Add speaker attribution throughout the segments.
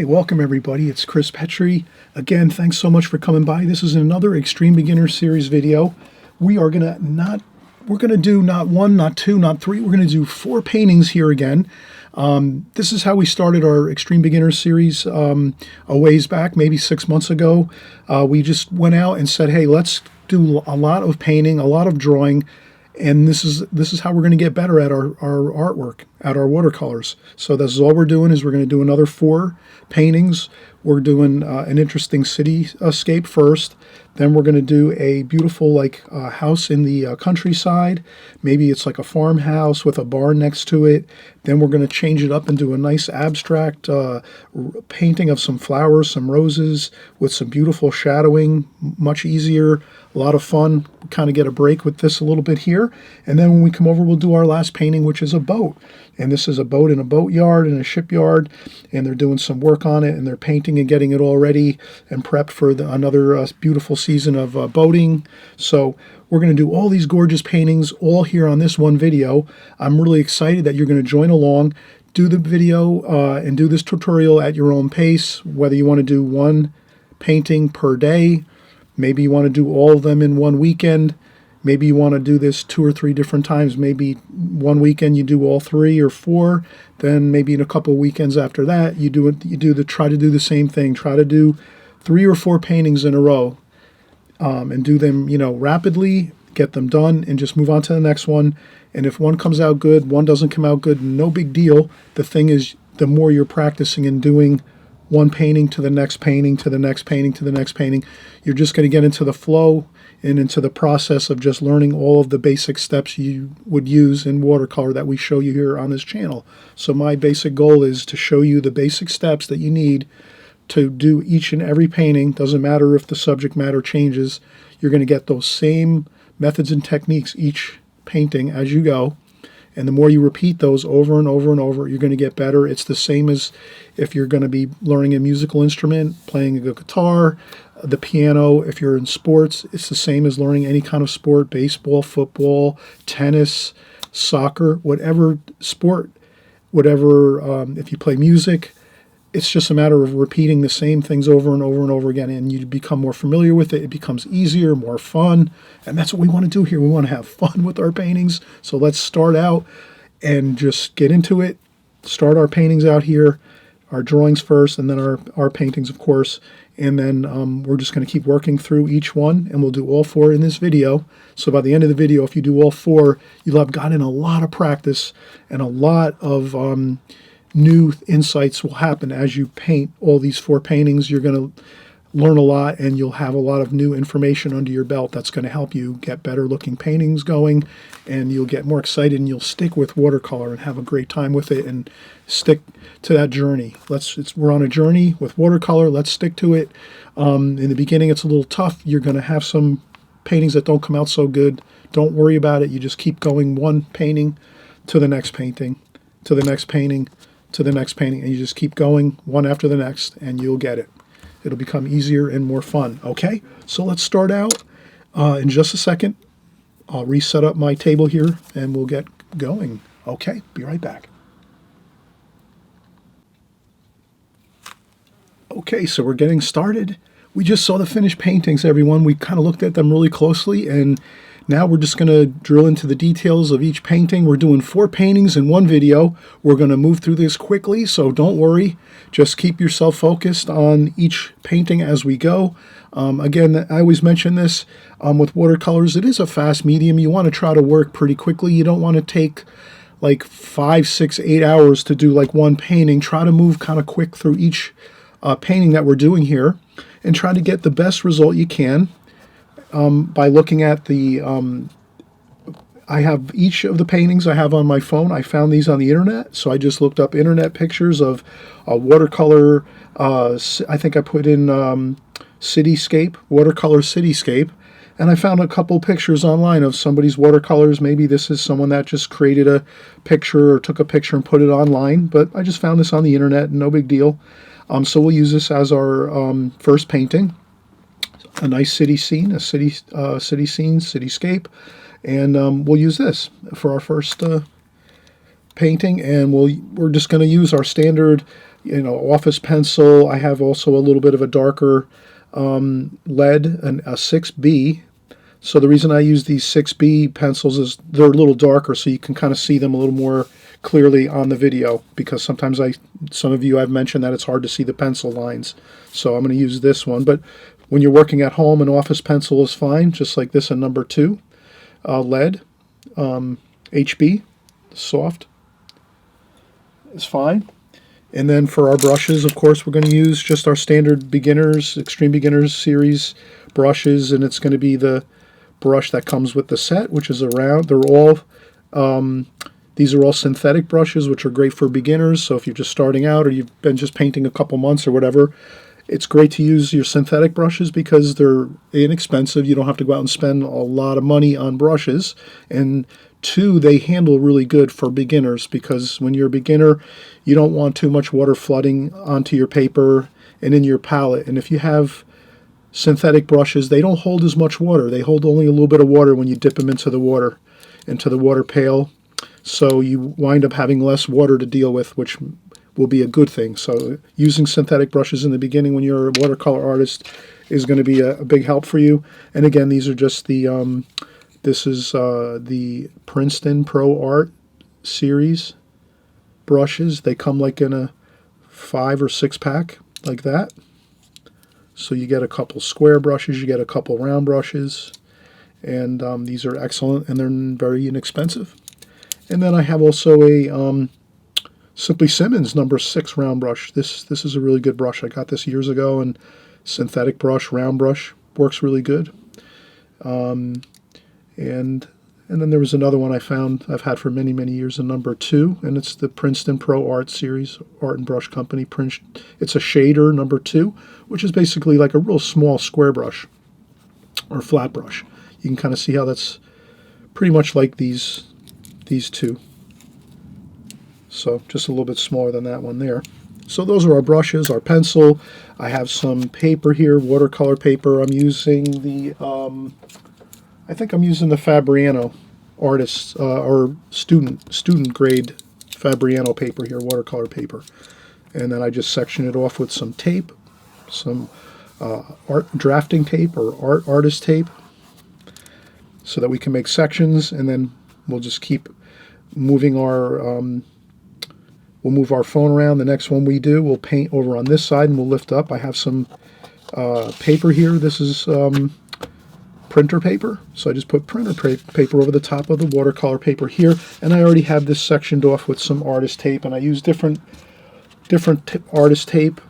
Speaker 1: Okay, welcome everybody. It's Chris Petri. Again, thanks so much for coming by. This is another Extreme Beginner Series video. We're gonna do not one, not two, not three. We're gonna do 4 paintings here again. This is how we started our Extreme Beginner Series a ways back, maybe 6 months ago. We just went out and said, hey, let's do a lot of painting, a lot of drawing, and this is how we're going to get better at our artwork, at our watercolors. So this is all we're doing, is we're going to do another 4 paintings. We're doing an interesting cityscape first. Then we're going to do a beautiful house in the countryside. Maybe it's like a farmhouse with a barn next to it. Then we're going to change it up and do a nice abstract painting of some flowers, some roses with some beautiful shadowing, much easier, a lot of fun. Kind of get a break with this a little bit here. And then when we come over, we'll do our last painting, which is a boat. And this is a boat in a boatyard, in a shipyard, and they're doing some work on it, and they're painting and getting it all ready and prepped for another beautiful season of boating. So we're going to do all these gorgeous paintings all here on this one video. I'm really excited that you're going to join along, do the video, and do this tutorial at your own pace, whether you want to do 1 painting per day. Maybe you want to do all of them in one weekend. Maybe you want to do this 2 or 3 different times. Maybe one weekend you do all 3 or 4. Then maybe in a couple of weekends after that, try to do the same thing. Try to do 3 or 4 paintings in a row, and do them, rapidly. Get them done, and just move on to the next one. And if one comes out good, one doesn't come out good, no big deal. The thing is, the more you're practicing and doing one painting to the next painting to the next painting to the next painting, you're just going to get into the flow and into the process of just learning all of the basic steps you would use in watercolor that we show you here on this channel. So my basic goal is to show you the basic steps that you need to do each and every painting. Doesn't matter if the subject matter changes, you're going to get those same methods and techniques each painting as you go. And the more you repeat those over and over and over, you're going to get better. It's the same as if you're going to be learning a musical instrument, playing a guitar, the piano. If you're in sports, it's the same as learning any kind of sport: baseball, football, tennis, soccer, whatever sport, if you play music. It's just a matter of repeating the same things over and over and over again, and you become more familiar with it. It becomes easier, more fun, and that's what we want to do here. We want to have fun with our paintings. So let's start out and just get into it. Start our paintings out here, our drawings first, and then our paintings, of course. And then we're just going to keep working through each one, and we'll do all 4 in this video. So by the end of the video, if you do all 4, you'll have gotten a lot of practice, and a lot of new insights will happen as you paint all these 4 paintings. You're going to learn a lot, and you'll have a lot of new information under your belt that's going to help you get better looking paintings going, and you'll get more excited, and you'll stick with watercolor and have a great time with it and stick to that journey. We're on a journey with watercolor. Let's stick to it. In the beginning, it's a little tough. You're going to have some paintings that don't come out so good. Don't worry about it. You just keep going, one painting to the next painting, to the next painting, to the next painting, and you just keep going one after the next, and you'll get it. It'll become easier and more fun. Okay, so let's start out in just a second. I'll reset up my table here, and we'll get going. Okay, be right back. Okay, so we're getting started. We just saw the finished paintings, everyone. We kind of looked at them really closely, and now we're just going to drill into the details of each painting. We're doing 4 paintings in one video. We're going to move through this quickly, so don't worry. Just keep yourself focused on each painting as we go. Again, I always mention this with watercolors. It is a fast medium. You want to try to work pretty quickly. You don't want to take like 5, 6, 8 hours to do like one painting. Try to move kind of quick through each painting that we're doing here, and try to get the best result you can. By looking at I have each of the paintings I have on my phone. I found these on the internet, so I just looked up internet pictures of a watercolor. I think I put in cityscape, watercolor cityscape, and I found a couple pictures online of somebody's watercolors. Maybe this is someone that just created a picture or took a picture and put it online, but I just found this on the internet, no big deal. So we'll use this as our first painting. A nice city scene, cityscape, and we'll use this for our first painting, and we're just going to use our standard office pencil. I have also a little bit of a darker lead, a 6B. So the reason I use these 6B pencils is they're a little darker, so you can kind of see them a little more clearly on the video, because sometimes some of you, I've mentioned that it's hard to see the pencil lines. So I'm going to use this one. But when you're working at home, an office pencil is fine, just like this in number 2. Lead, HB, soft, is fine. And then for our brushes, of course, we're going to use just our standard beginners, extreme beginners series brushes, and it's going to be the brush that comes with the set, which is a round. They're all these are all synthetic brushes, which are great for beginners. So if you're just starting out, or you've been just painting a couple months or whatever, it's great to use your synthetic brushes because they're inexpensive. You don't have to go out and spend a lot of money on brushes. And 2, they handle really good for beginners, because when you're a beginner, you don't want too much water flooding onto your paper and in your palette. And if you have synthetic brushes, they don't hold as much water. They hold only a little bit of water when you dip them into the water pail. So you wind up having less water to deal with, which will be a good thing. So using synthetic brushes in the beginning when you're a watercolor artist is going to be a big help for you. And again, these are just the this is the Princeton Pro Art series brushes. They come like in a 5 or 6 pack like that. So you get a couple square brushes, you get a couple round brushes, and these are excellent, and they're very inexpensive. And then I have also a Simply Simmons number 6 round brush. This is a really good brush. I got this years ago, and synthetic brush, round brush, works really good. And then there was another one I've had for many, many years, a number 2, and it's the Princeton Pro Art series, Art and Brush Company. It's a shader number 2, which is basically like a real small square brush or flat brush. You can kind of see how that's pretty much like these 2. So just a little bit smaller than that one there. So those are our brushes, our pencil. I have some paper here, watercolor paper. I'm using the I think I'm using the Fabriano artist or student grade Fabriano paper here, watercolor paper. And then I just section it off with some tape, some art drafting tape or artist tape, so that we can make sections. And then we'll just keep moving our we'll move our phone around. The next one we do, we'll paint over on this side and we'll lift up. I have some paper here. This is printer paper, so I just put printer paper over the top of the watercolor paper here, and I already have this sectioned off with some artist tape, and I use different artist tape.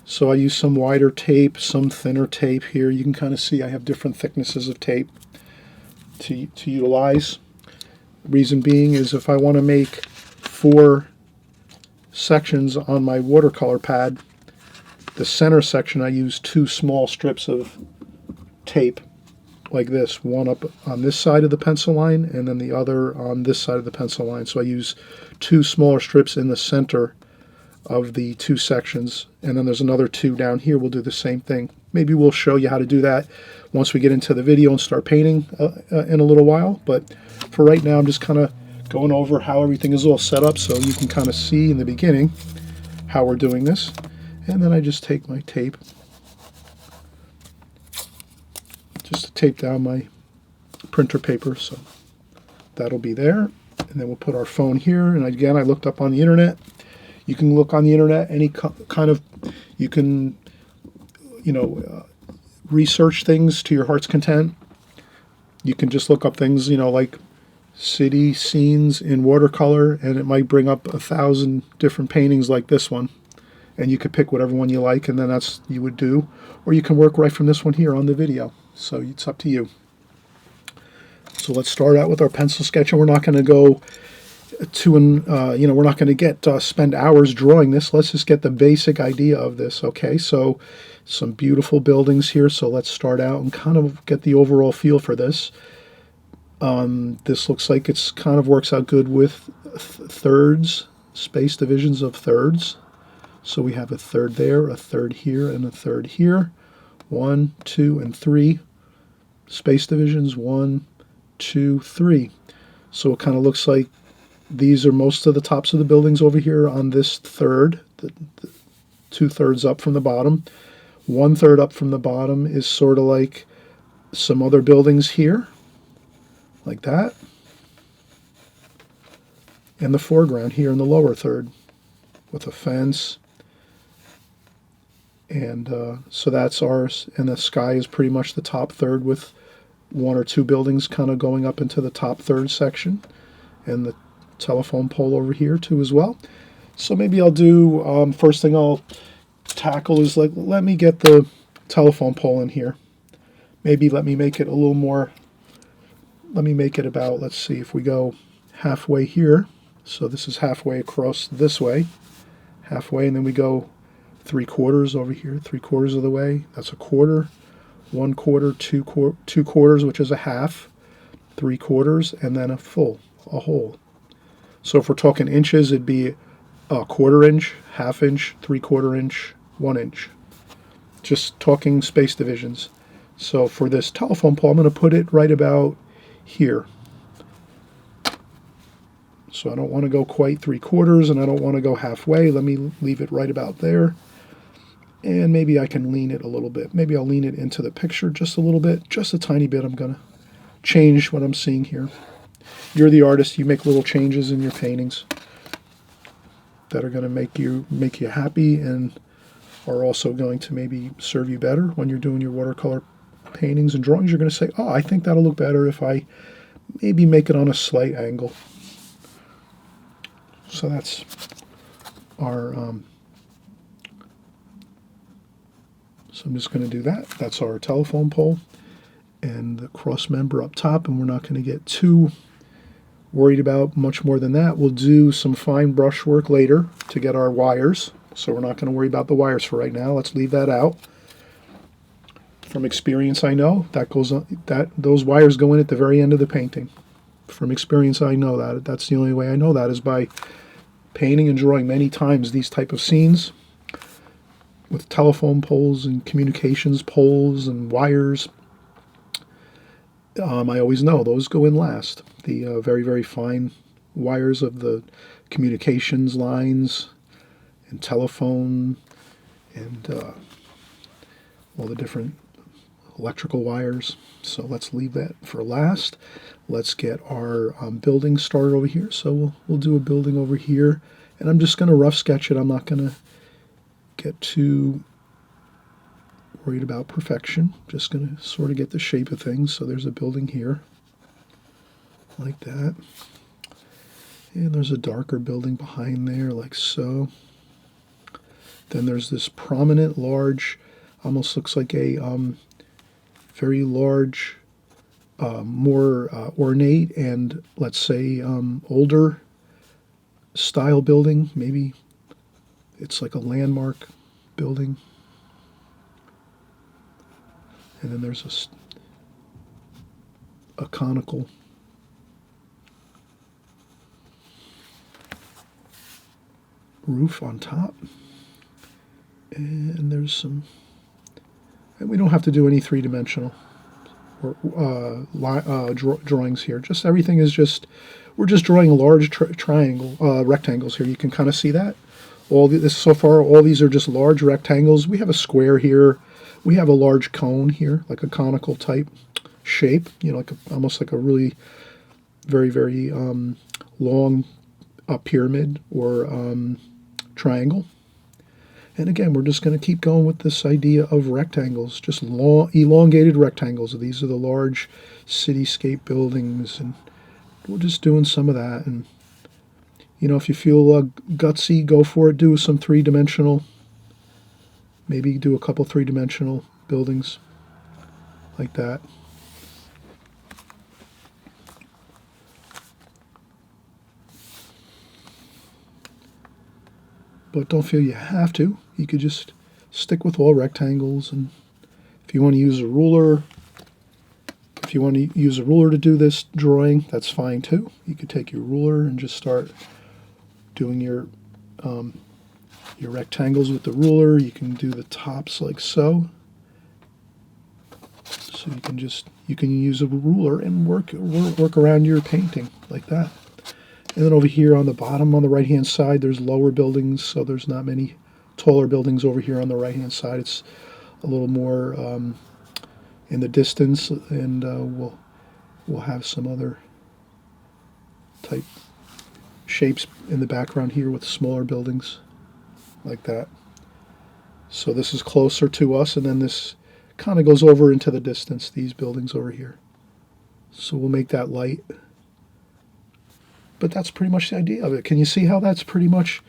Speaker 1: So I use some wider tape, some thinner tape here. You can kind of see I have different thicknesses of tape to utilize. Reason being is if I want to make 4 sections on my watercolor pad, the center section I use 2 small strips of tape like this, one up on this side of the pencil line and then the other on this side of the pencil line. So I use 2 smaller strips in the center of the 2 sections, and then there's another 2 down here. We'll do the same thing. Maybe we'll show you how to do that once we get into the video and start painting in a little while, but for right now I'm just kind of going over how everything is all set up so you can kind of see in the beginning how we're doing this. And then I just take my tape just to tape down my printer paper, so that'll be there. And then we'll put our phone here, and again I looked up on the internet. You can look on the internet any kind of, you can research things to your heart's content. You can just look up things like city scenes in watercolor, and it might bring up 1,000 different paintings like this one, and you could pick whatever one you like, and then that's you would do, or you can work right from this one here on the video. So it's up to you. So let's start out with our pencil sketch, and we're not going to go to we're not going to spend hours drawing this. Let's just get the basic idea of this. Okay, so some beautiful buildings here. So let's start out and kind of get the overall feel for this. This looks like it's kind of works out good with thirds, space divisions of thirds. So we have a third there, a third here, and a third here. 1, 2, and 3 space divisions. 1, 2, 3. So it kind of looks like these are most of the tops of the buildings over here on this third, 2/3 up from the bottom. 1/3 up from the bottom is sort of like some other buildings here, like that. And the foreground here in the lower third with a fence. And so that's ours. And the sky is pretty much the top third with 1 or 2 buildings kind of going up into the top third section. And the telephone pole over here too as well. So maybe I'll do, first thing I'll tackle is like, let me get the telephone pole in here. Maybe let me make it a little more, let me make it about, let's see, if we go halfway here. So this is halfway across this way, halfway, and then we go 3/4 over here, 3/4 of the way. That's a quarter, 1/4, 2/4, which is a half, 3/4, and then a whole. So if we're talking inches, it'd be a 1/4 inch, 1/2 inch, 3/4 inch, 1 inch. Just talking space divisions. So for this telephone pole, I'm going to put it right about here. So I don't want to go quite 3/4 and I don't want to go halfway. Let me leave it right about there. And maybe I can lean it a little bit. Maybe I'll lean it into the picture just a little bit, just a tiny bit. I'm going to change what I'm seeing here. You're the artist. You make little changes in your paintings that are going to make you happy and are also going to maybe serve you better when you're doing your watercolor paintings and drawings. You're going to say, oh, I think that'll look better if I maybe make it on a slight angle. So that's our, so I'm just going to do that. That's our telephone pole and the cross member up top, and we're not going to get too worried about much more than that. We'll do some fine brush work later to get our wires, so we're not going to worry about the wires for right now. Let's leave that out. From experience, I know that those wires go in at the very end of the painting. From experience, I know that. That's the only way I know that is by painting and drawing many times these type of scenes with telephone poles and communications poles and wires. I always know those go in last. The very, very fine wires of the communications lines and telephone and all the different electrical wires. So let's leave that for last. Let's get our building started over here. So we'll do a building over here, and I'm just going to rough sketch it. I'm not going to get too worried about perfection. Just going to sort of get the shape of things. So there's a building here, like that. And there's a darker building behind there, like so. Then there's this prominent, large, almost looks like a very large, more ornate and, let's say, older style building. Maybe it's like a landmark building. And then there's a conical roof on top. And there's some, and we don't have to do any three-dimensional or drawings here. Just everything is just, we're just drawing large rectangles here. You can kind of see that. So far, all these are just large rectangles. We have a square here. We have a large cone here, like a conical type shape. You know, almost like a really very, very long pyramid or triangle. And again, we're just going to keep going with this idea of rectangles, just long, elongated rectangles. These are the large cityscape buildings, and we're just doing some of that. And, you know, if you feel gutsy, go for it. Do some three-dimensional, maybe do a couple three-dimensional buildings like that. But don't feel you have to. You could just stick with all rectangles, and if you want to use a ruler, to do this drawing, that's fine too. You could take your ruler and just start doing your rectangles with the ruler. You can do the tops like so. So you can use a ruler and work around your painting like that. And then over here on the bottom, on the right-hand side, there's lower buildings, so there's not many taller buildings over here on the right-hand side. It's a little more in the distance, and we'll have some other type shapes in the background here with smaller buildings like that. So this is closer to us, and then this kind of goes over into the distance, these buildings over here. So we'll make that light. But that's pretty much the idea of it. Can you see how that's pretty much,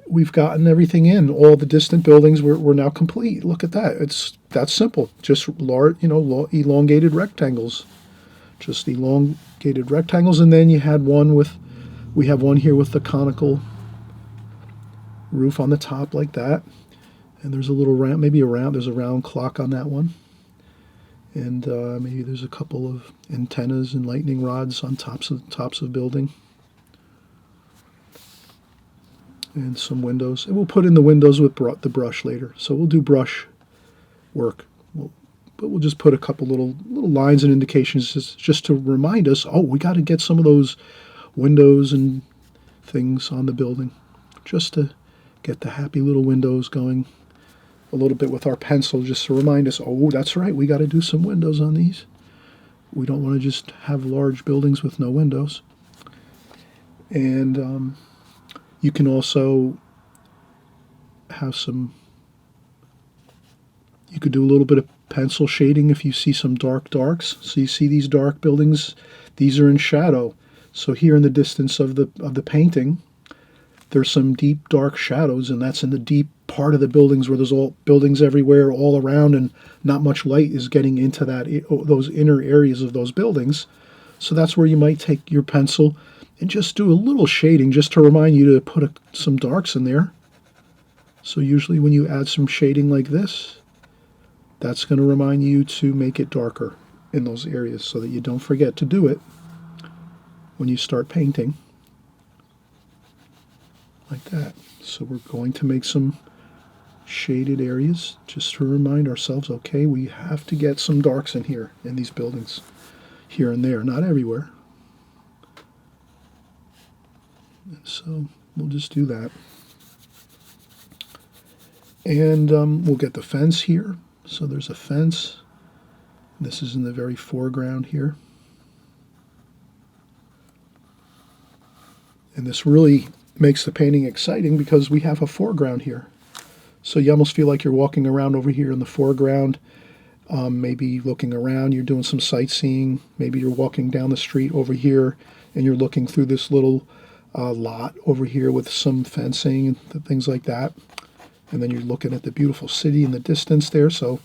Speaker 1: we've gotten everything in. All the distant buildings we're now complete. Look at that. It's that simple. Just large, elongated rectangles. Just elongated rectangles, and then you had one with, we have one here with the conical roof on the top like that. And there's a little round, there's a round clock on that one. And maybe there's a couple of antennas and lightning rods on tops of building. And some windows. And we'll put in the windows with the brush later. So we'll do brush work. But we'll just put a couple little lines and indications just to remind us, oh, we got to get some of those windows and things on the building. Just to get the happy little windows going. A little bit with our pencil just to remind us, oh, that's right, we got to do some windows on these. We don't want to just have large buildings with no windows. And you can also have you could do a little bit of pencil shading if you see some darks. So you see these dark buildings, these are in shadow. So here in the distance of the painting, there's some deep dark shadows, and that's in the deep part of the buildings where there's all buildings everywhere all around, and not much light is getting into those inner areas of those buildings. So that's where you might take your pencil and just do a little shading just to remind you to put some darks in there. So usually when you add some shading like this, that's going to remind you to make it darker in those areas so that you don't forget to do it when you start painting. Like that. So we're going to make some shaded areas just to remind ourselves, okay, we have to get some darks in here in these buildings, here and there, not everywhere. And so we'll just do that. And we'll get the fence here. So there's a fence. This is in the very foreground here. And this really makes the painting exciting because we have a foreground here. So you almost feel like you're walking around over here in the foreground, maybe looking around, you're doing some sightseeing, maybe you're walking down the street over here and you're looking through this little lot over here with some fencing and things like that. And then you're looking at the beautiful city in the distance there. So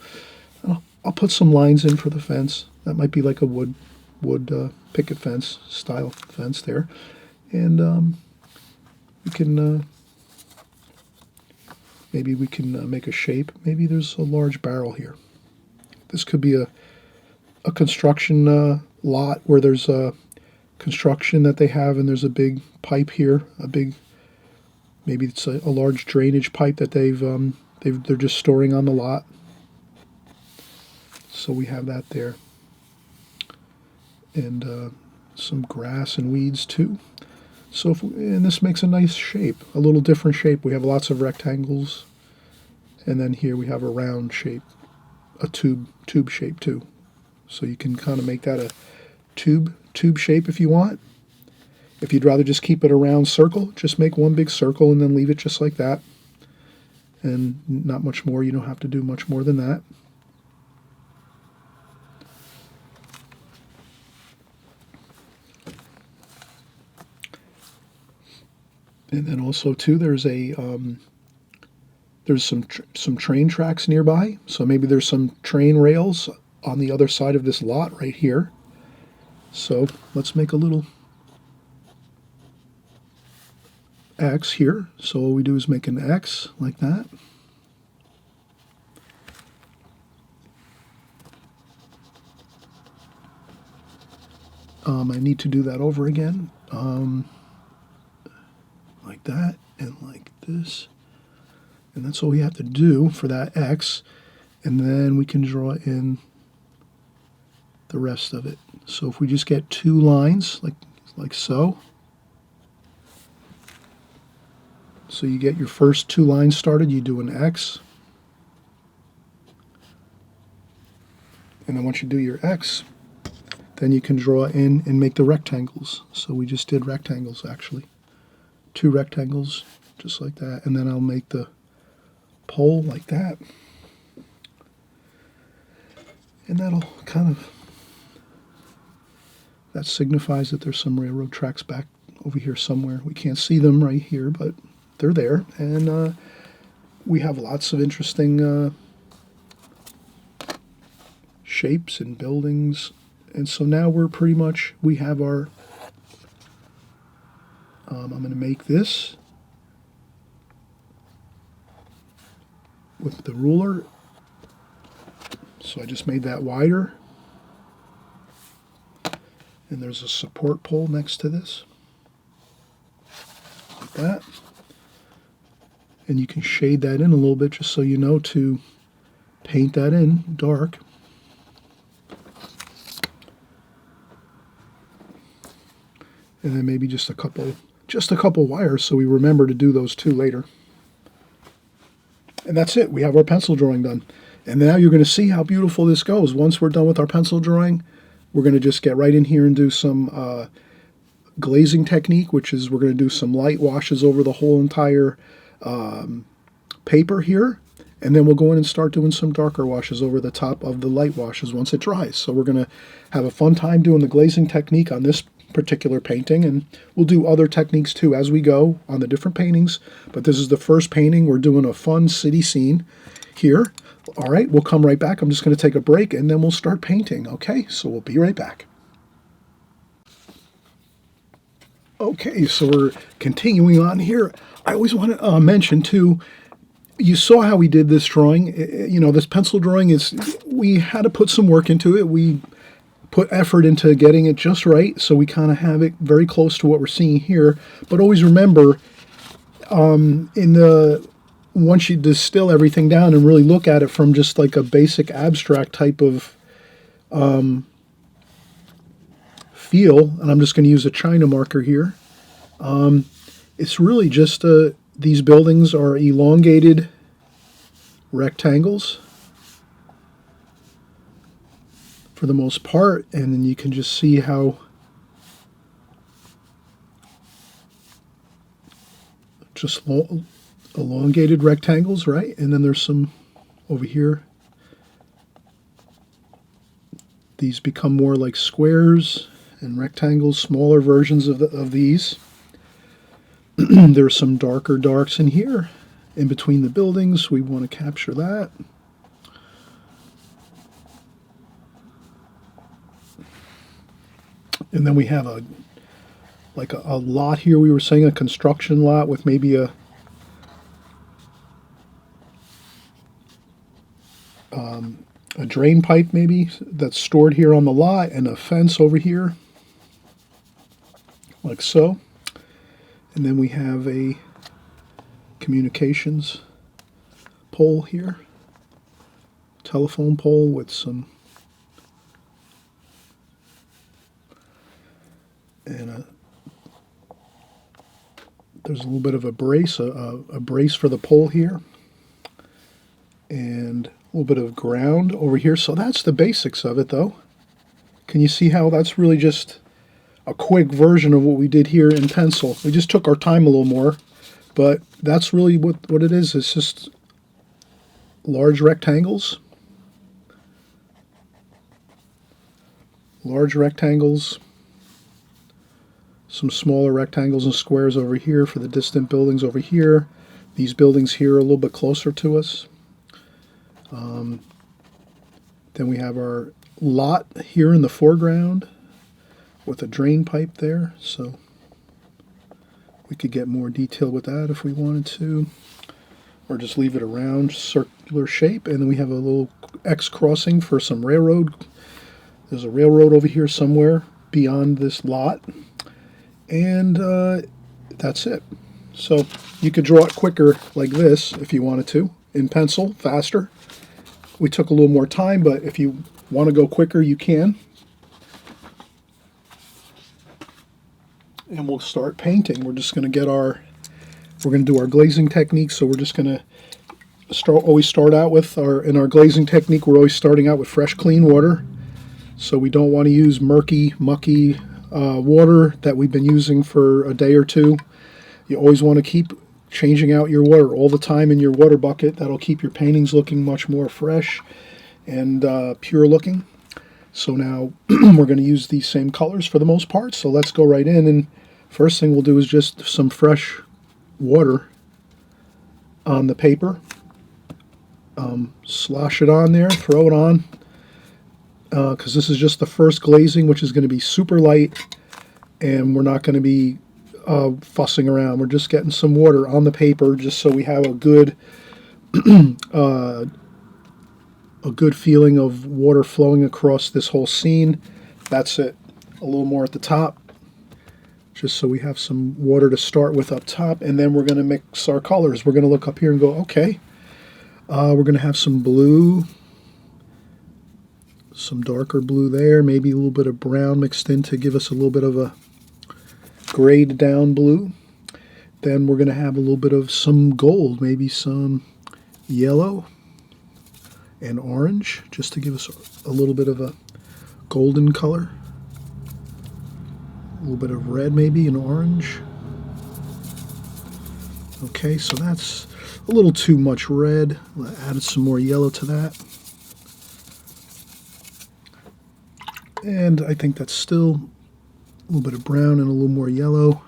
Speaker 1: I'll put some lines in for the fence. That might be like a wood picket fence style fence there. And we can maybe we can make a shape. Maybe there's a large barrel here. This could be a construction lot where there's a construction that they have, and there's a big pipe here, maybe it's a large drainage pipe that they're just storing on the lot. So we have that there, and some grass and weeds too. So and this makes a nice shape, a little different shape. We have lots of rectangles, and then here we have a round shape, a tube shape too. So you can kind of make that a tube shape if you want. If you'd rather just keep it a round circle, just make one big circle and then leave it just like that. And not much more. You don't have to do much more than that. And then also too, there's some train tracks nearby. So maybe there's some train rails on the other side of this lot right here. So let's make a little X here. So all we do is make an X like that. I need to do that over again. Like that and like this. And that's all we have to do for that X. And then we can draw in the rest of it. So if we just get two lines like so. So you get your first 2 lines started, you do an X. And then once you do your X, then you can draw in and make the rectangles. So we just did rectangles actually. 2 rectangles, just like that. And then I'll make the pole like that. And that'll kind of, that signifies that there's some railroad tracks back over here somewhere. We can't see them right here, but they're there. And we have lots of interesting shapes and buildings. And so now we're pretty much, we have our, I'm going to make this with the ruler. So I just made that wider. And there's a support pole next to this, like that. And you can shade that in a little bit just so you know to paint that in dark. And then maybe just a couple wires so we remember to do those 2 later. And that's it. We have our pencil drawing done. And now you're going to see how beautiful this goes. Once we're done with our pencil drawing, we're going to just get right in here and do some glazing technique, which is we're going to do some light washes over the whole entire paper here. And then we'll go in and start doing some darker washes over the top of the light washes once it dries. So we're going to have a fun time doing the glazing technique on this particular painting, and we'll do other techniques too as we go on the different paintings. But this is the first painting. We're doing a fun city scene here. All right, we'll come right back. I'm just going to take a break and then we'll start painting. Okay, so we'll be right back. Okay, so we're continuing on here. I always want to mention too, you saw how we did this drawing. You know, this pencil drawing is, we had to put some work into it. We put effort into getting it just right, so we kind of have it very close to what we're seeing here. But always remember, once you distill everything down and really look at it from just like a basic abstract type of feel, and I'm just going to use a China marker here, it's really just these buildings are elongated rectangles for the most part, and then you can just see how just elongated rectangles, right? And then there's some over here. These become more like squares and rectangles, smaller versions of these. There's some darker darks in here, in between the buildings. We want to capture that. And then we have a lot here. We were saying a construction lot with maybe a drain pipe maybe that's stored here on the lot, and a fence over here, like so. And then we have a communications pole here, telephone pole with some, and there's a little bit of a brace, a brace for the pole here, and a little bit of ground over here. So that's the basics of it, though. Can you see how that's really just a quick version of what we did here in pencil? We just took our time a little more, but that's really what it is. It's just large rectangles. Large rectangles. Some smaller rectangles and squares over here for the distant buildings over here. These buildings here are a little bit closer to us. Then we have our lot here in the foreground with a drain pipe there, so we could get more detail with that if we wanted to, or just leave it a round circular shape. And then we have a little X crossing for some railroad. There's a railroad over here somewhere beyond this lot, and that's it. So you could draw it quicker like this if you wanted to, in pencil, faster. We took a little more time, but if you want to go quicker, you can. And we'll start painting. We're just going to get our we're going to do our glazing technique. So we're just going to always start out with in our glazing technique, we're always starting out with fresh, clean water. So we don't want to use murky, mucky water that we've been using for a day or two. You always want to keep changing out your water all the time in your water bucket. That'll keep your paintings looking much more fresh and pure looking. So now we're going to use these same colors for the most part. So let's go right in, and first thing we'll do is just some fresh water on the paper. Slosh it on there, throw it on, because this is just the first glazing, which is going to be super light, and we're not going to be fussing around. We're just getting some water on the paper just so we have a good feeling of water flowing across this whole scene. That's it. A little more at the top, just so we have some water to start with up top, and then we're going to mix our colors. We're going to look up here and go, okay, we're going to have some blue, some darker blue there, maybe a little bit of brown mixed in to give us a little bit of a grayed down blue. Then we're going to have a little bit of some gold, maybe some yellow and orange, just to give us a little bit of a golden color. A little bit of red maybe and orange. Okay, so that's a little too much red. I added some more yellow to that. And I think that's still a little bit of brown and a little more yellow.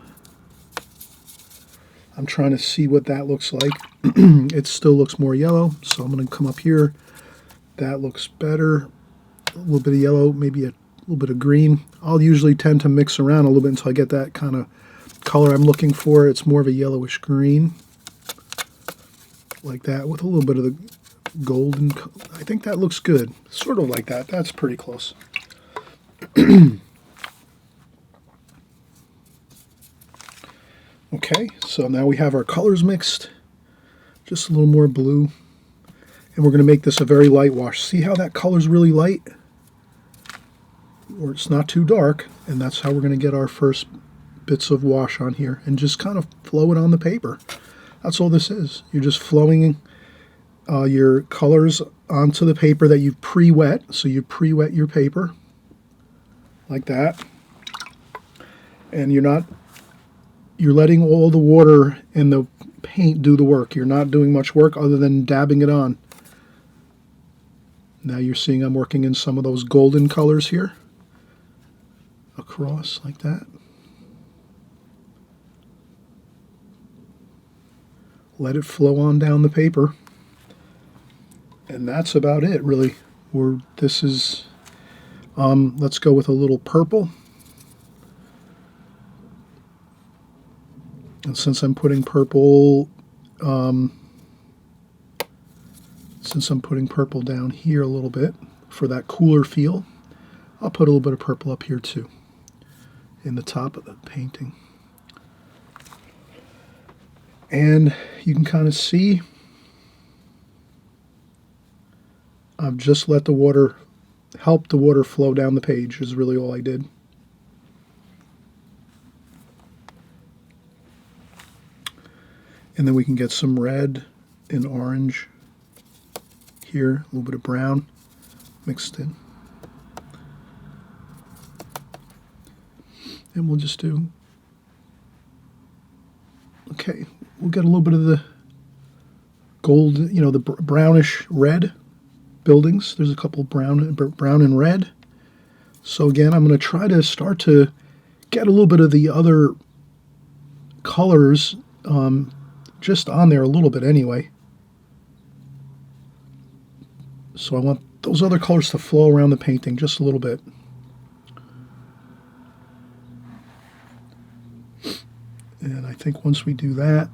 Speaker 1: I'm trying to see what that looks like. It still looks more yellow, so I'm going to come up here. That looks better. A little bit of yellow, maybe a little bit of green. I'll usually tend to mix around a little bit until I get that kind of color I'm looking for. It's more of a yellowish green, like that, with a little bit of the golden. I think that looks good. Sort of like that. That's pretty close. Okay, so now we have our colors mixed. Just a little more blue. And we're going to make this a very light wash. See how that color's really light? Or it's not too dark. And that's how we're going to get our first bits of wash on here. And just kind of flow it on the paper. That's all this is. You're just flowing your colors onto the paper that you've pre-wet. So you pre-wet your paper like that. And you're letting all the water and the paint do the work. You're not doing much work other than dabbing it on. Now you're seeing I'm working in some of those golden colors here. Across like that. Let it flow on down the paper. And that's about it, really. Let's go with a little purple. And since I'm putting purple down here a little bit for that cooler feel, I'll put a little bit of purple up here too, in the top of the painting. And you can kind of see I've just let the water, help the water flow down the page is really all I did. And then we can get some red and orange here, a little bit of brown mixed in. And we'll just do, okay, we'll get a little bit of the gold, the brownish red buildings. There's a couple brown and red. So again, I'm going to try to start to get a little bit of the other colors just on there a little bit anyway. So I want those other colors to flow around the painting just a little bit. And I think once we do that,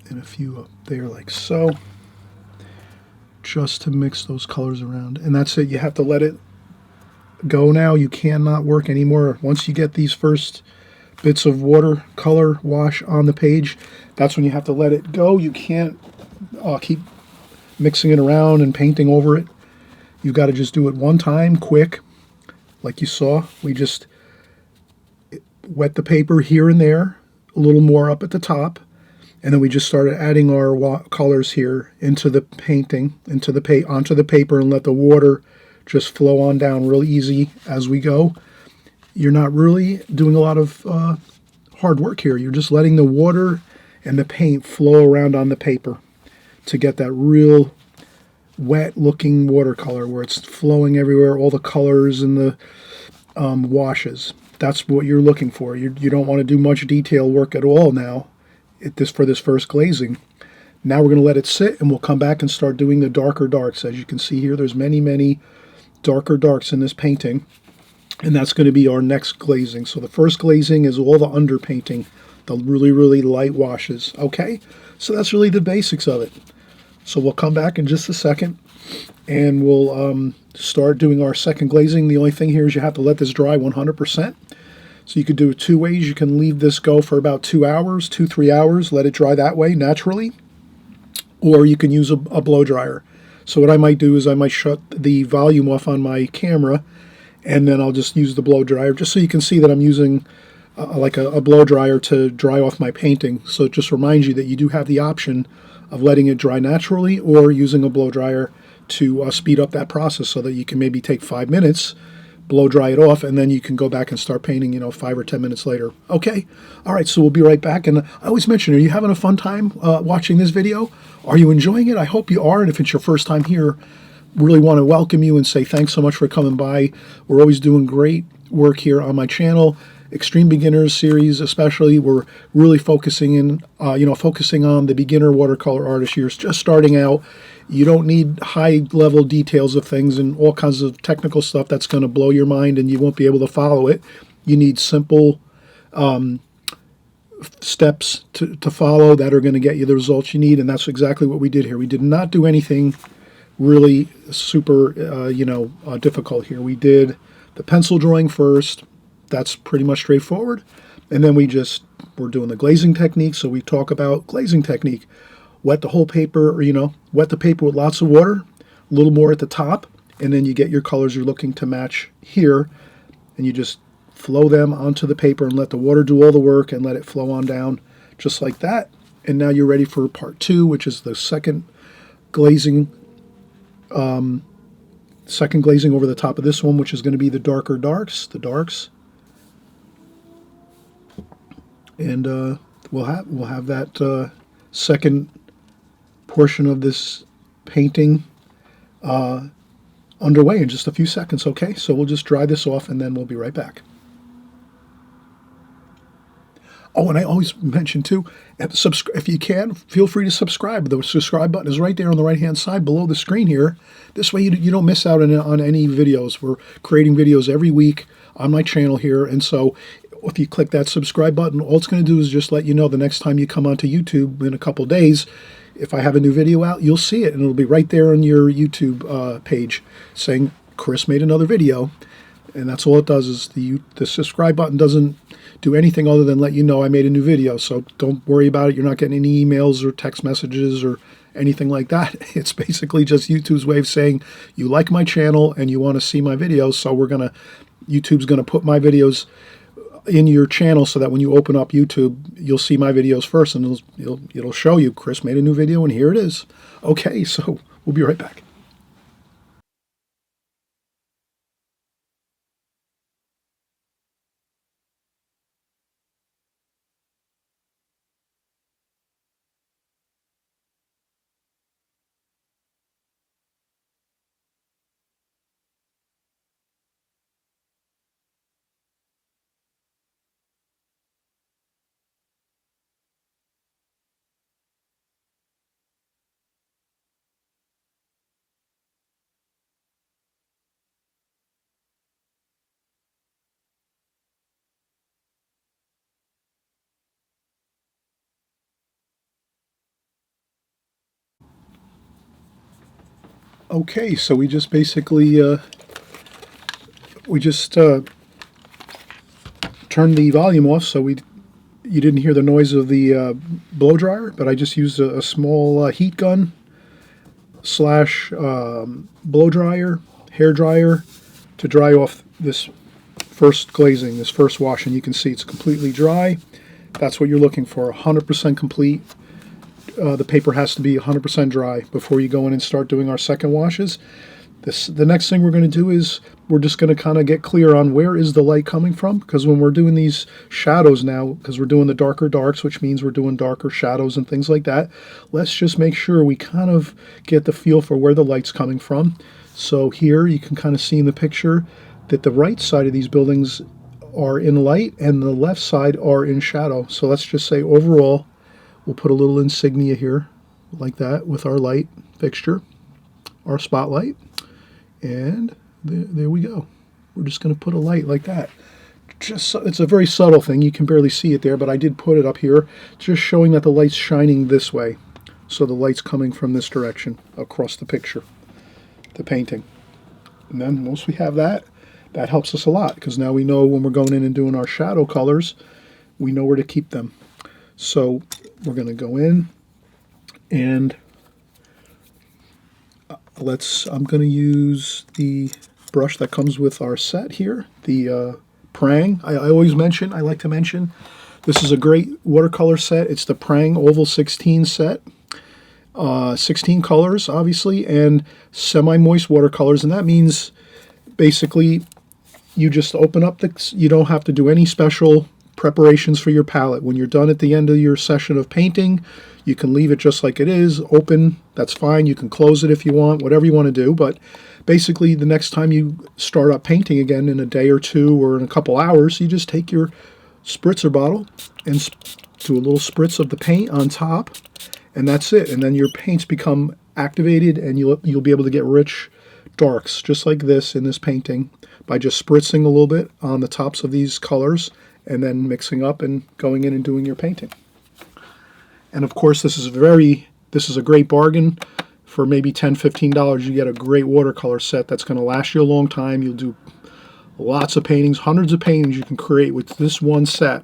Speaker 1: and a few up there like so, just to mix those colors around. And that's it. You have to let it go now. You cannot work anymore. Once you get these first bits of watercolor wash on the page, that's when you have to let it go. You can't keep mixing it around and painting over it. You've got to just do it one time, quick. Like you saw, we just wet the paper here and there, a little more up at the top, and then we just started adding our colors here into the painting, onto the paper, and let the water just flow on down real easy as we go. You're not really doing a lot of hard work here. You're just letting the water and the paint flow around on the paper to get that real wet looking watercolor where it's flowing everywhere, all the colors and the washes. That's what you're looking for. You don't want to do much detail work at all now for this first glazing. Now we're going to let it sit, and we'll come back and start doing the darker darks. As you can see here, there's many darker darks in this painting, and that's going to be our next glazing. So the first glazing is all the underpainting, the really light washes. Okay, so that's really the basics of it. So we'll come back in just a second, and we'll start doing our second glazing. The only thing here is you have to let this dry 100%. So you could do it two ways. You can leave this go for about 2 hours, 2-3 hours, let it dry that way naturally, or you can use a blow dryer. So what I might do is I might shut the volume off on my camera, and then I'll just use the blow dryer, just so you can see that I'm using like a blow dryer to dry off my painting. So it just reminds you that you do have the option of letting it dry naturally or using a blow dryer to speed up that process, so that you can maybe take 5 minutes, blow dry it off, and then you can go back and start painting, 5 or 10 minutes later. Okay, all right, so we'll be right back. And I always mention, are you having a fun time watching this video? Are you enjoying it? I hope you are, and if it's your first time here, really want to welcome you and say thanks so much for coming by. We're always doing great work here on my channel. Extreme Beginners series especially, we're really focusing on the beginner watercolor artist here, just starting out. You don't need high level details of things and all kinds of technical stuff that's going to blow your mind and you won't be able to follow it. You need simple steps to follow that are going to get you the results you need, and that's exactly what we did here. We did not do anything really super difficult here. We did the pencil drawing first. That's pretty much straightforward. And then we're doing the glazing technique. So we talk about glazing technique. Wet the whole paper, wet the paper with lots of water, a little more at the top, and then you get your colors you're looking to match here, and you just flow them onto the paper and let the water do all the work and let it flow on down just like that. And now you're ready for part 2, which is the second glazing over the top of this one, which is going to be the darker darks, the darks. And we'll have that second portion of this painting underway in just a few seconds. Okay, so we'll just dry this off and then we'll be right back. Oh, and I always mention too, if you can, feel free to subscribe. The subscribe button is right there on the right-hand side below the screen here. This way you don't miss out on any videos. We're creating videos every week on my channel here, and so if you click that subscribe button, all it's going to do is just let you know the next time you come onto YouTube in a couple days. If I have a new video out, you'll see it, and it'll be right there on your YouTube page saying Chris made another video. And that's all it does. Is the subscribe button doesn't do anything other than let you know I made a new video. So don't worry about it. You're not getting any emails or text messages or anything like that. It's basically just YouTube's way of saying you like my channel and you want to see my videos. So YouTube's gonna put my videos in your channel so that when you open up YouTube, you'll see my videos first, and it'll show you Chris made a new video, and here it is. Okay, so we'll be right back. Okay, so we just basically turned the volume off, so you didn't hear the noise of the blow dryer, but I just used a small heat gun / blow dryer, hair dryer, to dry off this first glazing, this first wash, and you can see it's completely dry. That's what you're looking for, 100% complete. The paper has to be 100% dry before you go in and start doing our second washes. The next thing we're going to do is we're just going to kind of get clear on where is the light coming from, because when we're doing these shadows now, because we're doing the darker darks, which means we're doing darker shadows and things like that, let's just make sure we kind of get the feel for where the light's coming from. So here you can kind of see in the picture that the right side of these buildings are in light and the left side are in shadow. So let's just say overall, we'll put a little insignia here like that with our light fixture, our spotlight. And there we go. We're just going to put a light like that. It's a very subtle thing. You can barely see it there, but I did put it up here, just showing that the light's shining this way. So the light's coming from this direction across the picture, the painting. And then once we have that, that helps us a lot, because now we know when we're going in and doing our shadow colors, we know where to keep them. So we're going to go in and I'm going to use the brush that comes with our set here, the Prang. I like to mention, this is a great watercolor set. It's the Prang Oval 16 set. 16 colors, obviously, and semi-moist watercolors, and that means basically you just open up you don't have to do any special preparations for your palette. When you're done at the end of your session of painting, you can leave it just like it is, open, that's fine. You can close it if you want, whatever you want to do, but basically the next time you start up painting again in a day or two or in a couple hours, you just take your spritzer bottle and do a little spritz of the paint on top, and that's it. And then your paints become activated and you'll be able to get rich darks just like this in this painting by just spritzing a little bit on the tops of these colors and then mixing up and going in and doing your painting. And of course, this is a great bargain. For maybe $10, $15, you get a great watercolor set that's going to last you a long time. You'll do lots of paintings, hundreds of paintings you can create with this one set.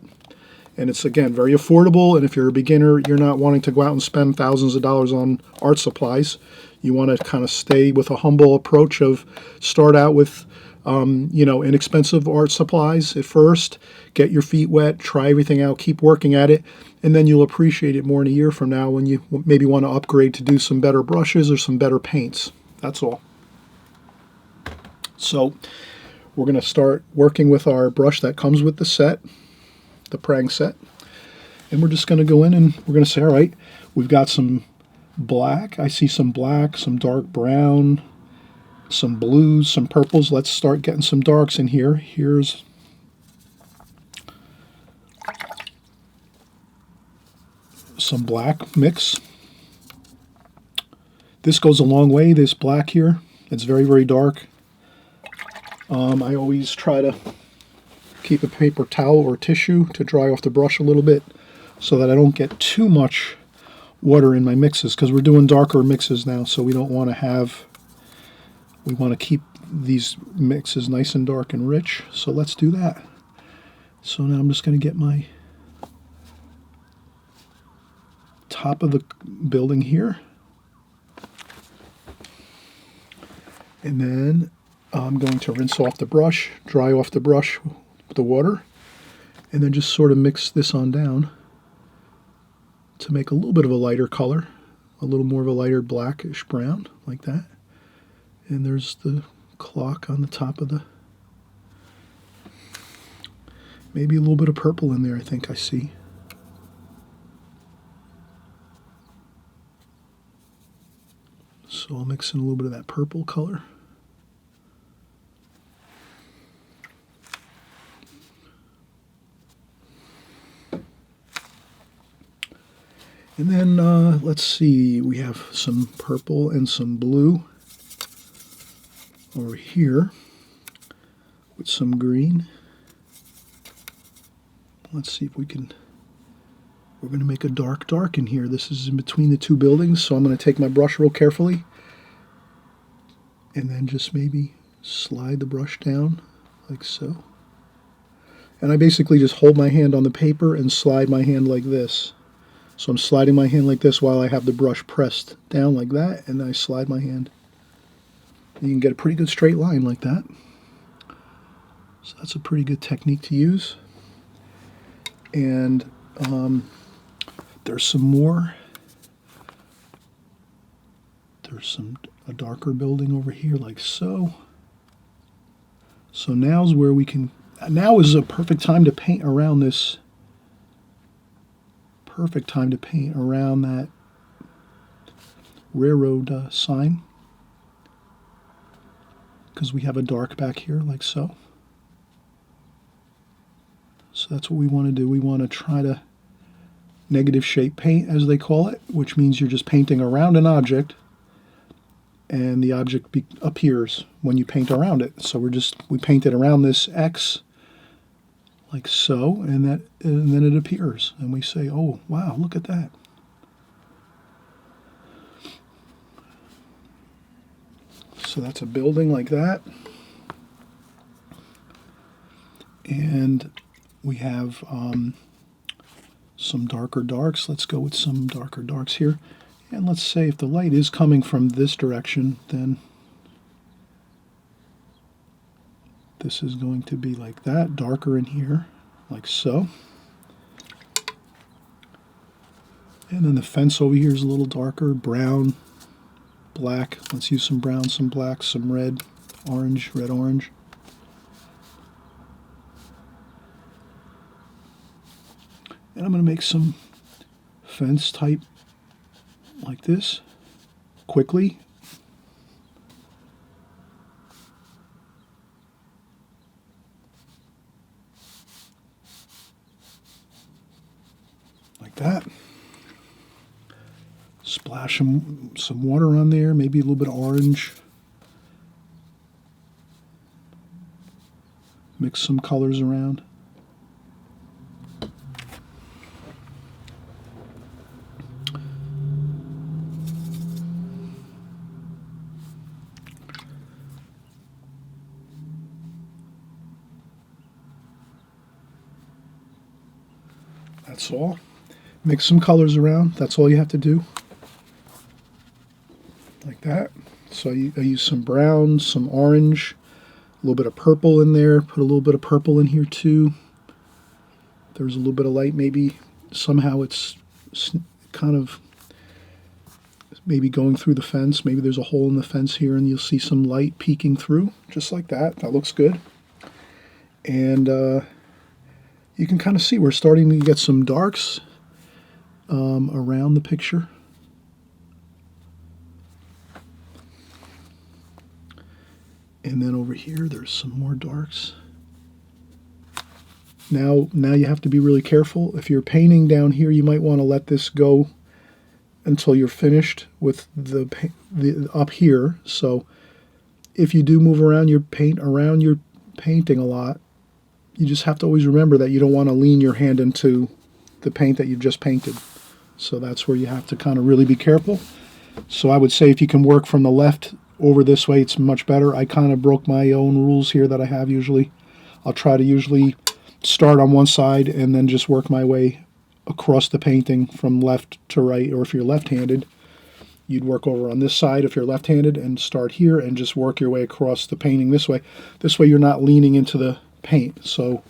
Speaker 1: And it's, again, very affordable. And if you're a beginner, you're not wanting to go out and spend thousands of dollars on art supplies. You want to kind of stay with a humble approach of start out with inexpensive art supplies at first, get your feet wet, try everything out, keep working at it, and then you'll appreciate it more in a year from now when you maybe want to upgrade to do some better brushes or some better paints. That's all. So we're going to start working with our brush that comes with the set, the Prang set, and we're just going to go in and we're going to say, all right, we've got some black. I see some black, some dark brown, some blues, some purples. Let's start getting some darks in here. Here's some black mix. This goes a long way, this black here. It's very, very dark. I always try to keep a paper towel or tissue to dry off the brush a little bit so that I don't get too much water in my mixes, because we're doing darker mixes now, so we don't want to have, we want to keep these mixes nice and dark and rich. So let's do that. So now I'm just going to get my top of the building here, and then I'm going to rinse off the brush, dry off the brush with the water, and then just sort of mix this on down to make a little bit of a lighter color, a little more of a lighter blackish brown, like that. And there's the clock on the top of the, maybe a little bit of purple in there, I think I see. So I'll mix in a little bit of that purple color. And then let's see, we have some purple and some blue over here with some green. Let's see if we can, we're going to make a dark in here. This is in between the two buildings, so I'm going to take my brush real carefully and then just maybe slide the brush down like so. And I basically just hold my hand on the paper and slide my hand like this. So I'm sliding my hand like this while I have the brush pressed down like that, and then I slide my hand. You can get a pretty good straight line like that. So that's a pretty good technique to use. And there's some more. There's a darker building over here like so. So now's where we can, now is a perfect time to paint around this. Perfect time to paint around that railroad sign. Because we have a dark back here like so. So that's what we want to do. We want to try to negative shape paint, as they call it, which means you're just painting around an object and the object appears when you paint around it. So we paint it around this X like so, and then it appears, and we say, oh wow, look at that. So that's a building like that. And we have some darker darks. Let's go with some darker darks here. And let's say if the light is coming from this direction, then this is going to be like that, darker in here, like so. And then the fence over here is a little darker, brown, black. Let's use some brown, some black, some red, orange, red, orange. And I'm going to make some fence type like this quickly. Like that. Splash some water on there, maybe a little bit of orange. Mix some colors around. That's all. Mix some colors around. That's all you have to do. Like that. So I use some brown, some orange, a little bit of purple in there. Put a little bit of purple in here too. There's a little bit of light. Maybe somehow it's kind of maybe going through the fence. Maybe there's a hole in the fence here and you'll see some light peeking through. Just like that. That looks good. And you can kind of see we're starting to get some darks around the picture. And then over here, there's some more darks. Now you have to be really careful. If you're painting down here, you might want to let this go until you're finished with the up here. So if you do move around your paint around your painting a lot, you just have to always remember that you don't want to lean your hand into the paint that you've just painted. So that's where you have to kind of really be careful. So I would say if you can work from the left over this way, it's much better. I kind of broke my own rules here that I have usually. I'll try to usually start on one side and then just work my way across the painting from left to right. Or if you're left-handed, you'd work over on this side if you're left-handed and start here and just work your way across the painting this way. This way you're not leaning into the paint. So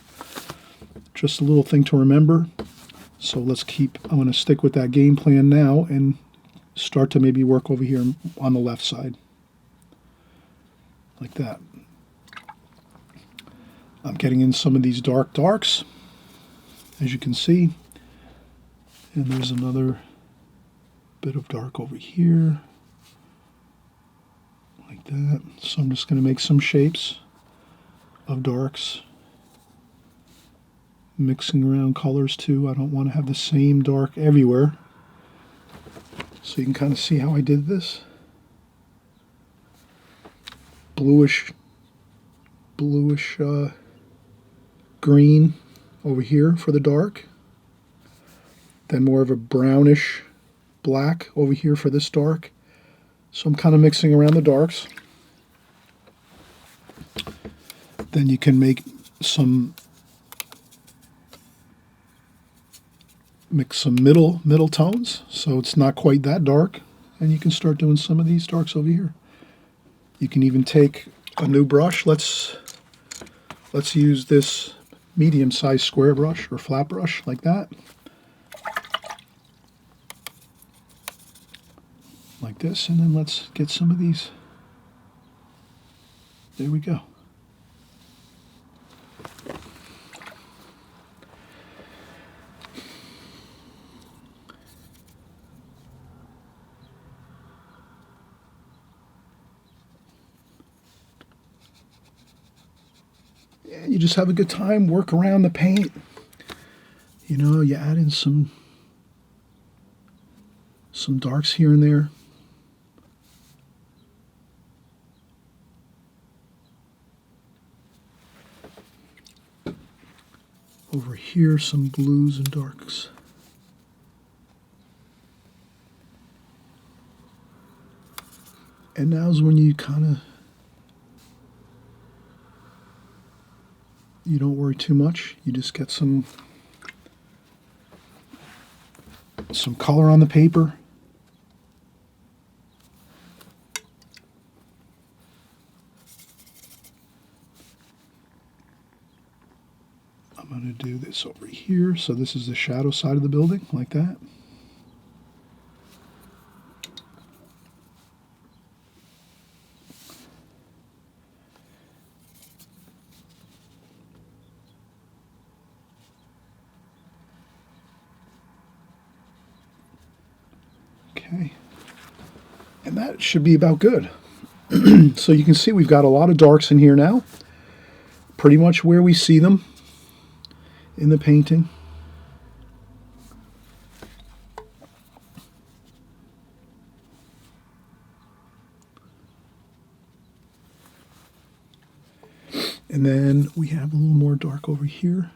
Speaker 1: just a little thing to remember. So I'm going to stick with that game plan now and start to maybe work over here on the left side. Like that. I'm getting in some of these darks, as you can see. And there's another bit of dark over here. Like that. So I'm just going to make some shapes of darks. Mixing around colors too. I don't want to have the same dark everywhere. So you can kind of see how I did this. Bluish green over here for the dark. Then more of a brownish black over here for this dark. So I'm kind of mixing around the darks. Then you can mix some middle tones, so it's not quite that dark, and you can start doing some of these darks over here. You can even take a new brush. Let's Let's use this medium-sized square brush or flat brush like that. Like this, and then let's get some of these. There we go. And you just have a good time, work around the paint. You know, you add in some darks here and there. Over here, some blues and darks. And now's when you you don't worry too much. You just get some color on the paper. I'm going to do this over here. So this is the shadow side of the building, like that. Okay. And that should be about good. So you can see we've got a lot of darks in here now. Pretty much where we see them in the painting. And then we have a little more dark over here.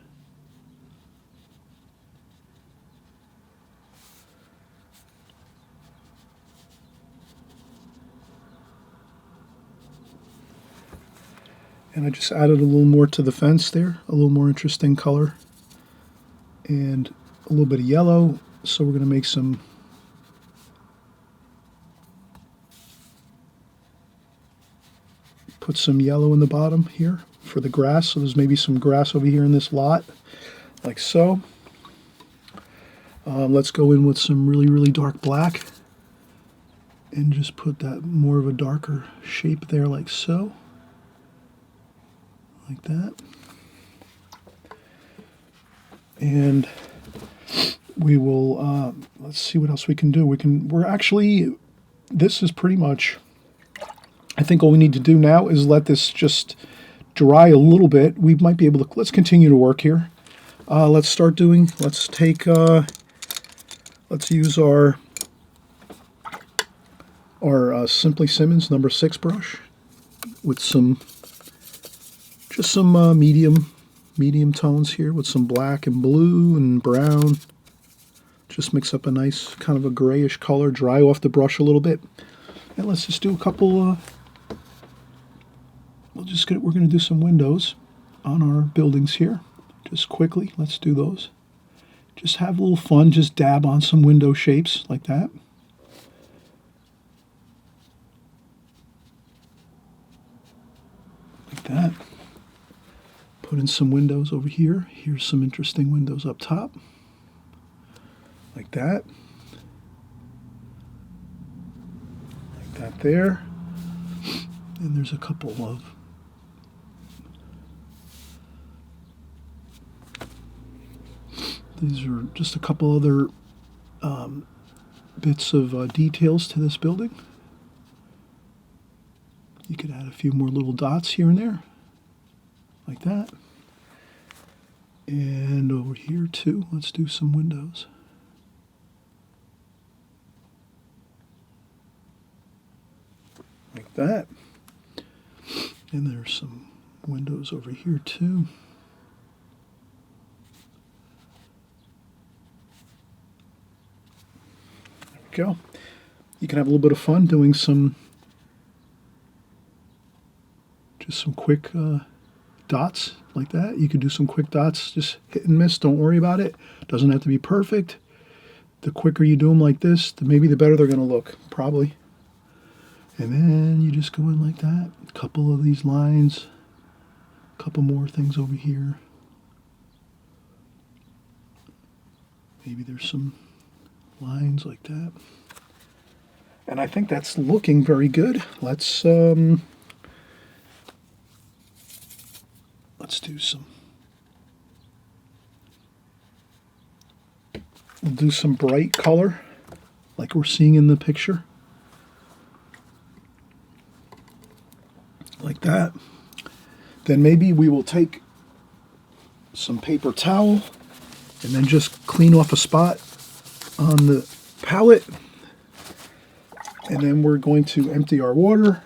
Speaker 1: And I just added a little more to the fence there, a little more interesting color. And a little bit of yellow, so we're going to make put some yellow in the bottom here for the grass. So there's maybe some grass over here in this lot, like so. Let's go in with some really, really dark black and just put that more of a darker shape there, like so. Like that. And we will, let's see what else we can do. This is pretty much, I think all we need to do now is let this just dry a little bit. We might be able to, let's continue to work here. Let's use our Simply Simmons number 6 brush with some medium tones here with some black and blue and brown. Just mix up a nice kind of a grayish color, dry off the brush a little bit. And let's just do a couple, we're going to do some windows on our buildings here. Just quickly, let's do those. Just have a little fun, just dab on some window shapes like that. Like that. Put in some windows over here. Here's some interesting windows up top. Like that. Like that there. And there's a couple of these are just a couple other bits of details to this building. You could add a few more little dots here and there. Like that. And over here too, let's do some windows. Like that. And there's some windows over here too. There we go. You can have a little bit of fun doing some quick dots like that. You could do some quick dots, just hit and miss. Don't worry about it. Doesn't have to be perfect. The quicker you do them like this, maybe the better they're going to look, probably. And then you just go in like that. A couple of these lines A couple more things over here. Maybe there's some lines like that. And I think that's looking very good. Let's do some. We'll do some bright color, like we're seeing in the picture. Like that. Then maybe we will take some paper towel and then just clean off a spot on the palette. And then we're going to empty our water.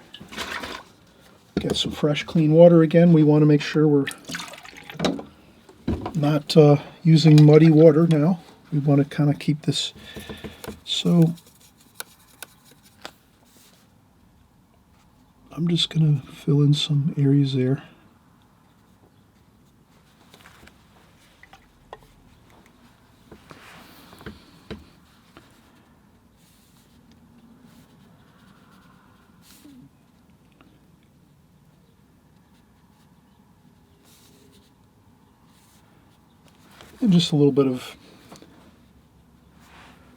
Speaker 1: Get some fresh, clean water again. We want to make sure we're not using muddy water now. We want to kind of keep this. So I'm just going to fill in some areas there. And just a little bit of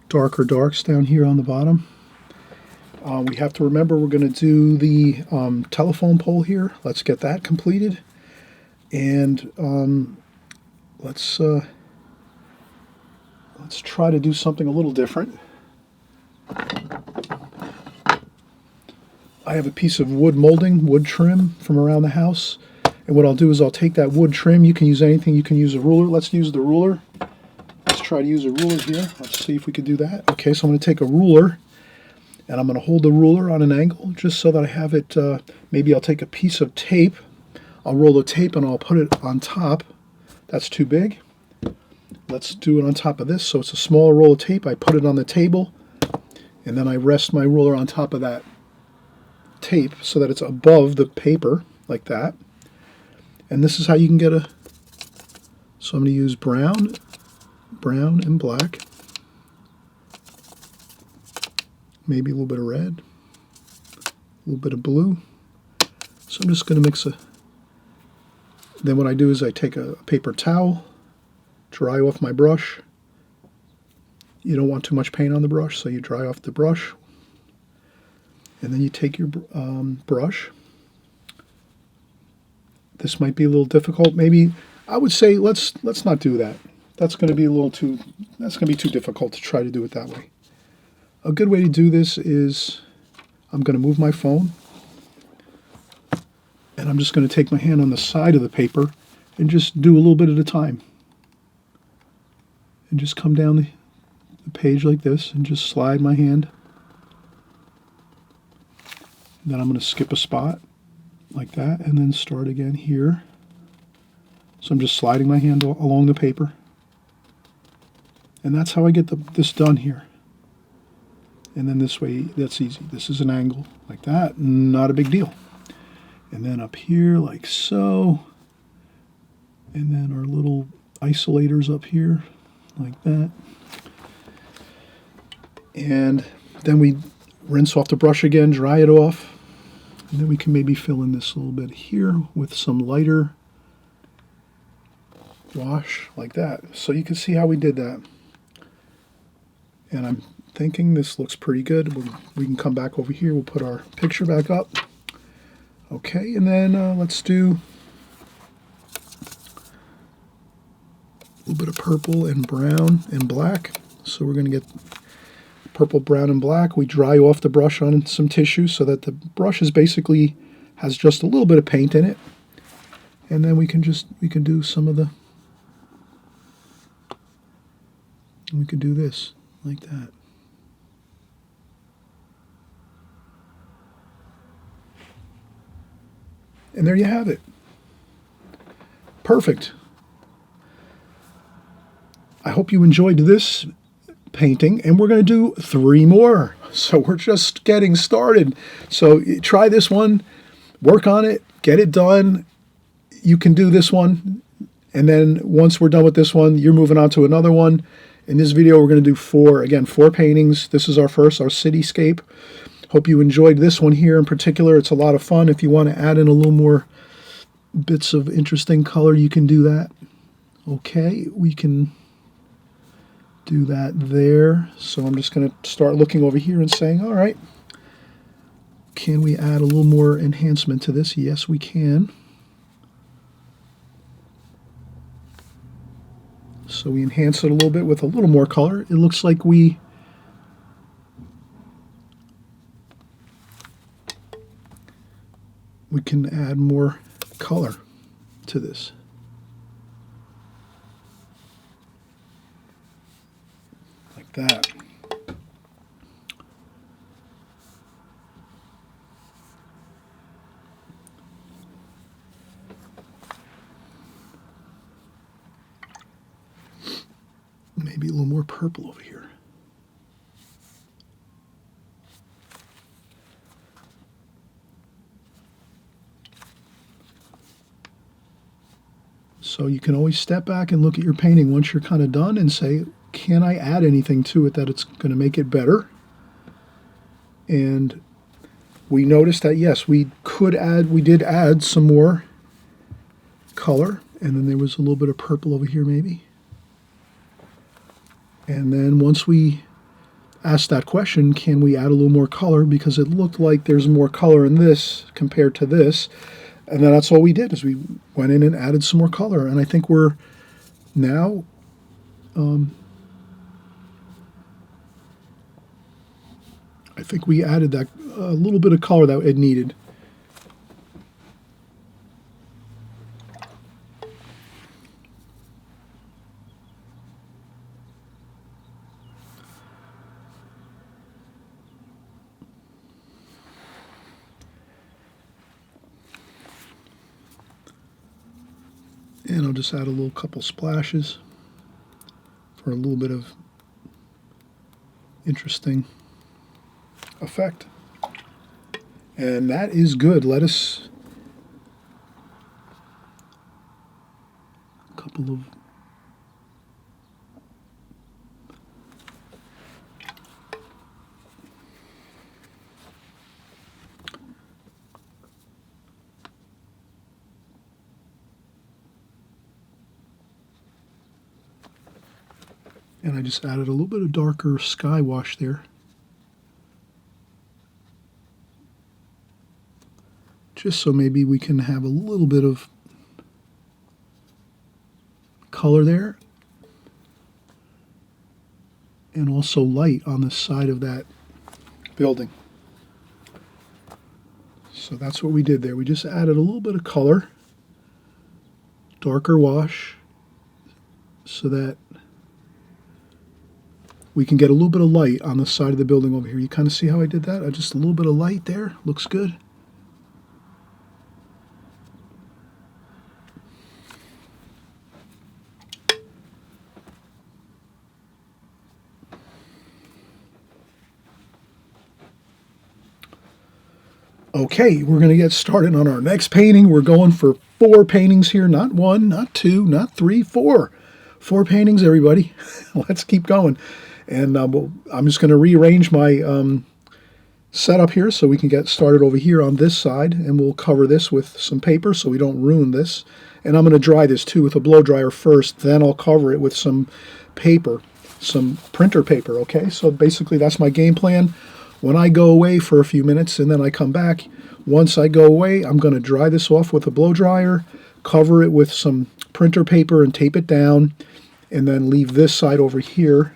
Speaker 1: darker darks down here on the bottom. We have to remember we're going to do the telephone pole here. Let's get that completed. And let's try to do something a little different. I have a piece of wood molding, wood trim from around the house. And what I'll do is I'll take that wood trim. You can use anything. You can use a ruler. Let's use the ruler. Let's try to use a ruler here. Let's see if we can do that. Okay, so I'm going to take a ruler, and I'm going to hold the ruler on an angle just so that I have it. Maybe I'll take a piece of tape. I'll roll the tape, and I'll put it on top. That's too big. Let's do it on top of this. So it's a smaller roll of tape. I put it on the table, and then I rest my ruler on top of that tape so that it's above the paper, like that. And this is how you can get a, so I'm going to use brown and black, maybe a little bit of red, a little bit of blue. So I'm just going to mix then what I do is I take a paper towel, dry off my brush. You don't want too much paint on the brush, so you dry off the brush. And then you take your brush. This might be a little difficult. Maybe I would say let's not do that. That's going to be too difficult to try to do it that way. A good way to do this is I'm going to move my phone, and I'm just going to take my hand on the side of the paper and just do a little bit at a time. And just come down the page like this and just slide my hand. And then I'm going to skip a spot like that, and then start again here. So I'm just sliding my hand along the paper. And that's how I get this done here. And then this way, that's easy. This is an angle like that, not a big deal. And then up here like so. And then our little isolators up here like that. And then we rinse off the brush again, dry it off. And then we can maybe fill in this a little bit here with some lighter wash like that. So you can see how we did that. And I'm thinking this looks pretty good. We can come back over here. We'll put our picture back up. Okay, and then let's do a little bit of purple and brown and black. So we're going to get purple, brown, and black. We dry off the brush on some tissue so that the brush is basically has just a little bit of paint in it. And then we can do some of the, we could do this like that. And there you have it. Perfect. I hope you enjoyed this painting, and we're going to do 3 more. So we're just getting started. So try this one, work on it, get it done. You can do this one, and then once we're done with this one, you're moving on to another one. In this video, we're going to do 4 paintings. This is our cityscape. Hope you enjoyed this one here in particular. It's a lot of fun. If you want to add in a little more bits of interesting color, you can do that. Okay, we can do that there. So I'm just going to start looking over here and saying, all right, can we add a little more enhancement to this? Yes, we can. So we enhance it a little bit with a little more color. It looks like we can add more color to this. Like that. Maybe a little more purple over here. So you can always step back and look at your painting once you're kind of done and say, can I add anything to it that it's going to make it better? And we noticed that, yes, we did add some more color, and then there was a little bit of purple over here maybe. And then once we asked that question, can we add a little more color, because it looked like there's more color in this compared to this. And then that's all we did, is we went in and added some more color. And I think we're now I think we added that a little bit of color that it needed. And I'll just add a little couple splashes for a little bit of interesting effect. And that is good. Let us a couple of and I just added a little bit of darker sky wash there. Just so maybe we can have a little bit of color there. And also light on the side of that building. So that's what we did there. We just added a little bit of color, darker wash, so that we can get a little bit of light on the side of the building over here. You kind of see how I did that? Just a little bit of light there. Looks good. Okay, we're going to get started on our next painting. We're going for 4 paintings here. Not 1, not 2, not 3, 4. 4 paintings, everybody. Let's keep going. And I'm just going to rearrange my setup here so we can get started over here on this side. And we'll cover this with some paper so we don't ruin this. And I'm going to dry this too with a blow dryer first. Then I'll cover it with some paper, some printer paper, okay? So basically that's my game plan. When I go away for a few minutes and then I come back, once I go away, I'm going to dry this off with a blow dryer, cover it with some printer paper and tape it down, and then leave this side over here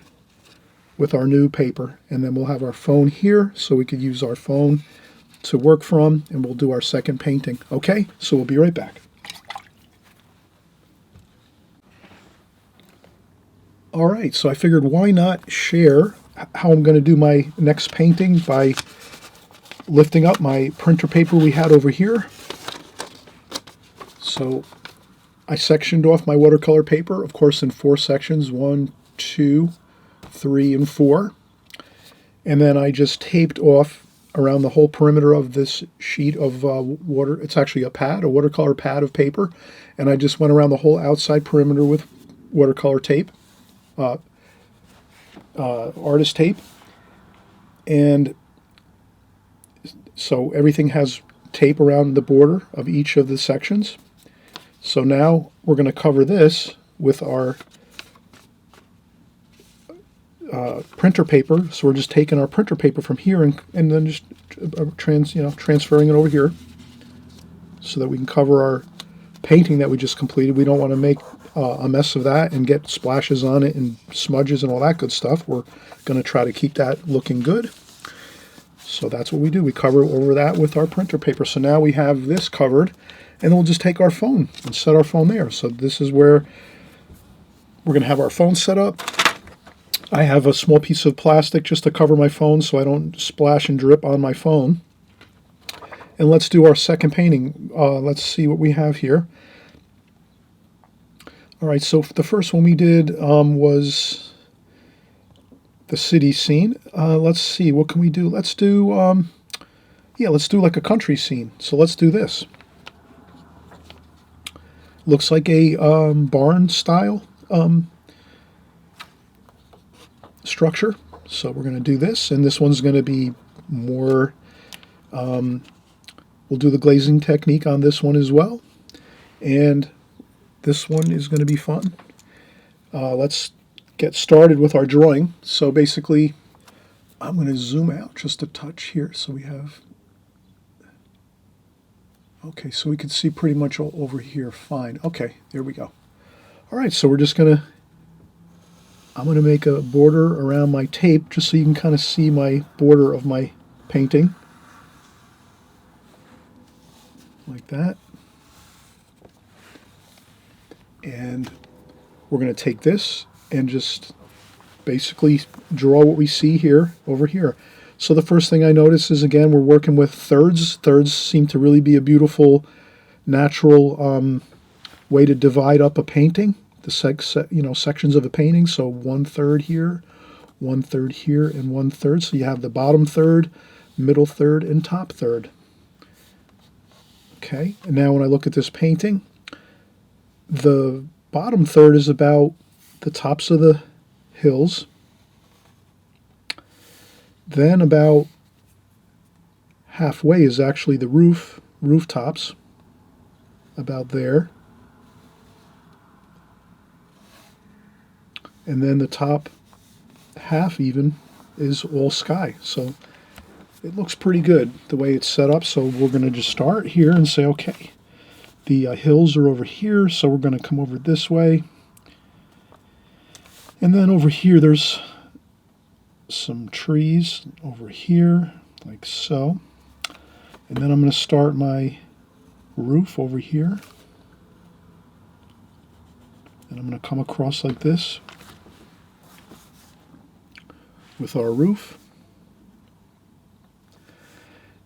Speaker 1: with our new paper. And then we'll have our phone here so we could use our phone to work from, and we'll do our second painting. Okay, so we'll be right back. All right, so I figured why not share how I'm going to do my next painting by lifting up my printer paper we had over here. So I sectioned off my watercolor paper, of course, in 4 sections, 1, 2, 3, and 4. And then I just taped off around the whole perimeter of this sheet of it's actually a pad, a watercolor pad of paper. And I just went around the whole outside perimeter with watercolor tape. Artist tape, and so everything has tape around the border of each of the sections. So now we're going to cover this with our printer paper. So we're just taking our printer paper from here and then just transferring it over here so that we can cover our painting that we just completed. We don't want to make a mess of that and get splashes on it and smudges and all that good stuff. We're going to try to keep that looking good. So that's what we do. We cover over that with our printer paper. So now we have this covered, and then we'll just take our phone and set our phone there. So this is where we're going to have our phone set up. I have a small piece of plastic just to cover my phone so I don't splash and drip on my phone. And let's do our second painting. Let's see what we have here. All right, so the first one we did was the city scene. Let's see, what can we do? Let's do, let's do like a country scene. So let's do this. Looks like a barn style structure. So we're going to do this, and this one's going to be more, we'll do the glazing technique on this one as well. And this one is going to be fun. Let's get started with our drawing. So basically, I'm going to zoom out just a touch here so we have, okay, so we can see pretty much all over here fine. Okay, there we go. All right, so we're just going to, I'm going to make a border around my tape just so you can kind of see my border of my painting. Like that. And we're going to take this and just basically draw what we see here over here. So the first thing I notice is, again, we're working with thirds. Thirds seem to really be a beautiful, natural way to divide up a painting, the sections of a painting. So 1/3 here, 1/3 here, and 1/3. So you have the bottom third, middle third, and top third. Okay, and now when I look at this painting, the bottom third is about the tops of the hills. Then about halfway is actually the rooftops, about there. And then the top half even is all sky. So it looks pretty good the way it's set up. So we're going to just start here and say, okay, the hills are over here, so we're going to come over this way. And then over here there's some trees over here, like so. And then I'm going to start my roof over here. And I'm going to come across like this with our roof.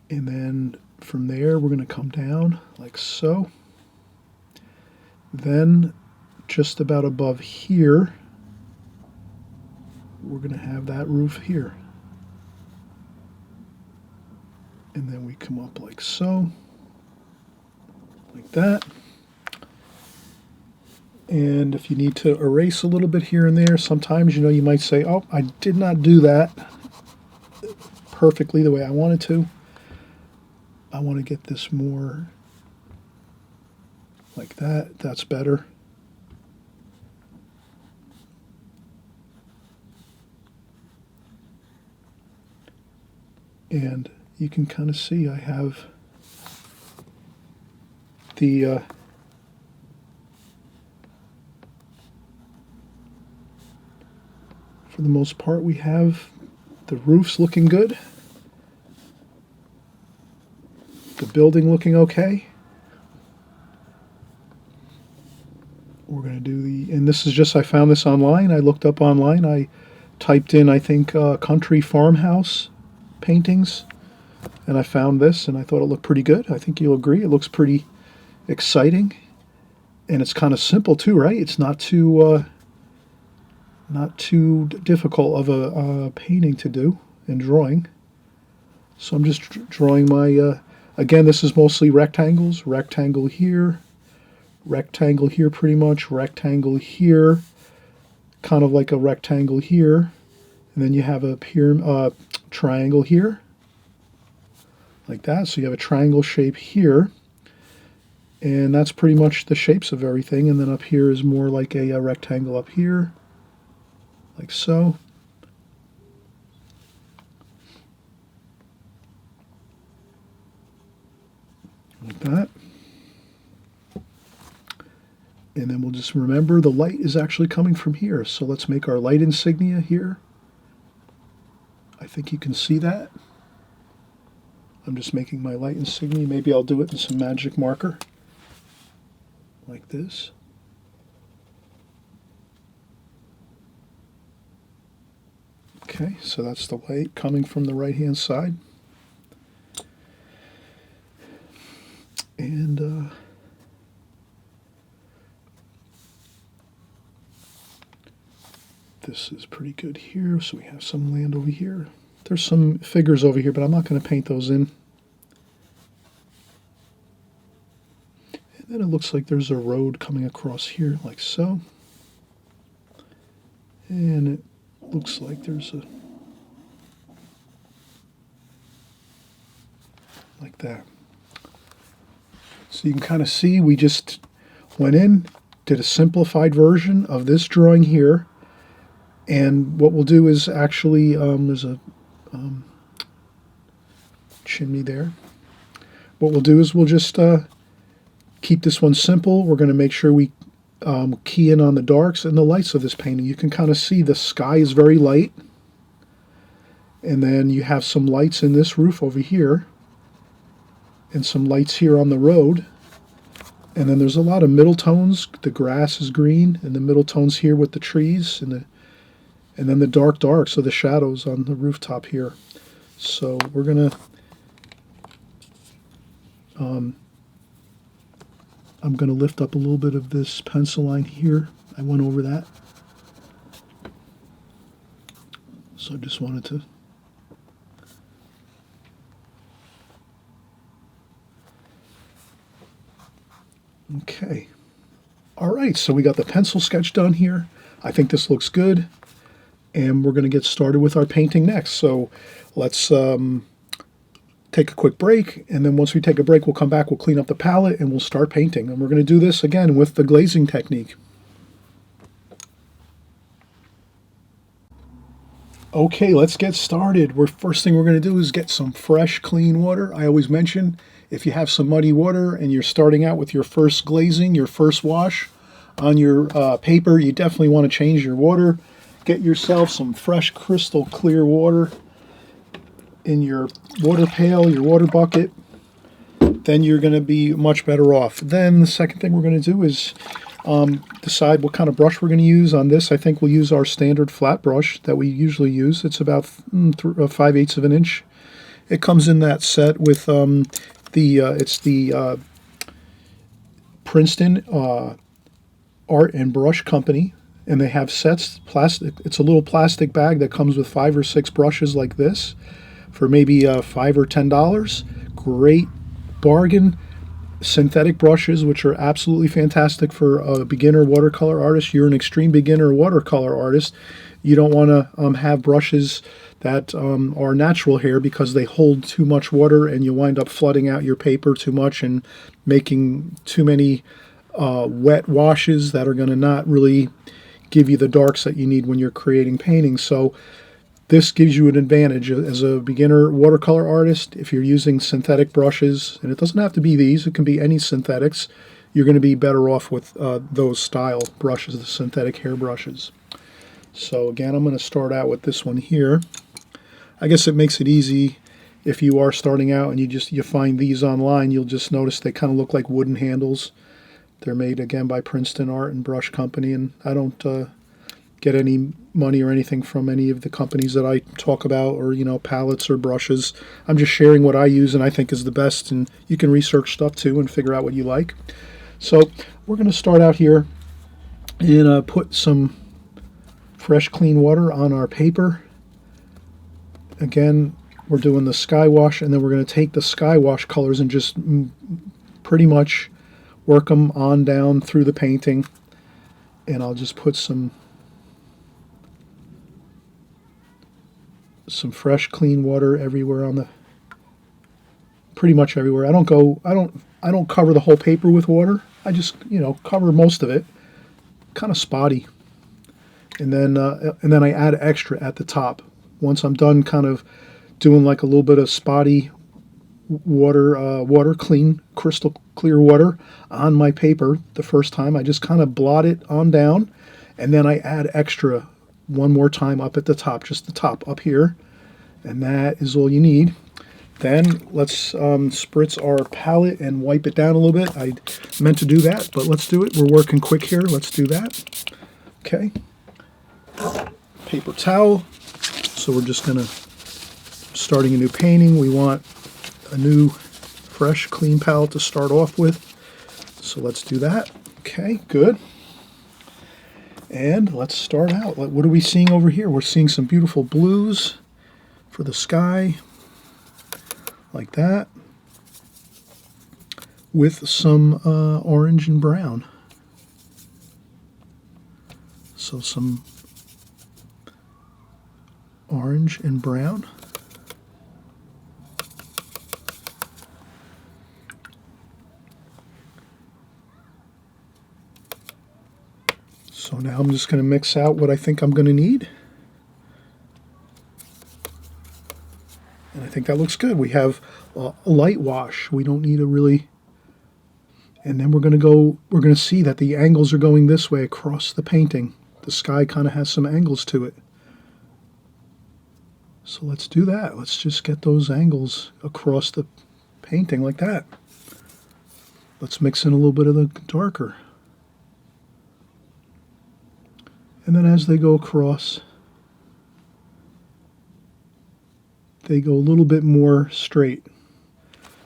Speaker 1: And then from there we're going to come down like so. Then just about above here we're going to have that roof here. And then we come up like so, like that. And if you need to erase a little bit here and there, sometimes, you might say, oh, I did not do that perfectly the way I wanted to. I want to get this more like that. That's better. And you can kind of see I have the for the most part, we have the roofs looking good, the building looking okay. We're going to do and this is just, I found this online. I looked up online. I typed in, I think, country farmhouse paintings, and I found this, and I thought it looked pretty good. I think you'll agree. It looks pretty exciting, and it's kind of simple too, right? It's not too difficult of a painting to do and drawing. So I'm just drawing my, again, this is mostly rectangles. Rectangle here pretty much, rectangle here, kind of like a rectangle here, and then you have a triangle here, like that. So you have a triangle shape here, And that's pretty much the shapes of everything. And then up here is more like a rectangle up here, like so. Like that. And then we'll just remember the light is actually coming from here. So let's make our light insignia here. I think you can see that. I'm just making my light insignia. Maybe I'll do it in some magic marker, like this. Okay, so that's the light coming from the right-hand side. And this is pretty good here. So we have some land over here. There's some figures over here, but I'm not going to paint those in. And then it looks like there's a road coming across here, like so. And it looks like there's a, like that. So you can kind of see we just went in, did a simplified version of this drawing here. And what we'll do is actually, there's a chimney there. What we'll do is we'll just keep this one simple. We're going to make sure we key in on the darks and the lights of this painting. You can kind of see the sky is very light. And then you have some lights in this roof over here. And some lights here on the road. And then there's a lot of middle tones. The grass is green, and the middle tones here with the trees, and then the dark, so the shadows on the rooftop here. So we're gonna, I'm gonna lift up a little bit of this pencil line here. I went over that. So I just wanted to. Okay. All right, so we got the pencil sketch done here. I think this looks good. And we're going to get started with our painting next. So let's take a quick break. And then once we take a break, we'll come back, we'll clean up the palette, and we'll start painting. And we're going to do this again with the glazing technique. Okay, let's get started. First thing we're going to do is get some fresh, clean water. I always mention, if you have some muddy water and you're starting out with your first glazing, your first wash on your paper, you definitely want to change your water. Get yourself some fresh, crystal clear water in your water pail, your water bucket. Then you're going to be much better off. Then the second thing we're going to do is decide what kind of brush we're going to use on this. I think we'll use our standard flat brush that we usually use. It's about 5/8 of an inch. It comes in that set with it's the Princeton Art and Brush Company, and they have sets. Plastic. It's a little plastic bag that comes with 5 or 6 brushes like this for maybe $5 or $10. Great bargain. Synthetic brushes, which are absolutely fantastic for a beginner watercolor artist. You're an extreme beginner watercolor artist. You don't want to have brushes that are natural hair because they hold too much water and you wind up flooding out your paper too much and making too many wet washes that are going to not really give you the darks that you need when you're creating paintings. So this gives you an advantage as a beginner watercolor artist. If you're using synthetic brushes, and it doesn't have to be these, it can be any synthetics, you're going to be better off with those style brushes, the synthetic hair brushes. So again, I'm going to start out with this one here. I guess it makes it easy if you are starting out and you find these online. You'll just notice they kind of look like wooden handles. They're made again by Princeton Art and Brush Company, and I don't get any money or anything from any of the companies that I talk about, or palettes or brushes. I'm just sharing what I use and I think is the best, and you can research stuff too and figure out what you like. So we're going to start out here and put some fresh clean water on our paper. Again, we're doing the sky wash, and then we're going to take the sky wash colors and just pretty much work them on down through the painting. And I'll just put some fresh clean water everywhere pretty much everywhere. I I don't cover the whole paper with water. I just, cover most of it. Kind of spotty. And then I add extra at the top. Once I'm done kind of doing like a little bit of spotty water, clean, crystal clear water on my paper the first time, I just kind of blot it on down, and then I add extra one more time up at the top, just the top up here, and that is all you need. Then let's spritz our palette and wipe it down a little bit. I meant to do that, but let's do it. We're working quick here. Let's do that. Okay. Paper towel. So we're just going to, starting a new painting, we want a new, fresh, clean palette to start off with. So let's do that. Okay, good. And let's start out. What are we seeing over here? We're seeing some beautiful blues for the sky, like that, with some orange and brown. So some orange and brown. So now I'm just going to mix out what I think I'm going to need. And I think that looks good. We have a light wash. We don't need a really... And then we're going to see that the angles are going this way across the painting. The sky kind of has some angles to it. So let's do that. Let's just get those angles across the painting like that. Let's mix in a little bit of the darker. And then as they go across, they go a little bit more straight.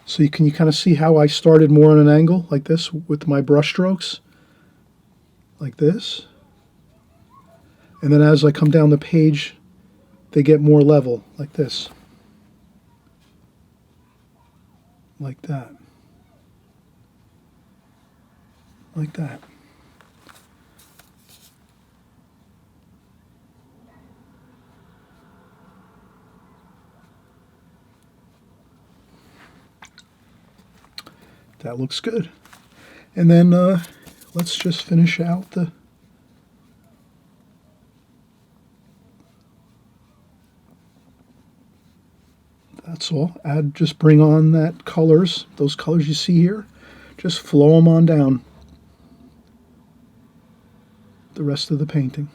Speaker 1: So you kind of see how I started more on an angle like this with my brush strokes, like this. And then as I come down the page, they get more level, like this. Like that. Like that. That looks good. And then let's just finish out the... That's all. Just bring on that colors, those colors you see here. Just flow them on down the rest of the painting.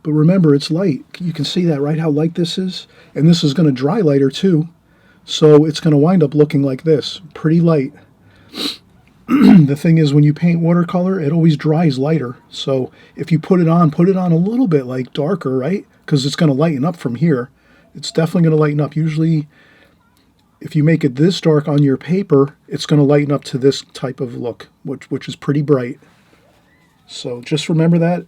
Speaker 1: But remember, it's light. You can see that, right? How light this is? And this is going to dry lighter too. So it's going to wind up looking like this, pretty light. The thing is, when you paint watercolor, it always dries lighter. So if you put it on a little bit like darker, right? Because it's going to lighten up from here. It's definitely going to lighten up. Usually, if you make it this dark on your paper, it's going to lighten up to this type of look, which is pretty bright. So just remember that,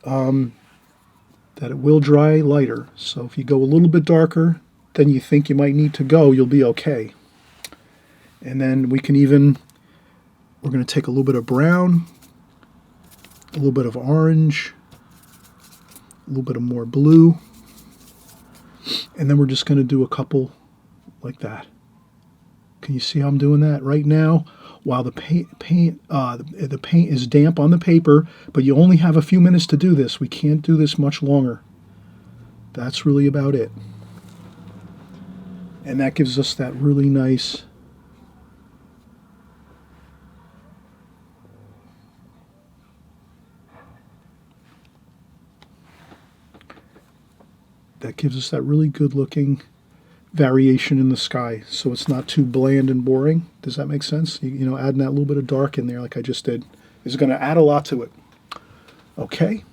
Speaker 1: that it will dry lighter. So if you go a little bit darker than you think you might need to go, you'll be okay. And then we're going to take a little bit of brown, a little bit of orange, a little bit of more blue, and then we're just going to do a couple like that. Can you see how I'm doing that right now? While the paint is damp on the paper, but you only have a few minutes to do this. We can't do this much longer. That's really about it. And that gives us that really nice really good looking variation in the sky, so it's not too bland and boring. Does that make sense? You know, adding that little bit of dark in there like I just did is going to add a lot to it. Okay.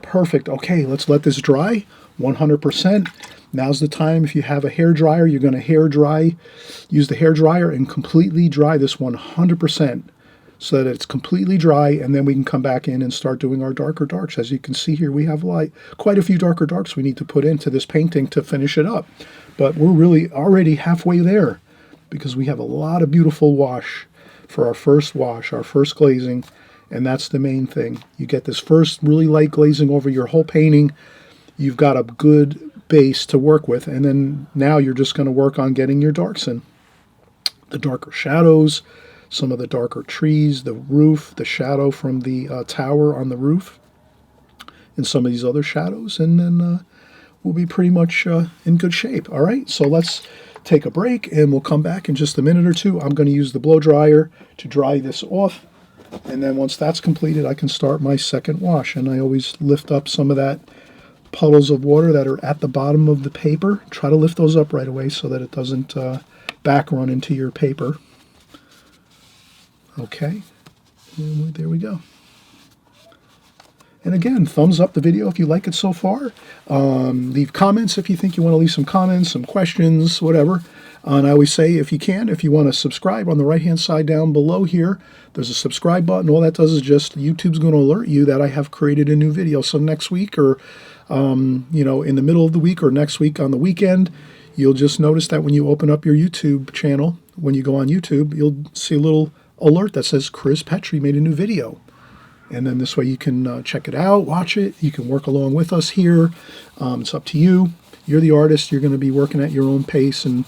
Speaker 1: Perfect. Okay, let's let this dry 100%. Now's the time. If you have a hair dryer, you're going to use the hair dryer and completely dry this 100%. So that it's completely dry, and then we can come back in and start doing our darker darks. As you can see here, we have quite a few darker darks we need to put into this painting to finish it up. But we're really already halfway there because we have a lot of beautiful wash for our first wash, our first glazing, and that's the main thing. You get this first really light glazing over your whole painting. You've got a good base to work with, and then now you're just going to work on getting your darks in. The darker shadows, some of the darker trees, the roof, the shadow from the tower on the roof, and some of these other shadows, and then we'll be pretty much in good shape. All right, so let's take a break, and we'll come back in just a minute or two. I'm going to use the blow dryer to dry this off, and then once that's completed, I can start my second wash. And I always lift up some of that puddles of water that are at the bottom of the paper. Try to lift those up right away so that it doesn't back run into your paper. Okay, and there we go. And again, thumbs up the video if you like it so far. Leave comments if you think you want to leave some comments, some questions, whatever. And I always say, if you can, if you want to subscribe, on the right-hand side down below here, there's a subscribe button. All that does is just YouTube's going to alert you that I have created a new video. So next week, or you know, in the middle of the week, or next week on the weekend, you'll just notice that when you open up your YouTube channel, when you go on YouTube, you'll see a little alert that says Chris Petri made a new video. And then this way you can check it out, watch it. You can work along with us here. It's up to you. You're the artist. You're going to be working at your own pace and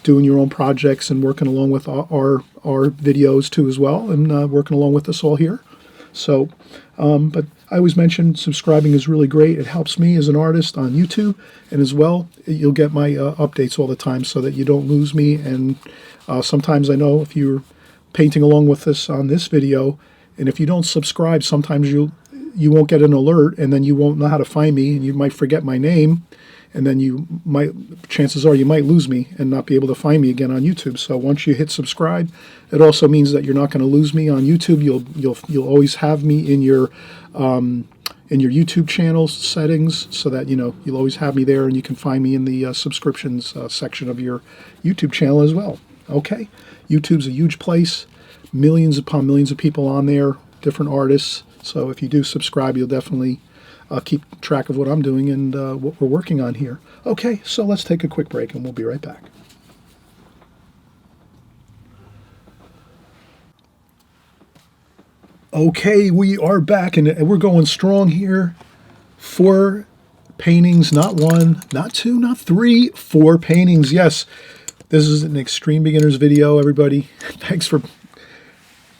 Speaker 1: doing your own projects and working along with our videos too as well, and working along with us all here. So, but I always mention subscribing is really great. It helps me as an artist on YouTube, and as well, you'll get my updates all the time so that you don't lose me. And sometimes I know if you're painting along with us on this video, and if you don't subscribe, sometimes you won't get an alert, and then you won't know how to find me, and you might forget my name, and then chances are you might lose me and not be able to find me again on YouTube. So once you hit subscribe, it also means that you're not going to lose me on YouTube. You'll always have me in your YouTube channel settings, so that you'll always have me there, and you can find me in the subscriptions section of your YouTube channel as well. Okay, YouTube's a huge place. Millions upon millions of people on there, different artists. So if you do subscribe, you'll definitely keep track of what I'm doing and what we're working on here. Okay, so let's take a quick break and we'll be right back. Okay, we are back and we're going strong here. 4 paintings, not 1, not 2, not 3, 4 paintings. Yes, this is an Extreme Beginners video, everybody. Thanks for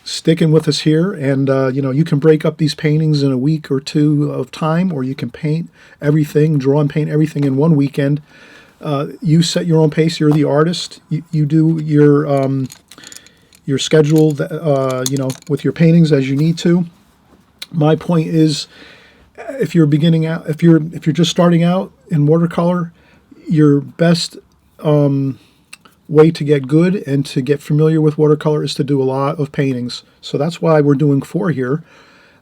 Speaker 1: sticking with us here. And you can break up these paintings in a week or 2 of time, or you can paint everything, draw and paint everything in one weekend. You set your own pace. You're the artist. You do your schedule with your paintings as you need to. My point is, if you're beginning out, if you're just starting out in watercolor, your best way to get good and to get familiar with watercolor is to do a lot of paintings. So that's why we're doing 4 here.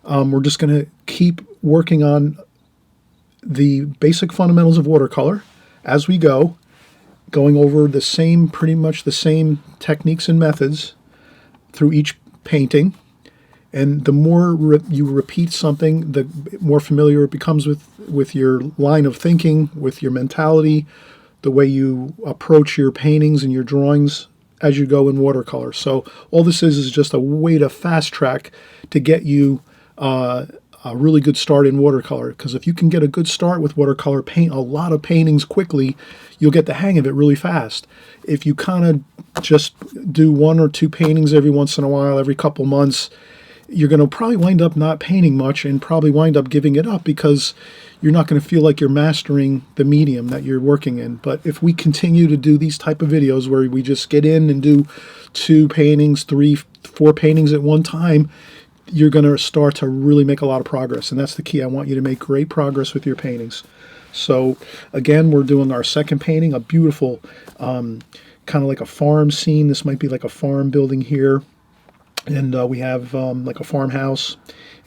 Speaker 1: We're just going to keep working on the basic fundamentals of watercolor as we go, going over pretty much the same techniques and methods through each painting. And the more you repeat something, the more familiar it becomes with your line of thinking, with your mentality, the way you approach your paintings and your drawings as you go in watercolor. So all this is just a way to fast track to get you a really good start in watercolor. Because if you can get a good start with watercolor, paint a lot of paintings quickly, you'll get the hang of it really fast. If you kind of just do 1 or 2 paintings every once in a while, every couple months, you're going to probably wind up not painting much and probably wind up giving it up, because you're not going to feel like you're mastering the medium that you're working in. But if we continue to do these type of videos where we just get in and do 2 paintings, 3, 4 paintings at one time, you're going to start to really make a lot of progress. And that's the key. I want you to make great progress with your paintings. So again, we're doing our second painting, a beautiful kind of like a farm scene. This might be like a farm building here. And we have like a farmhouse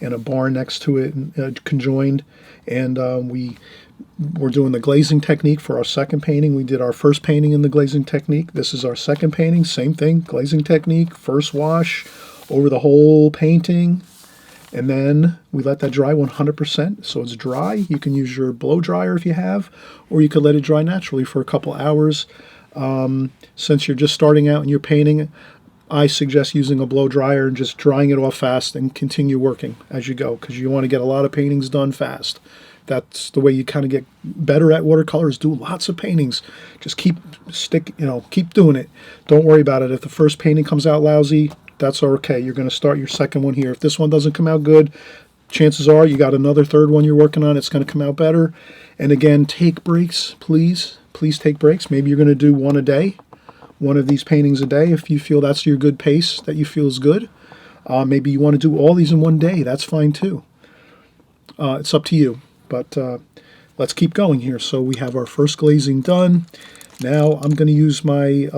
Speaker 1: and a barn next to it, conjoined. And we're doing the glazing technique for our second painting. We did our first painting in the glazing technique. This is our second painting, same thing, glazing technique, first wash over the whole painting. And then we let that dry 100%. So it's dry. You can use your blow dryer if you have, or you could let it dry naturally for a couple hours. Since you're just starting out and you're painting, I suggest using a blow dryer and just drying it off fast and continue working as you go, because you want to get a lot of paintings done fast. That's the way you kind of get better at watercolors. Do lots of paintings. Just keep keep doing it. Don't worry about it. If the first painting comes out lousy, that's okay. You're going to start your second one here. If this one doesn't come out good, chances are you got another third one you're working on. It's going to come out better. And again, take breaks, please. Please take breaks. Maybe you're going to do one a day, one of these paintings a day if you feel that's your good pace, that you feel is good. Maybe you want to do all these in one day. That's fine too. It's up to you. But let's keep going here. So we have our first glazing done. Now I'm going to use my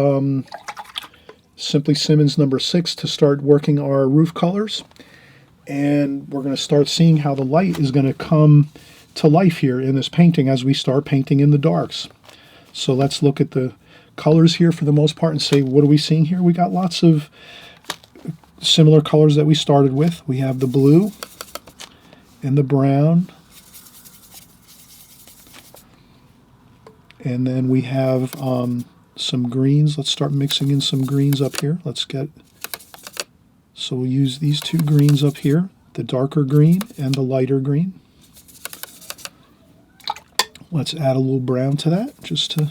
Speaker 1: Simply Simmons number 6 to start working our roof colors. And we're going to start seeing how the light is going to come to life here in this painting as we start painting in the darks. So let's look at the colors here for the most part and say, what are we seeing here? We got lots of similar colors that we started with. We have the blue and the brown. And then we have some greens. Let's start mixing in some greens up here. So we'll use these two greens up here, the darker green and the lighter green. Let's add a little brown to that just to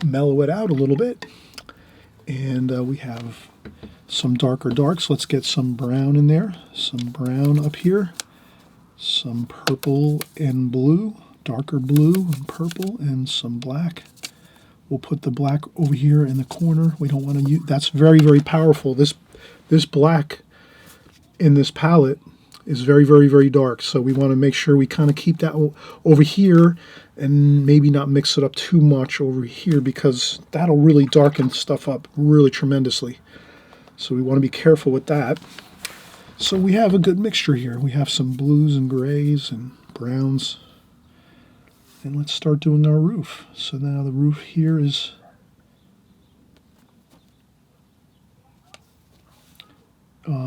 Speaker 1: mellow it out a little bit. And we have some darker darks. Let's get some brown in there, some brown up here, some purple and blue, darker blue and purple, and some black. We'll put the black over here in the corner. We don't want to use, that's very, very powerful. This black in this palette is very, very, very dark. So we want to make sure we kind of keep that over here and maybe not mix it up too much over here because that'll really darken stuff up really tremendously. So we want to be careful with that. So we have a good mixture here. We have some blues and grays and browns. And let's start doing our roof. So now the roof here is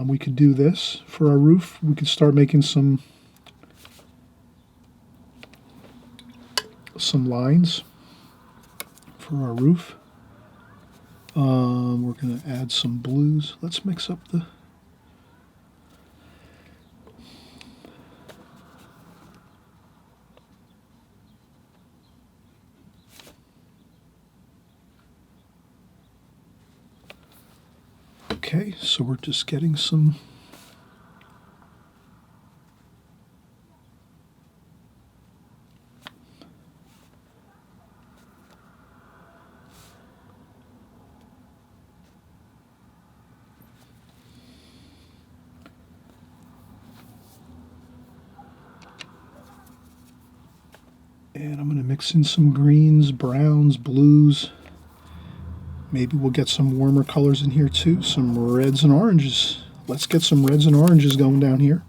Speaker 1: we could do this for our roof. We could start making some lines for our roof. We're going to add some blues. Let's mix up the okay, so we're just getting some and I'm going to mix in some greens, browns, blues. Maybe we'll get some warmer colors in here too, some reds and oranges. Let's get some reds and oranges going down here.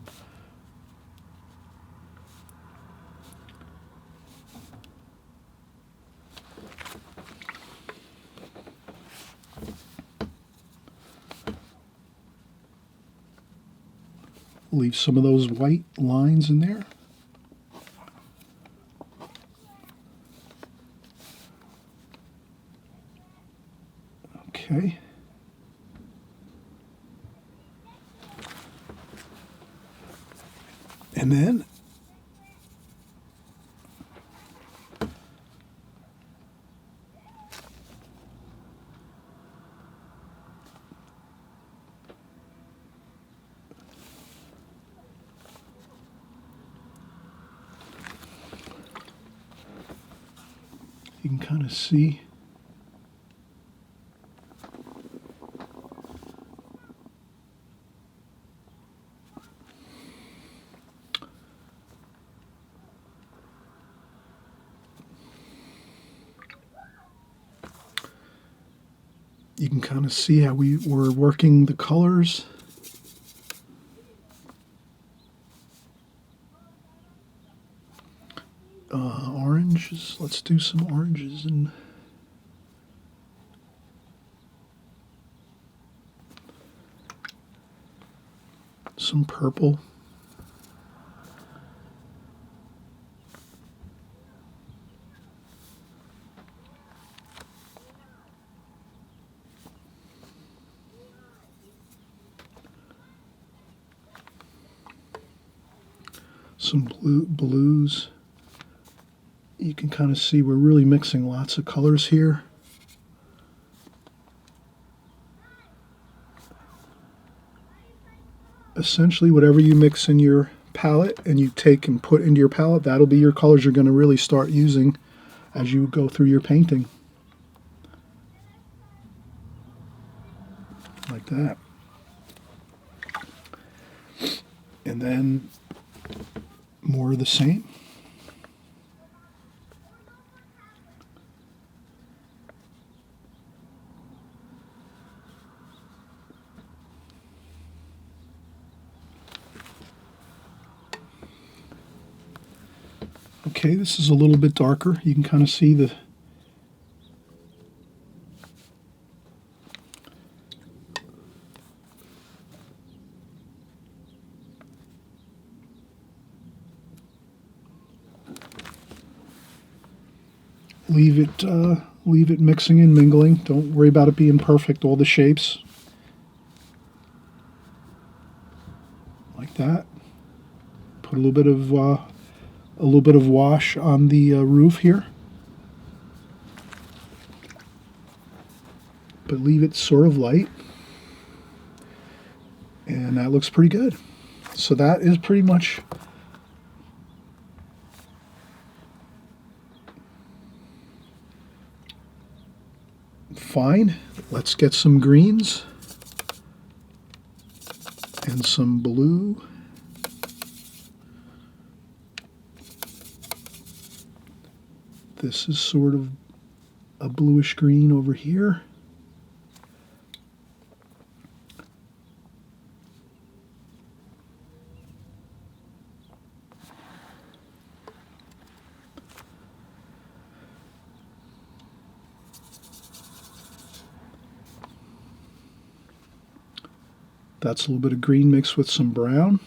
Speaker 1: Leave some of those white lines in there. Okay. And then you can kind of see how we were working the colors. Oranges, let's do some oranges and some purple. some blues. You can kind of see we're really mixing lots of colors here. Essentially, whatever you mix in your palette and you take and put into your palette, that'll be your colors you're going to really start using as you go through your painting. Like that. And then more of the same. Okay, this is a little bit darker. You can kind of see the leave it mixing and mingling. Don't worry about it being perfect, all the shapes. Like that. Put a little bit of wash on the roof here. But leave it sort of light. And that looks pretty good. So that is pretty much fine. Let's get some greens and some blue. This is sort of a bluish green over here. That's a little bit of green mixed with some brown.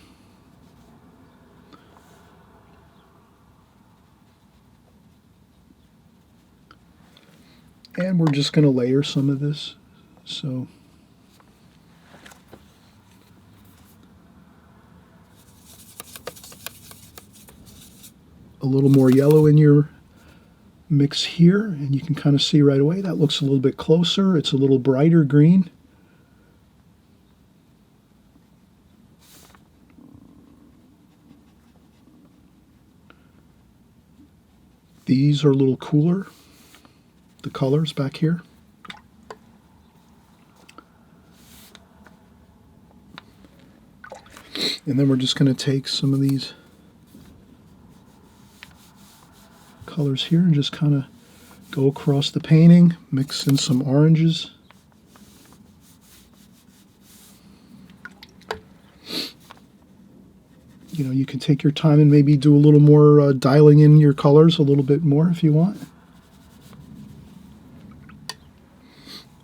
Speaker 1: And we're just going to layer some of this. So a little more yellow in your mix here, and you can kind of see right away that looks a little bit closer. It's a little brighter green. These are a little cooler, the colors back here. And then we're just going to take some of these colors here and just kind of go across the painting, mix in some oranges. You know, you can take your time and maybe do a little more dialing in your colors a little bit more if you want.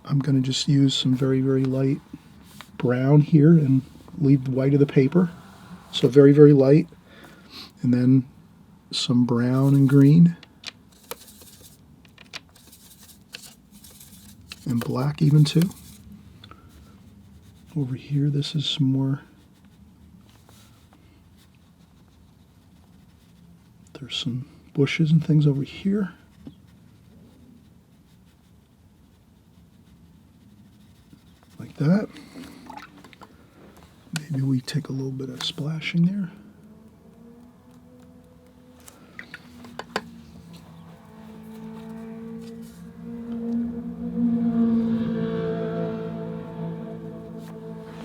Speaker 1: I'm going to just use some very, very light brown here and leave the white of the paper. So very, very light. And then some brown and green. And black even too. Over here, this is some more. There's some bushes and things over here. Like that. Maybe we take a little bit of splashing there.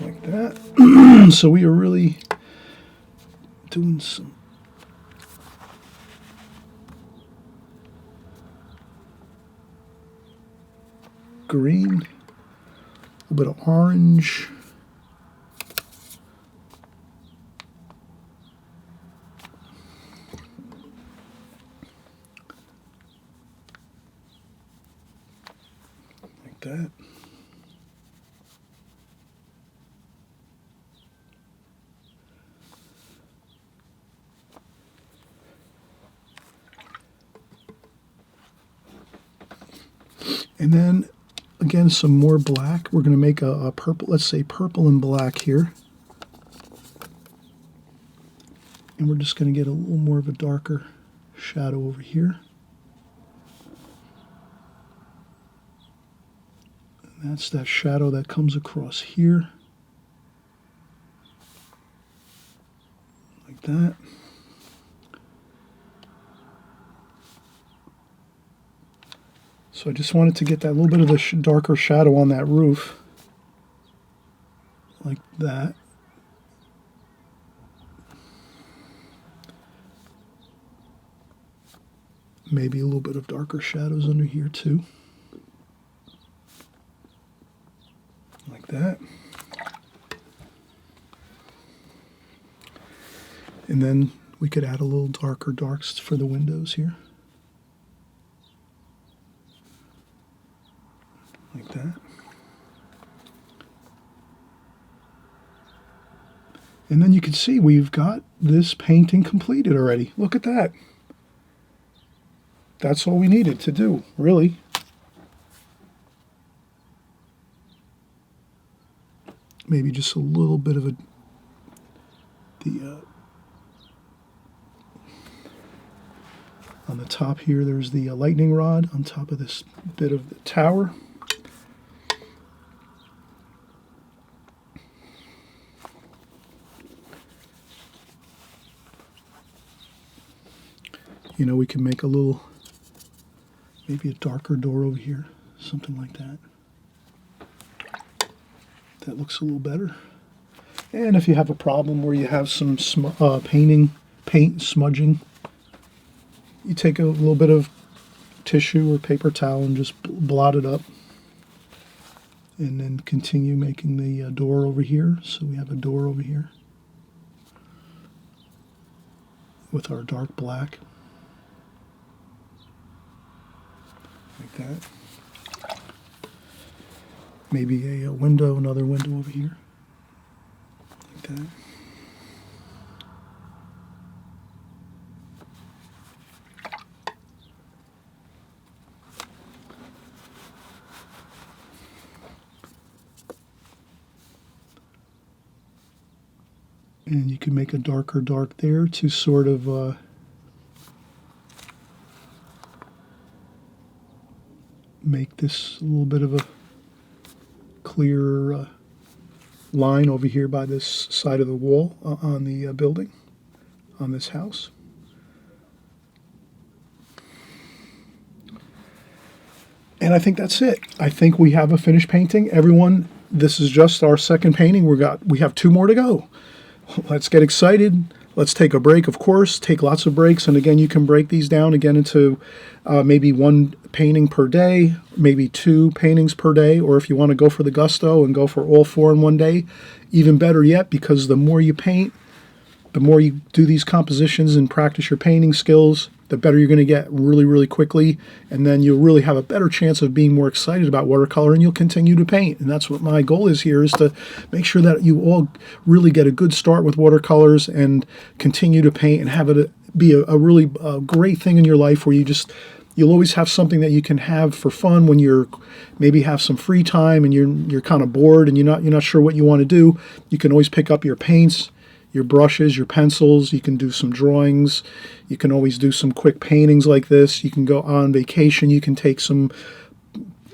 Speaker 1: Like that. So we are really doing some green, a little bit of orange, like that. And then again, some more black. We're going to make a purple, let's say purple and black here. And we're just going to get a little more of a darker shadow over here. And that's that shadow that comes across here. Like that. So I just wanted to get that little bit of the darker shadow on that roof. Like that. Maybe a little bit of darker shadows under here too. Like that. And then we could add a little darker darks for the windows here. Like that. And then you can see we've got this painting completed already. Look at that. That's all we needed to do, really. Maybe just a little bit of on the top here, there's the lightning rod on top of this bit of the tower. You know, we can make a little, maybe a darker door over here, something like that. That looks a little better. And if you have a problem where you have some paint smudging, you take a little bit of tissue or paper towel and just blot it up. And then continue making the door over here. So we have a door over here with our dark black. Like that. Maybe a window, another window over here. Like that. And you can make a darker dark there to sort of make this a little bit of a clear line over here by this side of the wall on the building, on this house. And I think that's it. I think we have a finished painting. Everyone, this is just our second painting. We have 2 more to go. Let's get excited. Let's take a break, of course. Take lots of breaks. And again, you can break these down again into maybe 1 painting per day, maybe 2 paintings per day. Or if you want to go for the gusto and go for all 4 in one day, even better yet, because the more you paint, the more you do these compositions and practice your painting skills, the better you're going to get really, really quickly. And then you'll really have a better chance of being more excited about watercolor, and you'll continue to paint. And that's what my goal is here, is to make sure that you all really get a good start with watercolors and continue to paint and have it be a really great thing in your life where you'll always have something that you can have for fun when you're maybe have some free time and you're kind of bored and you're not sure what you want to do. You can always pick up your paints, your brushes, your pencils. You can do some drawings. You can always do some quick paintings like this. You can go on vacation. You can take some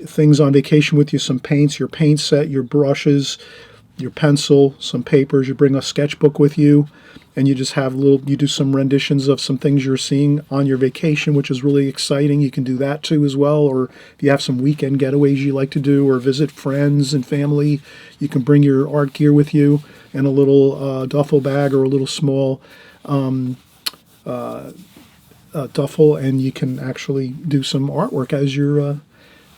Speaker 1: things on vacation with you, some paints, your paint set, your brushes, your pencil, some papers. You bring a sketchbook with you, and you just have you do some renditions of some things you're seeing on your vacation, which is really exciting. You can do that too as well. Or if you have some weekend getaways you like to do, or visit friends and family, you can bring your art gear with you and a little duffel bag or a little small duffel, and you can actually do some artwork as you're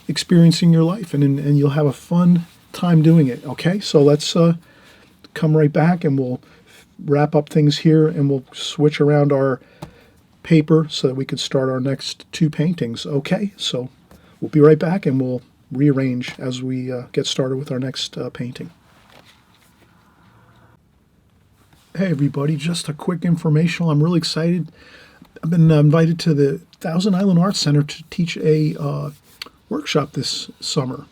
Speaker 1: experiencing your life, and you'll have a fun time doing it. Okay, so let's come right back and we'll wrap up things here, and we'll switch around our paper so that we can start our next 2 paintings. Okay, so we'll be right back and we'll rearrange as we get started with our next painting. Hey everybody, just a quick informational. I'm really excited. I've been invited to the Thousand Island Arts Center to teach a workshop this summer.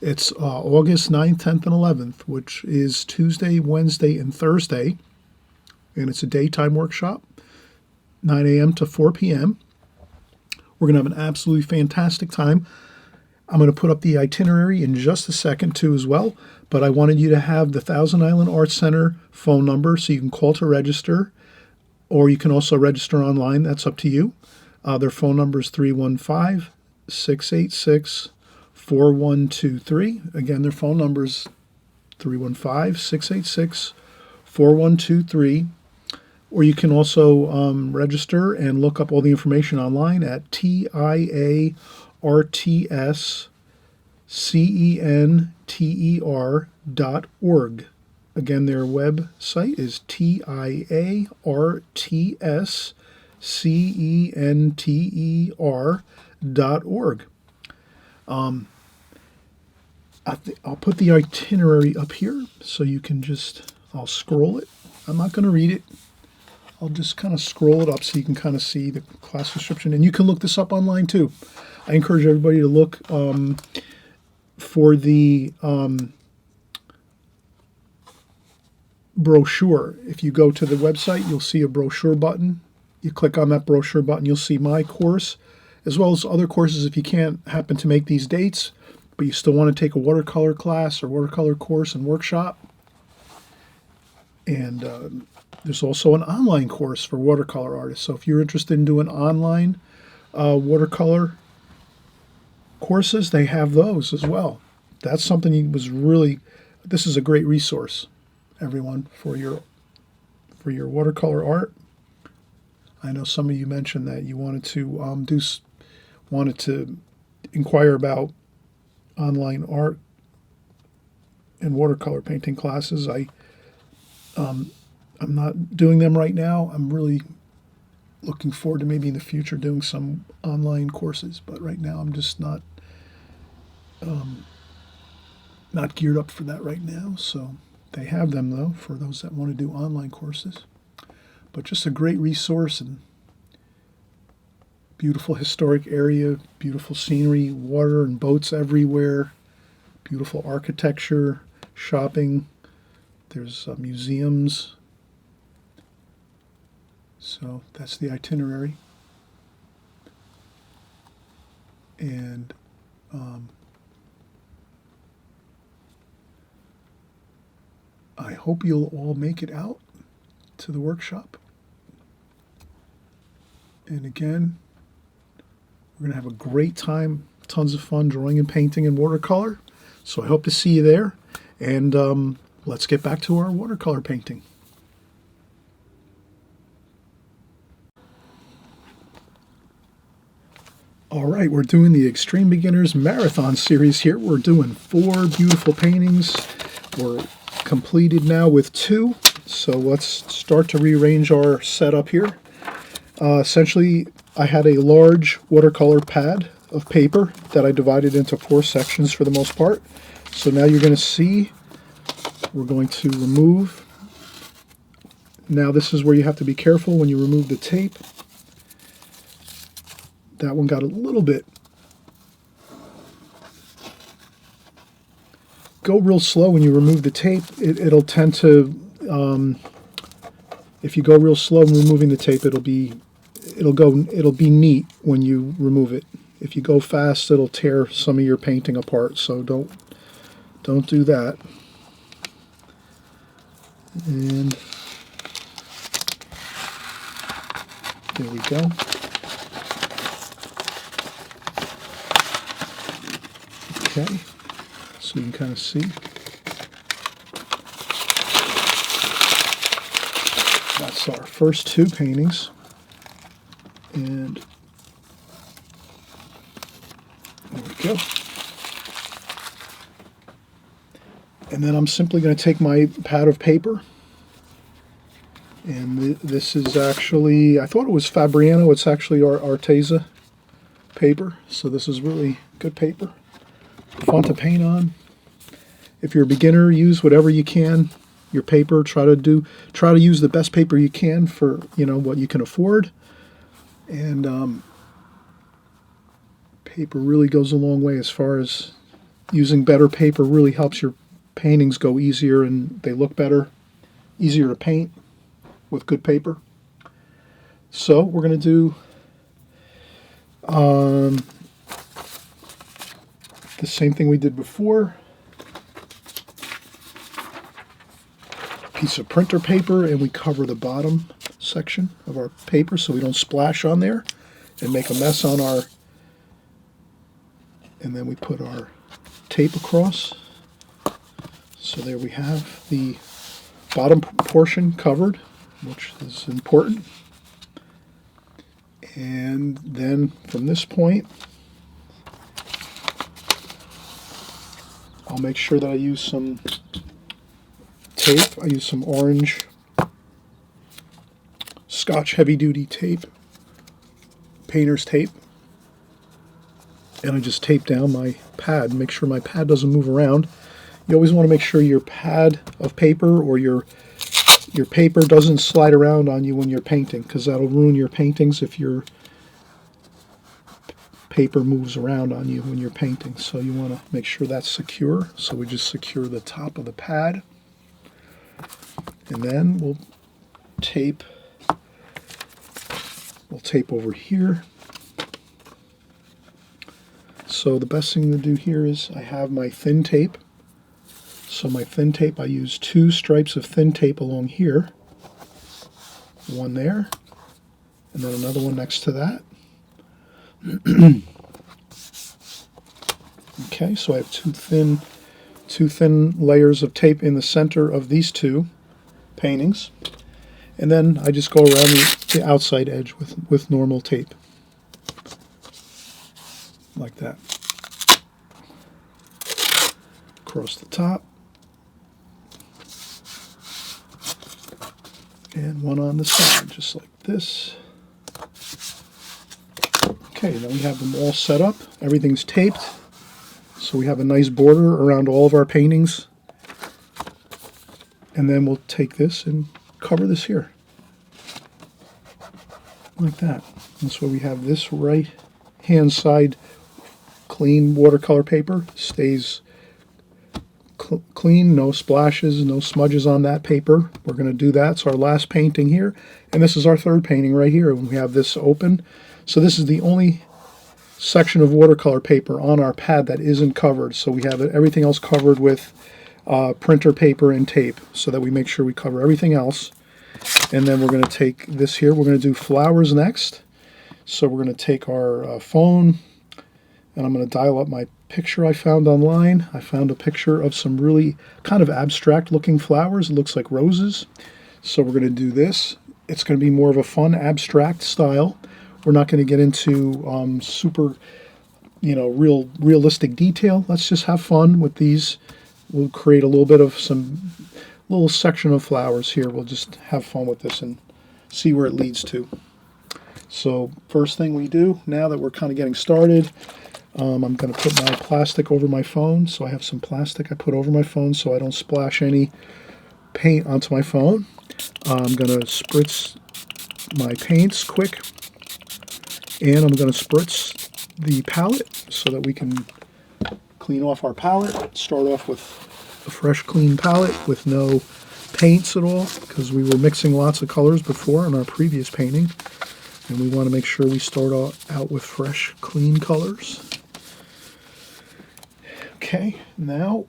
Speaker 1: It's August 9th, 10th, and 11th, which is Tuesday, Wednesday, and Thursday. and it's a daytime workshop, 9 a.m. to 4 p.m. We're going to have an absolutely fantastic time. I'm going to put up the itinerary in just a second too as well, but I wanted you to have the Thousand Island Arts Center phone number so you can call to register, or you can also register online. That's up to you. Their phone number is 315-686-4123. Again, their phone number is 315-686-4123. Or you can also register and look up all the information online at TIARTSCENTER.org. Again, their website is TIARTSCENTER.org. I'll put the itinerary up here so you can I'll scroll it. I'm not going to read it. I'll just kind of scroll it up so you can kind of see the class description. And you can look this up online too. I encourage everybody to look for the brochure. If you go to the website, you'll see a brochure button. You click on that brochure button, you'll see my course, as well as other courses if you can't happen to make these dates, but you still want to take a watercolor class or watercolor course and workshop. And there's also an online course for watercolor artists. So if you're interested in doing online watercolor courses, they have those as well. That's something this is a great resource, everyone, for your watercolor art. I know some of you mentioned that you wanted to inquire about online art and watercolor painting classes. I'm not doing them right now. I'm really looking forward to maybe in the future doing some online courses, but right now I'm just not geared up for that right now. So they have them though for those that want to do online courses. But just a great resource, and beautiful historic area, beautiful scenery, water and boats everywhere, beautiful architecture, shopping. There's museums. So that's the itinerary. And I hope you'll all make it out to the workshop. And again, we're going to have a great time, tons of fun drawing and painting in watercolor. So I hope to see you there. And let's get back to our watercolor painting. All right, we're doing the Extreme Beginners Marathon series here. We're doing 4 beautiful paintings. We're completed now with 2. So let's start to rearrange our setup here. Essentially, I had a large watercolor pad of paper that I divided into 4 sections for the most part. So now you're going to see, we're going to remove. Now this is where you have to be careful when you remove the tape. That one got a little bit. Go real slow when you remove the tape. It'll tend to, if you go real slow in removing the tape, it'll be neat when you remove it. If you go fast, it'll tear some of your painting apart. So don't do that. And there we go. Okay, so you can kind of see. That's our first 2 paintings. And there we go. And then I'm simply going to take my pad of paper. And this is actually, I thought it was Fabriano, it's actually our Arteza paper. So this is really good paper. Fun to paint on. If you're a beginner, use whatever you can. Your paper, try to use the best paper you can for what you can afford. And paper really goes a long way as far as using better paper. Really helps your paintings go easier and they look better, easier to paint. with good paper. So we're going to do the same thing we did before. Piece of printer paper, and we cover the bottom section of our paper so we don't splash on there and make a mess on our, and then we put our tape across. So there we have the bottom portion covered, which is important. And then from this point, I'll make sure that I use some tape. I use some orange Scotch heavy duty tape, painter's tape, and I just tape down my pad, make sure my pad doesn't move around. You always want to make sure your pad of paper or your paper doesn't slide around on you when you're painting, because that'll ruin your paintings if your paper moves around on you when you're painting. So you want to make sure that's secure. So we just secure the top of the pad, and then we'll tape over here. So the best thing to do here is I have my thin tape. So my thin tape, I use 2 stripes of thin tape along here. One there, and then another one next to that. Okay, so I have two thin layers of tape in the center of these 2 paintings. And then I just go around the outside edge with normal tape. Like that. Across the top. And one on the side, just like this. Okay, now we have them all set up. Everything's taped. So we have a nice border around all of our paintings. And then we'll take this and cover this here. Like that. That's why we have this right hand side clean watercolor paper. Stays clean, no splashes, no smudges on that paper. We're going to do that. It's our last painting here. And this is our third painting right here. We have this open. So this is the only section of watercolor paper on our pad that isn't covered. So we have everything else covered with printer paper and tape, so that we make sure we cover everything else. And then we're going to take this here. We're going to do flowers next. So we're going to take our phone, and I'm going to dial up my picture I found online. I found a picture of some really kind of abstract looking flowers. It looks like roses. So we're going to do this. It's going to be more of a fun abstract style. We're not going to get into super, realistic detail. Let's just have fun with these. We'll create a little bit of some little section of flowers here. We'll just have fun with this and see where it leads to. So first thing we do, now that we're kind of getting started, I'm going to put my plastic over my phone. So I have some plastic I put over my phone so I don't splash any paint onto my phone. I'm going to spritz my paints quick, and I'm going to spritz the palette so that we can clean off our palette. Start off with a fresh, clean palette with no paints at all, because we were mixing lots of colors before in our previous painting, and we want to make sure we start out with fresh, clean colors. Okay, now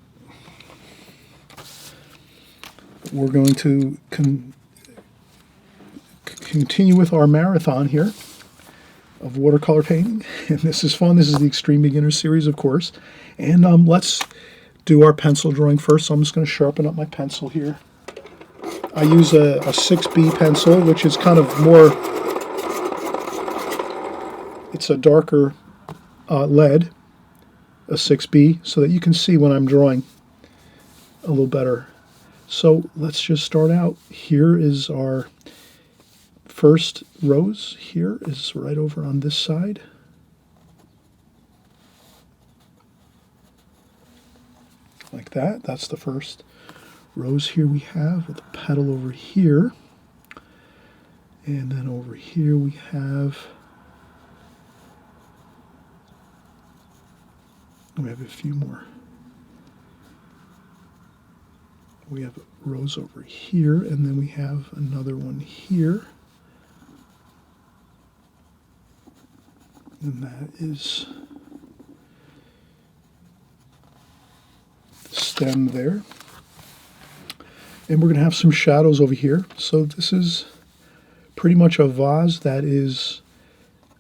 Speaker 1: we're going to continue with our marathon here of watercolor painting, and this is fun. This is the Extreme Beginner series, of course, and let's do our pencil drawing first. So I'm just going to sharpen up my pencil here. I use a 6B pencil, which is kind of more, it's a darker lead, a 6B, so that you can see when I'm drawing a little better. So let's just start out. Here is our first rose. Here is right over on this side. Like that. That's the first rose here we have, with the petal over here. And then over here we have a few more. We have a rose over here, and then we have another one here. And that is the stem there. And we're going to have some shadows over here. So this is pretty much a vase that is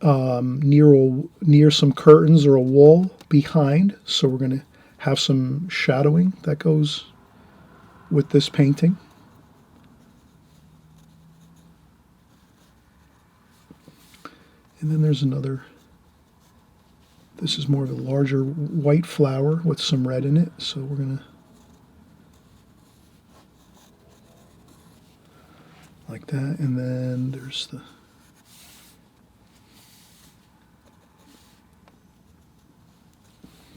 Speaker 1: near some curtains or a wall behind. So we're going to have some shadowing that goes with this painting. And then there's another, this is more of a larger white flower with some red in it. So we're going to, like that. And then there's the,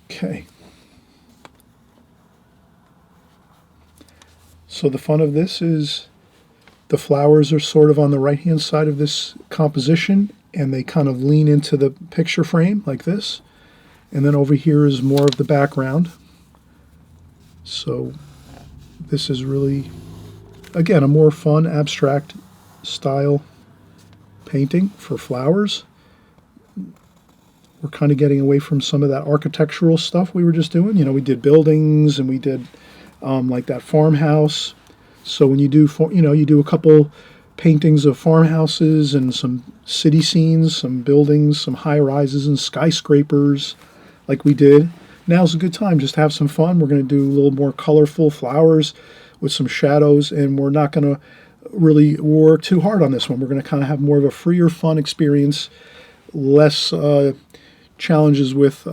Speaker 1: okay. So the fun of this is the flowers are sort of on the right-hand side of this composition, and they kind of lean into the picture frame like this. And then over here is more of the background. So this is really, again, a more fun, abstract style painting for flowers. We're kind of getting away from some of that architectural stuff we were just doing. You know, we did buildings and we did like that farmhouse. So when you do, you do a couple paintings of farmhouses and some city scenes, some buildings, some high rises and skyscrapers like we did. Now's a good time just to have some fun. We're going to do a little more colorful flowers with some shadows, and we're not going to really work too hard on this one. We're going to kind of have more of a freer, fun experience, less challenges with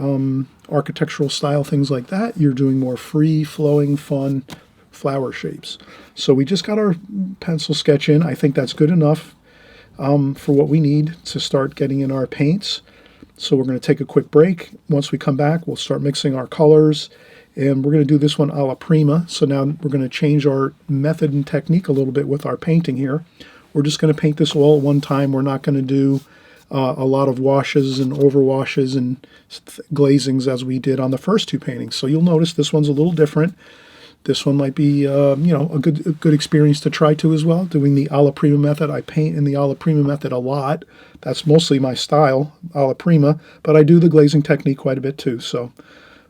Speaker 1: architectural style, things like that. You're doing more free flowing, fun flower shapes. So we just got our pencil sketch in. I think that's good enough for what we need to start getting in our paints. So we're going to take a quick break. Once we come back, we'll start mixing our colors, and we're going to do this one a la prima. So now we're going to change our method and technique a little bit with our painting here. We're just going to paint this all at one time. We're not going to do a lot of washes and overwashes and glazings as we did on the first two paintings. So you'll notice this one's a little different. This one might be, a good experience to try too as well. Doing the alla prima method, I paint in the alla prima method a lot. That's mostly my style, alla prima. But I do the glazing technique quite a bit too. So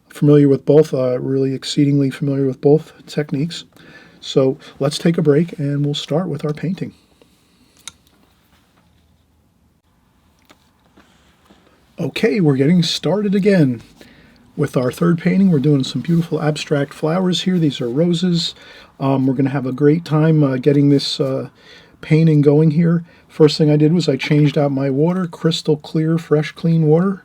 Speaker 1: familiar with both, really exceedingly familiar with both techniques. So let's take a break and we'll start with our painting. Okay, we're getting started again. With our third painting, we're doing some beautiful abstract flowers here. These are roses. We're going to have a great time getting this painting going here. First thing I did was I changed out my water, crystal clear, fresh, clean water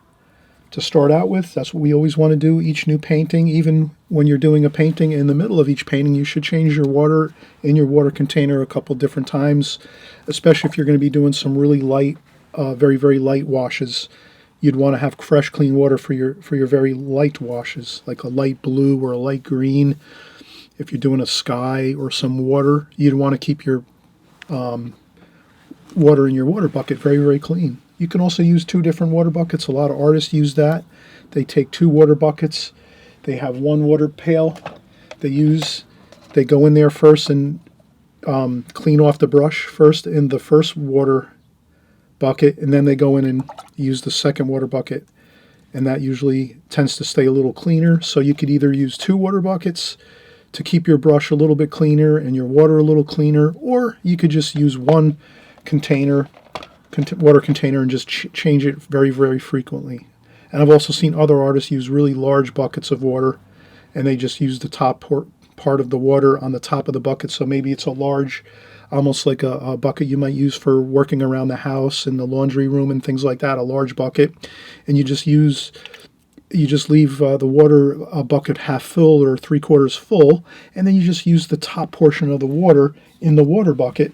Speaker 1: to start out with. That's what we always want to do each new painting. Even when you're doing a painting, in the middle of each painting, you should change your water in your water container a couple different times, especially if you're going to be doing some really light, very, very light washes. You'd want to have fresh, clean water for your very light washes, like a light blue or a light green. If you're doing a sky or some water, you'd want to keep your water in your water bucket very, very clean. You can also use two different water buckets. A lot of artists use that. They take two water buckets. They have one water pail. They go in there first and clean off the brush first in the first water bucket, and then they go in and use the second water bucket, and that usually tends to stay a little cleaner. So you could either use two water buckets to keep your brush a little bit cleaner and your water a little cleaner, or you could just use one water container and just change it very, very frequently. And I've also seen other artists use really large buckets of water, and they just use the top part of the water on the top of the bucket. So maybe it's a large, almost like a bucket you might use for working around the house in the laundry room and things like that, a large bucket. And you just leave the water bucket half full or 3/4 full, and then you just use the top portion of the water in the water bucket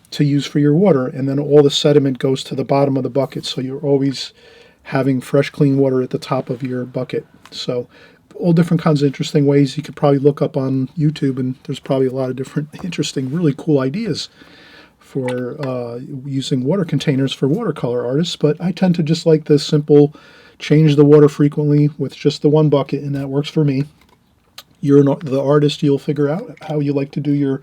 Speaker 1: to use for your water, and then all the sediment goes to the bottom of the bucket, so you're always having fresh, clean water at the top of your bucket. So all different kinds of interesting ways. You could probably look up on YouTube, and there's probably a lot of different interesting, really cool ideas for using water containers for watercolor artists. But I tend to just like the simple change the water frequently with just the one bucket, and that works for me. You're the artist. You'll figure out how you like to do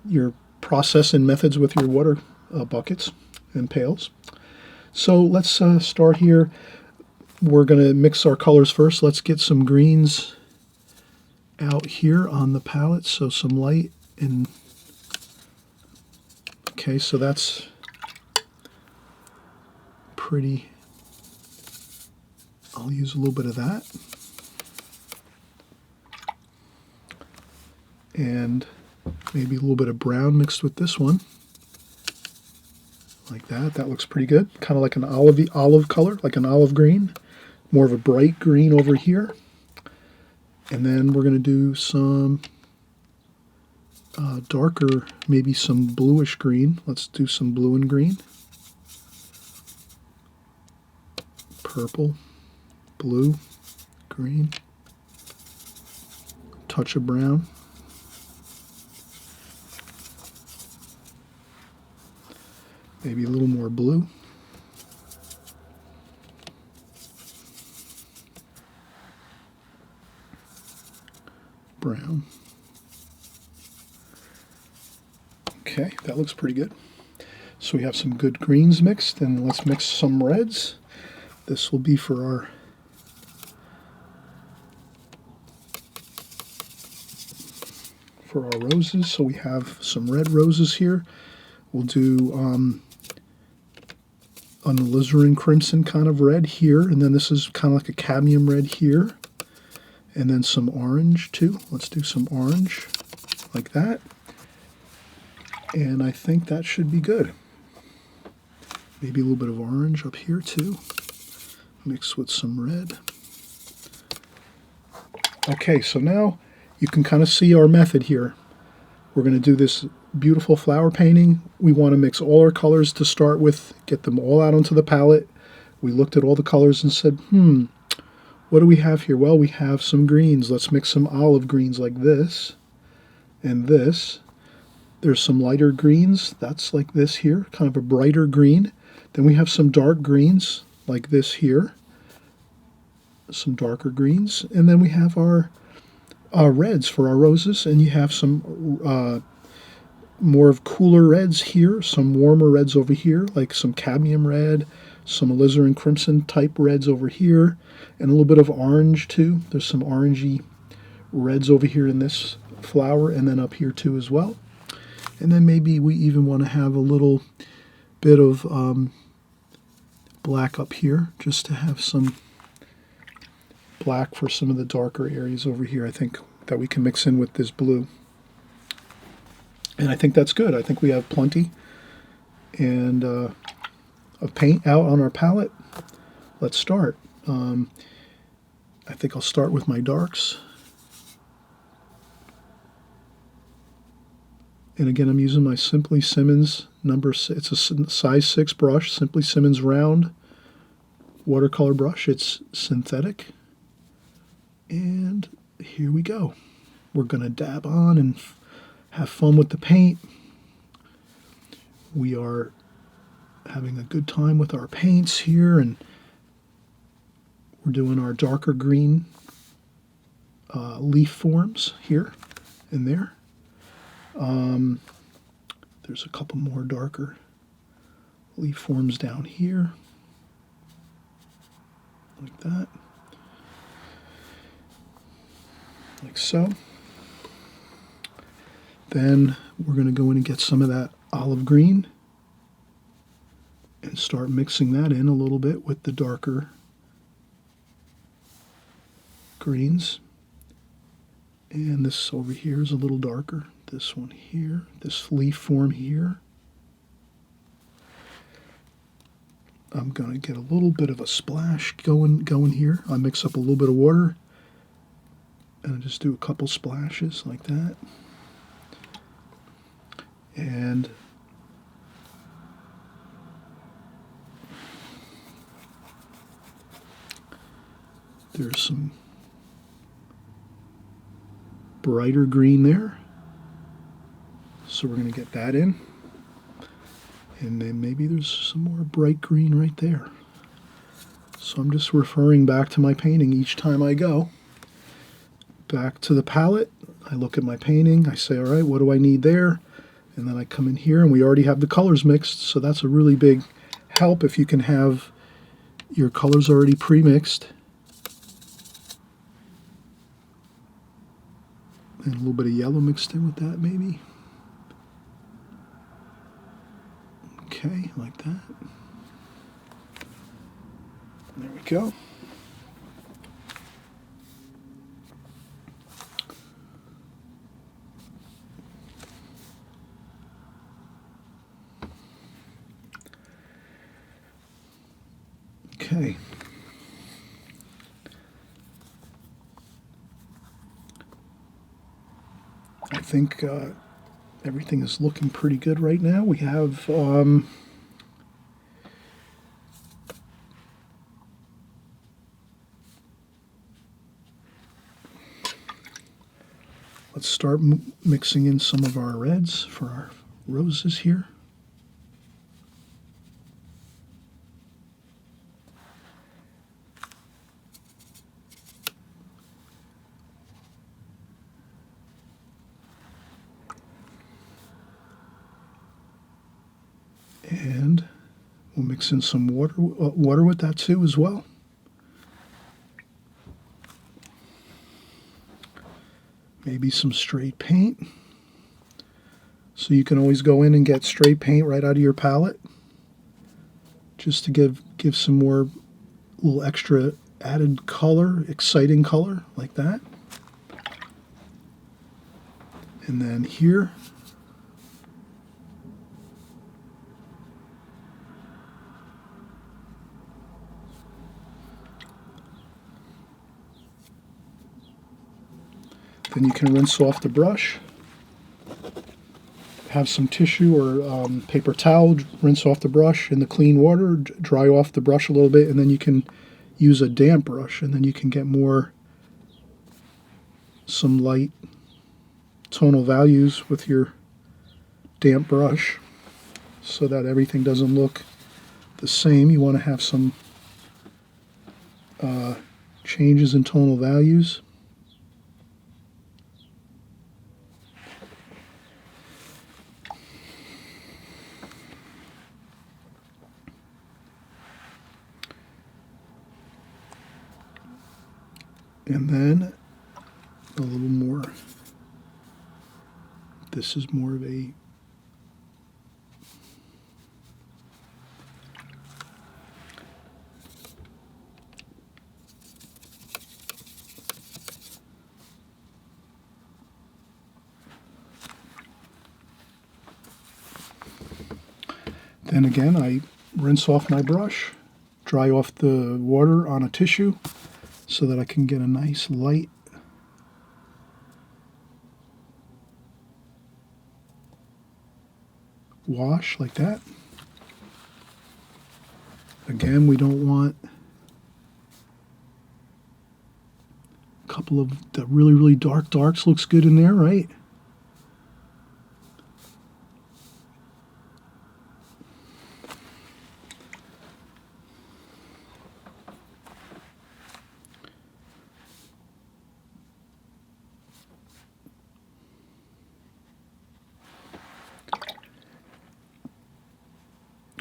Speaker 1: your process and methods with your water buckets and pails. So let's start here. We're going to mix our colors first. Let's get some greens out here on the palette. So some light and okay, so that's pretty. I'll use a little bit of that. And maybe a little bit of brown mixed with this one. Like that. That looks pretty good. Kind of like an olive color, like an olive green. More of a bright green over here. And then we're going to do some darker, maybe some bluish green. Let's do some blue and green. Purple, blue, green. Touch of brown. Maybe a little more blue. Brown. Okay, that looks pretty good. So we have some good greens mixed, and let's mix some reds. This will be for our roses. So we have some red roses here. We'll do an alizarin crimson kind of red here, and then this is kind of like a cadmium red here, and then some orange too. Let's do some orange like that, and I think that should be good. Maybe a little bit of orange up here too, mixed with some red. Okay, so now you can kind of see our method here. We're going to do this beautiful flower painting. We want to mix all our colors to start with, get them all out onto the palette. We looked at all the colors and said, what do we have here? Well, we have some greens. Let's mix some olive greens like this and this. There's some lighter greens. That's like this here, kind of a brighter green. Then we have some dark greens like this here, some darker greens. And then we have our reds for our roses, and you have some more of cooler reds here, some warmer reds over here, like some cadmium red, some alizarin crimson type reds over here, and a little bit of orange too. There's some orangey reds over here in this flower, and then up here too as well. And then maybe we even want to have a little bit of black up here, just to have some black for some of the darker areas over here, I think, that we can mix in with this blue. And I think that's good. I think we have plenty and of paint out on our palette. Let's start. I think I'll start with my darks. And again, I'm using my Simply Simmons it's a size 6 brush, Simply Simmons round watercolor brush. It's synthetic. And here we go. We're going to dab on and have fun with the paint. We are having a good time with our paints here, and we're doing our darker green leaf forms here and there. There's a couple more darker leaf forms down here, like that. Like so. Then we're going to go in and get some of that olive green and start mixing that in a little bit with the darker greens. And this over here is a little darker. This one here, this leaf form here. I'm going to get a little bit of a splash going here. I mix up a little bit of water and I just do a couple splashes like that. And there's some brighter green there. So we're going to get that in. And then maybe there's some more bright green right there. So I'm just referring back to my painting each time I go. back to the palette. I look at my painting. I say, all right, what do I need there? And then I come in here, and we already have the colors mixed, so that's a really big help if you can have your colors already pre-mixed. And a little bit of yellow mixed in with that, maybe. Okay, like that. There we go. Okay. I think everything is looking pretty good right now. We have let's start mixing in some of our reds for our roses here. And we'll mix in some water with that too as well. Maybe some straight paint. So you can always go in and get straight paint right out of your palette, just to give some more little extra added color, exciting color like that. And then here, then you can rinse off the brush. Have some tissue or paper towel, rinse off the brush in the clean water, dry off the brush a little bit, and then you can use a damp brush, and then you can get some light tonal values with your damp brush so that everything doesn't look the same. You want to have some changes in tonal values. And then a little more. This is more of a then again, I rinse off my brush, dry off the water on a tissue so that I can get a nice light wash like that. Again, we don't want a couple of the really, really dark darks. Looks good in there, right?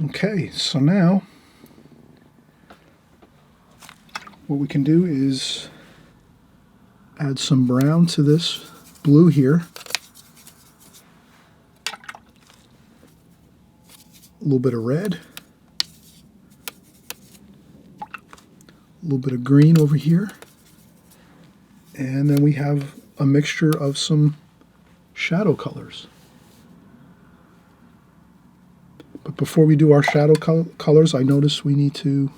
Speaker 1: Okay, so now what we can do is add some brown to this blue here. A little bit of red. A little bit of green over here. And then we have a mixture of some shadow colors. But before we do our shadow colors, I notice we need to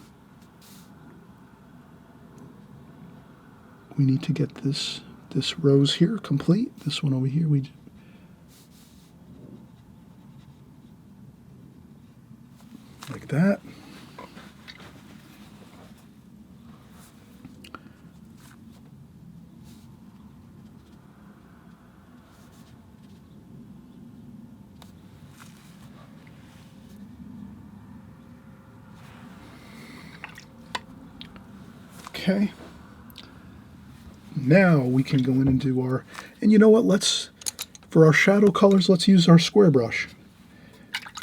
Speaker 1: get this rose here complete. This one over here, like that. Okay. Now we can go in and do our, and you know what, for our shadow colors, let's use our square brush.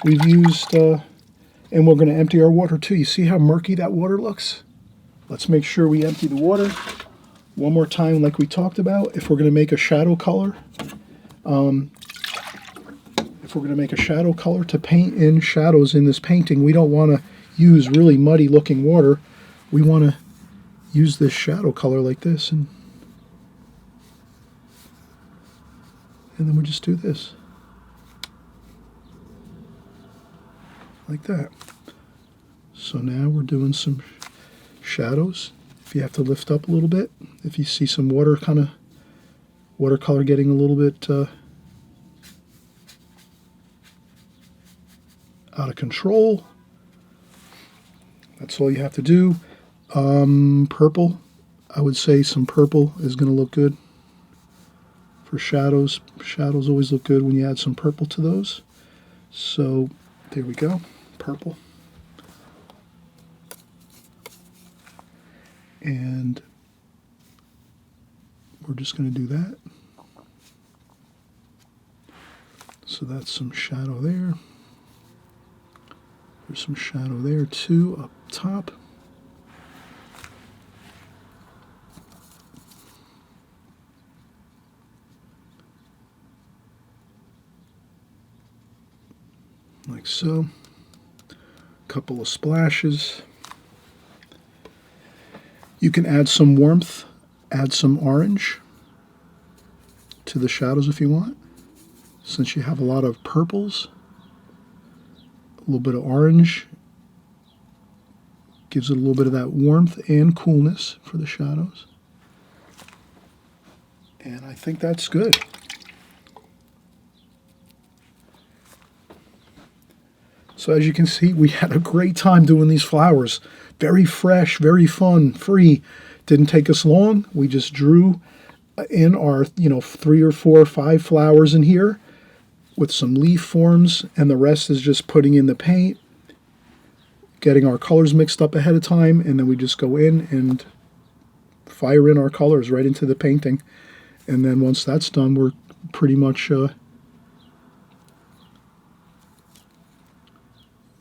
Speaker 1: We've used, and we're going to empty our water too. You see how murky that water looks? Let's make sure we empty the water one more time like we talked about. If we're going to make a shadow color, to paint in shadows in this painting, we don't want to use really muddy looking water. We want to use this shadow color like this, and then we just do this like that. So now we're doing some shadows. If you have to lift up a little bit, if you see some watercolor getting a little bit out of control, that's all you have to do. Purple, I would say some purple is going to look good for shadows. Shadows always look good when you add some purple to those. So there we go, purple. And we're just going to do that. So that's some shadow there. There's some shadow there too up top. Like so. A couple of splashes. You can add some warmth, add some orange to the shadows if you want. Since you have a lot of purples, a little bit of orange gives it a little bit of that warmth and coolness for the shadows. And I think that's good. So as you can see, we had a great time doing these flowers. Very fresh, very fun, free. Didn't take us long. We just drew in our, 3 or 4 or 5 flowers in here with some leaf forms, and the rest is just putting in the paint, getting our colors mixed up ahead of time, and then we just go in and fire in our colors right into the painting. And then once that's done, we're pretty much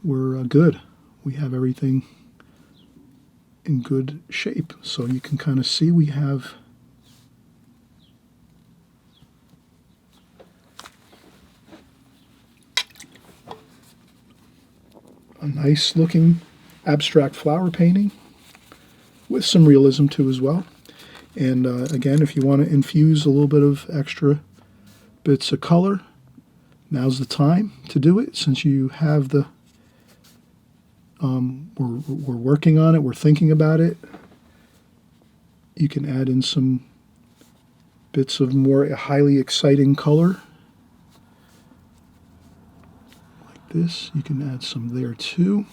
Speaker 1: we're good. We have everything in good shape. So you can kind of see we have a nice looking abstract flower painting with some realism too as well. And again, if you want to infuse a little bit of extra bits of color, now's the time to do it, since you have the we're working on it, we're thinking about it. You can add in some bits of more highly exciting color like this. You can add some there too,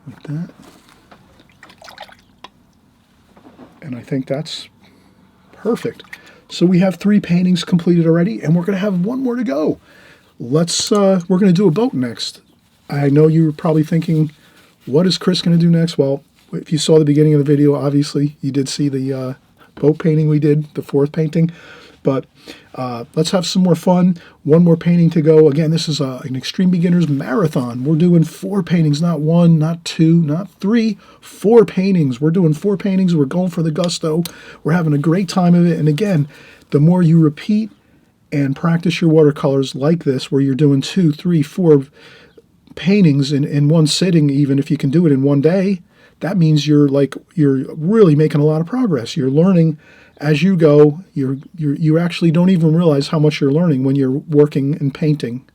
Speaker 1: like that. And I think that's perfect. So we have 3 paintings completed already, and we're going to have 1 more to go. We're going to do a boat next. I know you were probably thinking, what is Chris going to do next? Well, if you saw the beginning of the video, obviously you did see the boat painting we did, the 4th painting. But let's have some more fun. 1 more painting to go. Again, this is an Extreme Beginners Marathon. We're doing 4 paintings, not 1, not 2, not 3, 4 paintings. We're doing 4 paintings. We're going for the gusto. We're having a great time of it. And again, the more you repeat and practice your watercolors like this, where you're doing 2, 3, 4 paintings in one sitting, even if you can do it in one day, that means you're really making a lot of progress. You're learning as you go. You actually don't even realize how much you're learning when you're working and painting,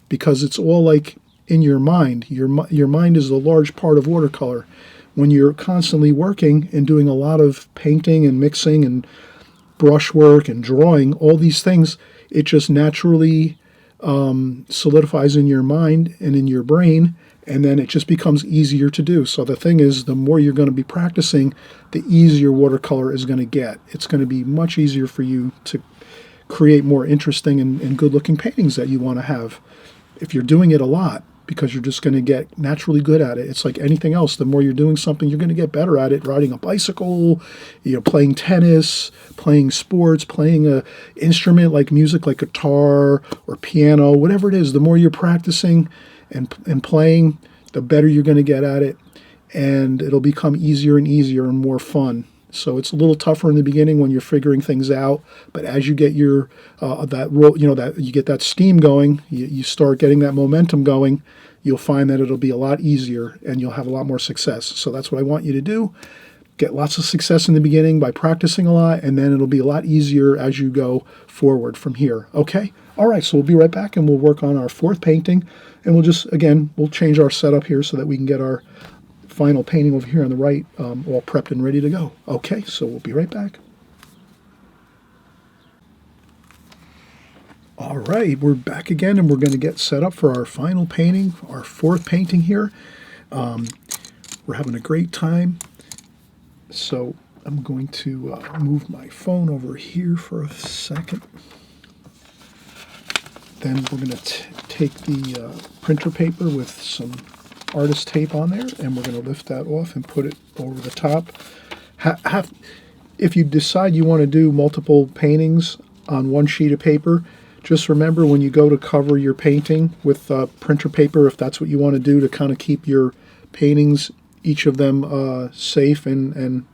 Speaker 1: because it's all like in your mind. Your mind is a large part of watercolor. When you're constantly working and doing a lot of painting and mixing and brushwork and drawing, all these things, it just naturally solidifies in your mind and in your brain, and then it just becomes easier to do. So the thing is, the more you're going to be practicing, the easier watercolor is going to get. It's going to be much easier for you to create more interesting and good-looking paintings that you want to have if you're doing it a lot, because you're just going to get naturally good at it. It's like anything else. The more you're doing something, you're going to get better at it. Riding a bicycle, playing tennis, playing sports, playing a instrument like music, like guitar or piano, whatever it is. The more you're practicing and playing, the better you're going to get at it, and it'll become easier and easier and more fun. So it's a little tougher in the beginning when you're figuring things out, but as you get your that you get that steam going, you start getting that momentum going, you'll find that it'll be a lot easier and you'll have a lot more success. So that's what I want you to do. Get lots of success in the beginning by practicing a lot, and then it'll be a lot easier as you go forward from here. Okay? All right, so we'll be right back and we'll work on our fourth painting, and we'll change our setup here so that we can get our final painting over here on the right, all prepped and ready to go. Okay, so we'll be right back. All right, we're back again, and we're going to get set up for our final painting, our fourth painting here. We're having a great time. So I'm going to move my phone over here for a second. Then we're going to take the printer paper with some artist tape on there, and we're going to lift that off and put it over the top. If you decide you want to do multiple paintings on one sheet of paper, just remember when you go to cover your painting with printer paper, if that's what you want to do to kind of keep your paintings, each of them safe and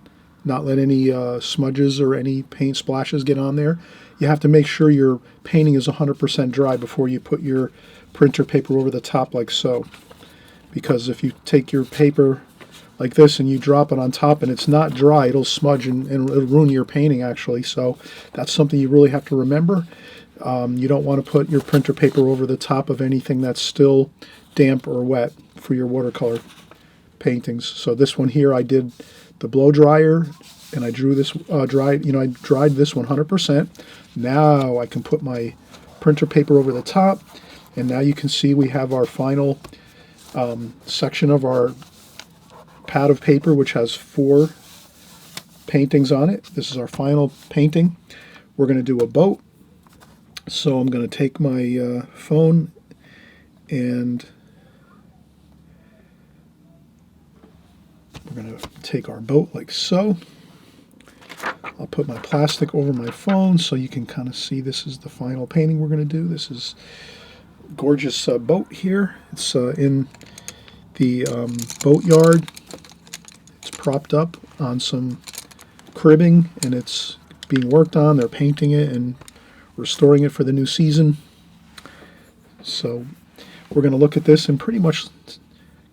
Speaker 1: not let any smudges or any paint splashes get on there, you have to make sure your painting is 100% dry before you put your printer paper over the top like so. Because if you take your paper like this and you drop it on top and it's not dry, it'll smudge and it'll ruin your painting actually. So that's something you really have to remember. You don't want to put your printer paper over the top of anything that's still damp or wet for your watercolor paintings. So this one here, I did the blow dryer and I drew this I dried this 100%. Now I can put my printer paper over the top, and now you can see we have our final section of our pad of paper, which has 4 paintings on it. This is our final painting. We're going to do a boat. So I'm going to take my phone and we're going to take our boat like so. I'll put my plastic over my phone so you can kind of see this is the final painting we're going to do. This is gorgeous boat here. It's in the boat yard. It's propped up on some cribbing and it's being worked on. They're painting it and restoring it for the new season. So we're going to look at this and pretty much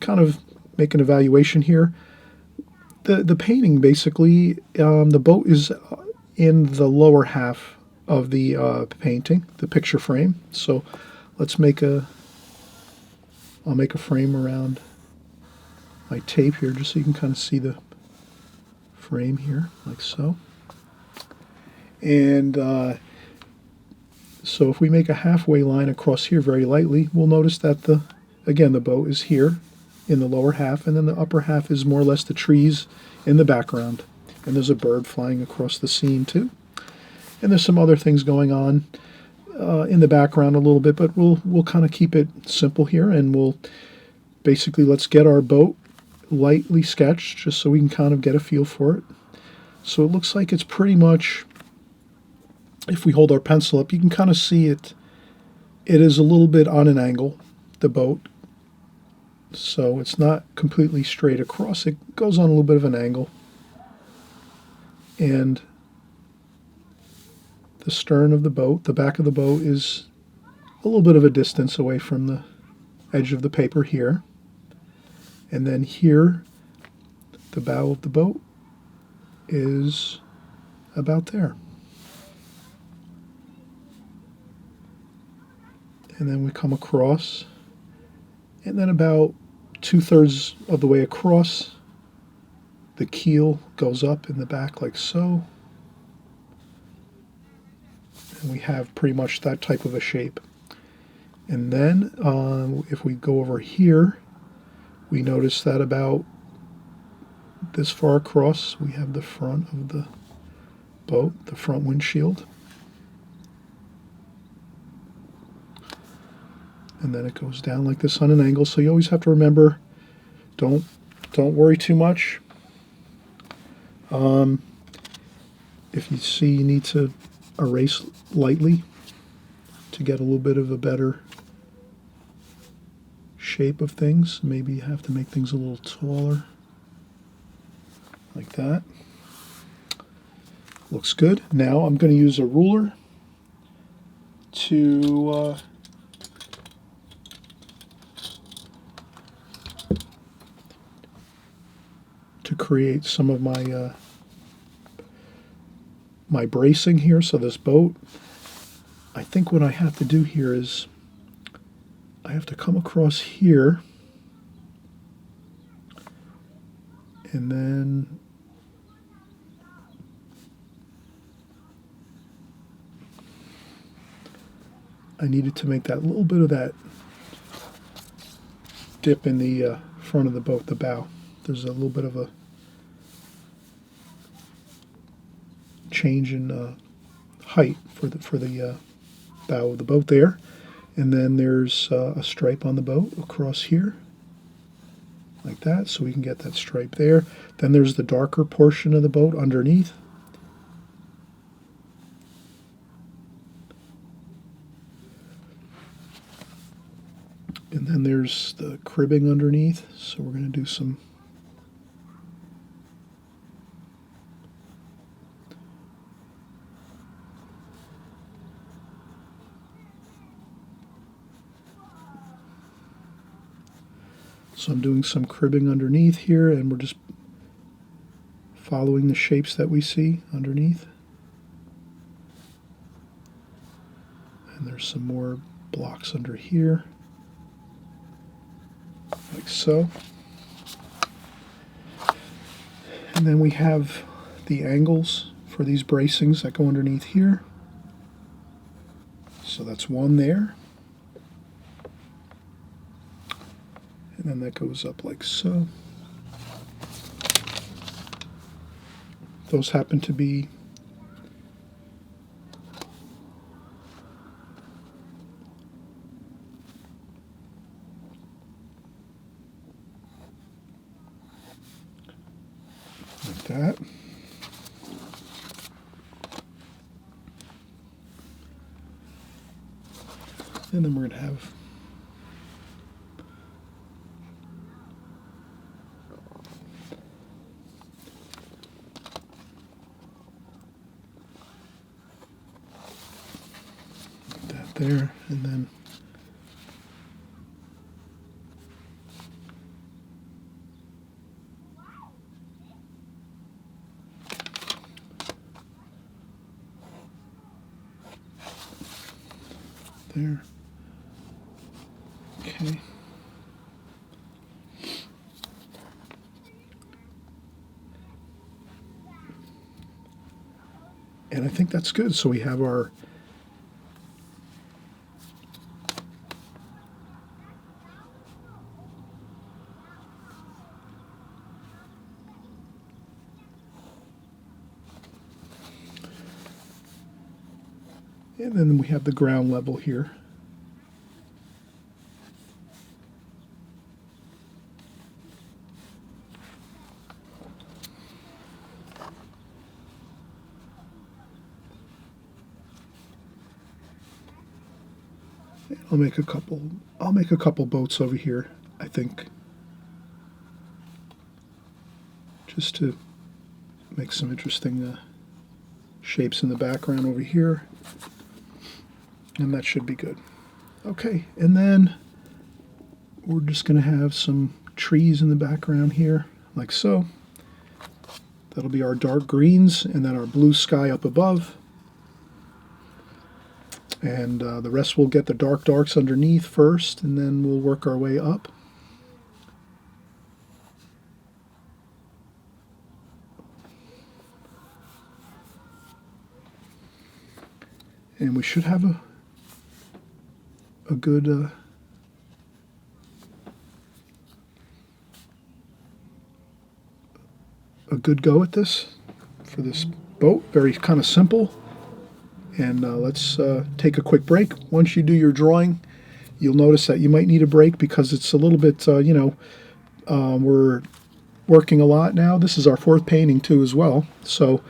Speaker 1: kind of make an evaluation here. The painting basically, the boat is in the lower half of the painting, the picture frame. So let's I'll make a frame around my tape here just so you can kind of see the frame here, like so. And so if we make a halfway line across here very lightly, we'll notice that the boat is here in the lower half, and then the upper half is more or less the trees in the background. And there's a bird flying across the scene too. And there's some other things going on in the background a little bit, but we'll kind of keep it simple here, and let's get our boat lightly sketched just so we can kind of get a feel for it. So it looks like it's pretty much, if we hold our pencil up, you can kind of see it. It is a little bit on an angle, the boat. So it's not completely straight across. It goes on a little bit of an angle. And the stern of the boat, the back of the boat, is a little bit of a distance away from the edge of the paper here. And then here, the bow of the boat is about there. And then we come across, and then about 2/3 of the way across, the keel goes up in the back like so. And we have pretty much that type of a shape. And then if we go over here, we notice that about this far across, we have the front of the boat, the front windshield. and then it goes down like this on an angle. So you always have to remember, don't worry too much. If you see you need to erase lightly to get a little bit of a better shape of things, maybe you have to make things a little taller, like that. Looks good. Now I'm going to use a ruler to create some of my my bracing here. So this boat, I think what I have to do here is I have to come across here and then I needed to make that little bit of that dip in the front of the boat, the bow. There's a little bit of a change in height for the bow of the boat there, and then there's a stripe on the boat across here, like that, so we can get that stripe there. Then there's the darker portion of the boat underneath. And then there's the cribbing underneath, so we're going to do some I'm doing some cribbing underneath here, and we're just following the shapes that we see underneath. And there's some more blocks under here, like so. And then we have the angles for these bracings that go underneath here. So that's one there. And then that goes up like so. Those happen to be like that. And then we're going to have there, and then there. Okay. And I think that's good. So we have our and then we have the ground level here. I'll make a couple boats over here, I think, just to make some interesting shapes in the background over here. And that should be good. Okay, and then we're just going to have some trees in the background here, like so. That'll be our dark greens, and then our blue sky up above. And the rest we'll get the dark darks underneath first, and then we'll work our way up. And we should have a good go at this for this boat. Very kind of simple. And let's take a quick break. Once you do your drawing, You'll notice that you might need a break because it's a little bit, we're working a lot now. This is our fourth painting too as well. So,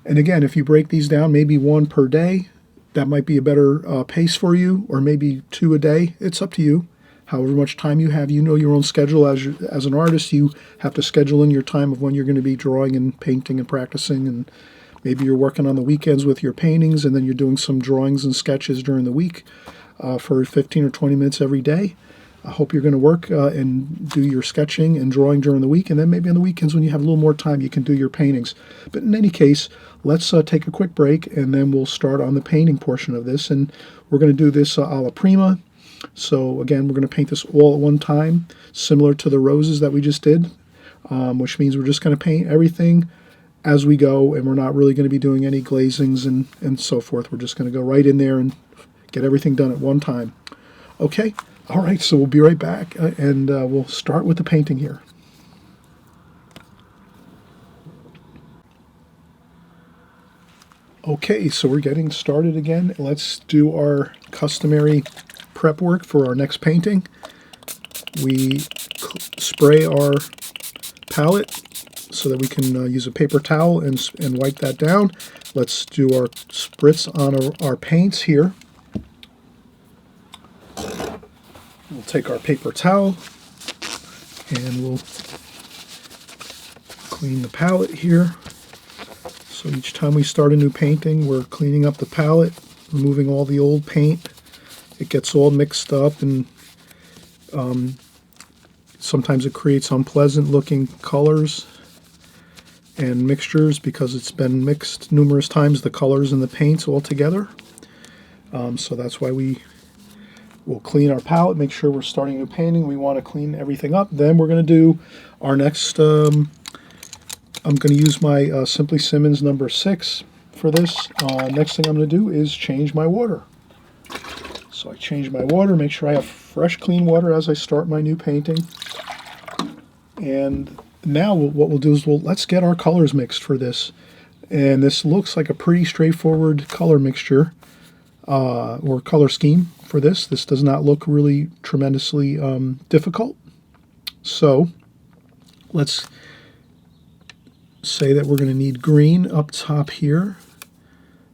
Speaker 1: and again, if you break these down, maybe one per day, that might be a better pace for you, or maybe 2 a day. It's up to you. However much time you have, you know your own schedule. As an artist, you have to schedule in your time of when you're going to be drawing and painting and practicing, and maybe you're working on the weekends with your paintings, and then you're doing some drawings and sketches during the week for 15 or 20 minutes every day. I hope you're going to work and do your sketching and drawing during the week, and then maybe on the weekends when you have a little more time, you can do your paintings. But in any case, let's take a quick break, and then we'll start on the painting portion of this. And we're going to do this alla prima. So again, we're going to paint this all at one time, similar to the roses that we just did, which means we're just going to paint everything as we go, and we're not really going to be doing any glazings and so forth. We're just going to go right in there and get everything done at one time. Okay? All right, so we'll be right back, and we'll start with the painting here. Okay, so we're getting started again. Let's do our customary prep work for our next painting. We spray our palette so that we can use a paper towel and wipe that down. Let's do our spritz on our paints here. We'll take our paper towel and we'll clean the palette here. So each time we start a new painting, we're cleaning up the palette, removing all the old paint. It gets all mixed up, and sometimes it creates unpleasant looking colors and mixtures because it's been mixed numerous times, the colors and the paints all together. So that's why we'll clean our palette, make sure we're starting a new painting. We want to clean everything up. Then we're going to do our next, I'm going to use my Simply Simmons number 6 for this. Next thing I'm going to do is change my water. So I change my water, make sure I have fresh, clean water as I start my new painting. And now what we'll do is let's get our colors mixed for this. And this looks like a pretty straightforward color mixture or color scheme for this. This does not look really tremendously difficult. So let's say that we're going to need green up top here.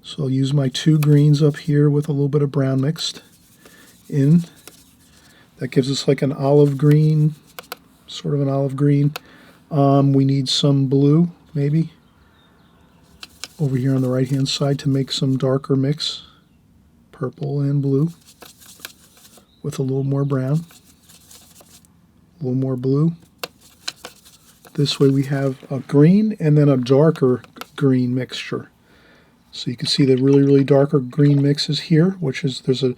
Speaker 1: So I'll use my 2 greens up here with a little bit of brown mixed in. That gives us like an olive green, sort of an olive green. We need some blue, maybe, over here on the right-hand side to make some darker mix. Purple and blue with a little more brown, a little more blue. This way we have a green and then a darker green mixture. So you can see the really, really darker green mixes here, which is there's a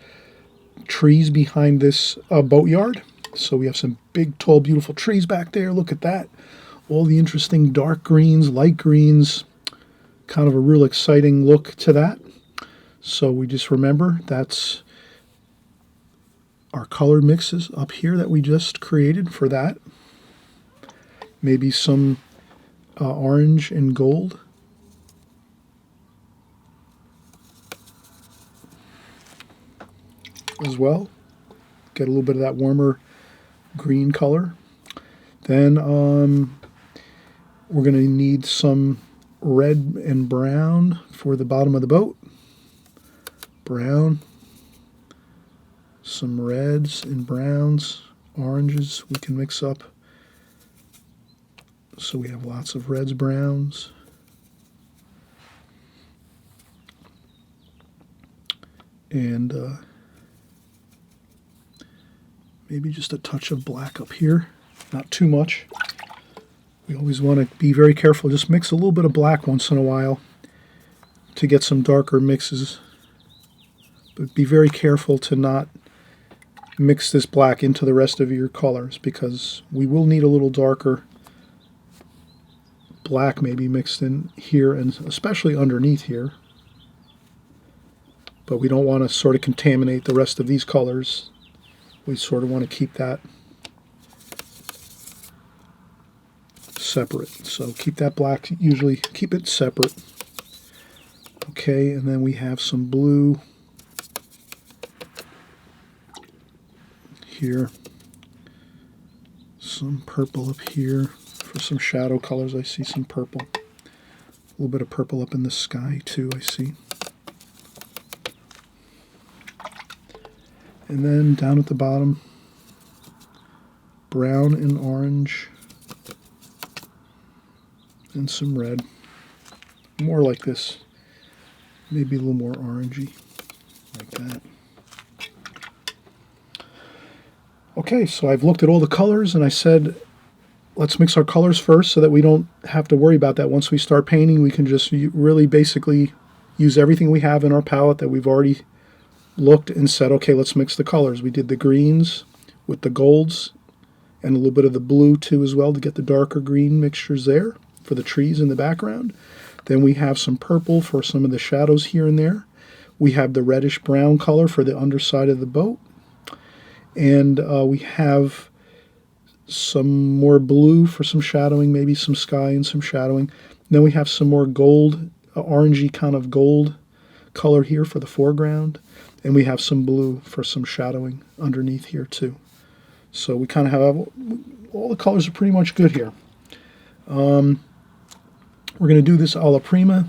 Speaker 1: trees behind this boatyard. So we have some big, tall, beautiful trees back there. Look at that. All the interesting dark greens, light greens, kind of a real exciting look to that. So we just remember that's our color mixes up here that we just created for that. Maybe some orange and gold. As well. Get a little bit of that warmer green color. Then we're going to need some red and brown for the bottom of the boat. Brown, some reds and browns, oranges we can mix up. So we have lots of reds, browns. And maybe just a touch of black up here, not too much. We always want to be very careful. Just mix a little bit of black once in a while to get some darker mixes. But be very careful to not mix this black into the rest of your colors, because we will need a little darker black maybe mixed in here and especially underneath here. But we don't want to sort of contaminate the rest of these colors. We sort of want to keep that separate. So keep that black, usually keep it separate. Okay, and then we have some blue. here. Some purple up here. For some shadow colors, I see some purple. A little bit of purple up in the sky, too, I see. And then down at the bottom, brown and orange. And some red. More like this. Maybe a little more orangey, like that. Okay, so I've looked at all the colors and I said, let's mix our colors first so that we don't have to worry about that. Once we start painting, we can just really basically use everything we have in our palette that we've already looked and said, okay, let's mix the colors. We did the greens with the golds and a little bit of the blue too as well to get the darker green mixtures there for the trees in the background. Then we have some purple for some of the shadows here and there. We have the reddish brown color for the underside of the boat. And we have some more blue for some shadowing, maybe some sky and some shadowing. Then we have some more gold, orangey kind of gold color here for the foreground. And we have some blue for some shadowing underneath here too. So we kind of have, all the colors are pretty much good here. We're going to do this alla prima.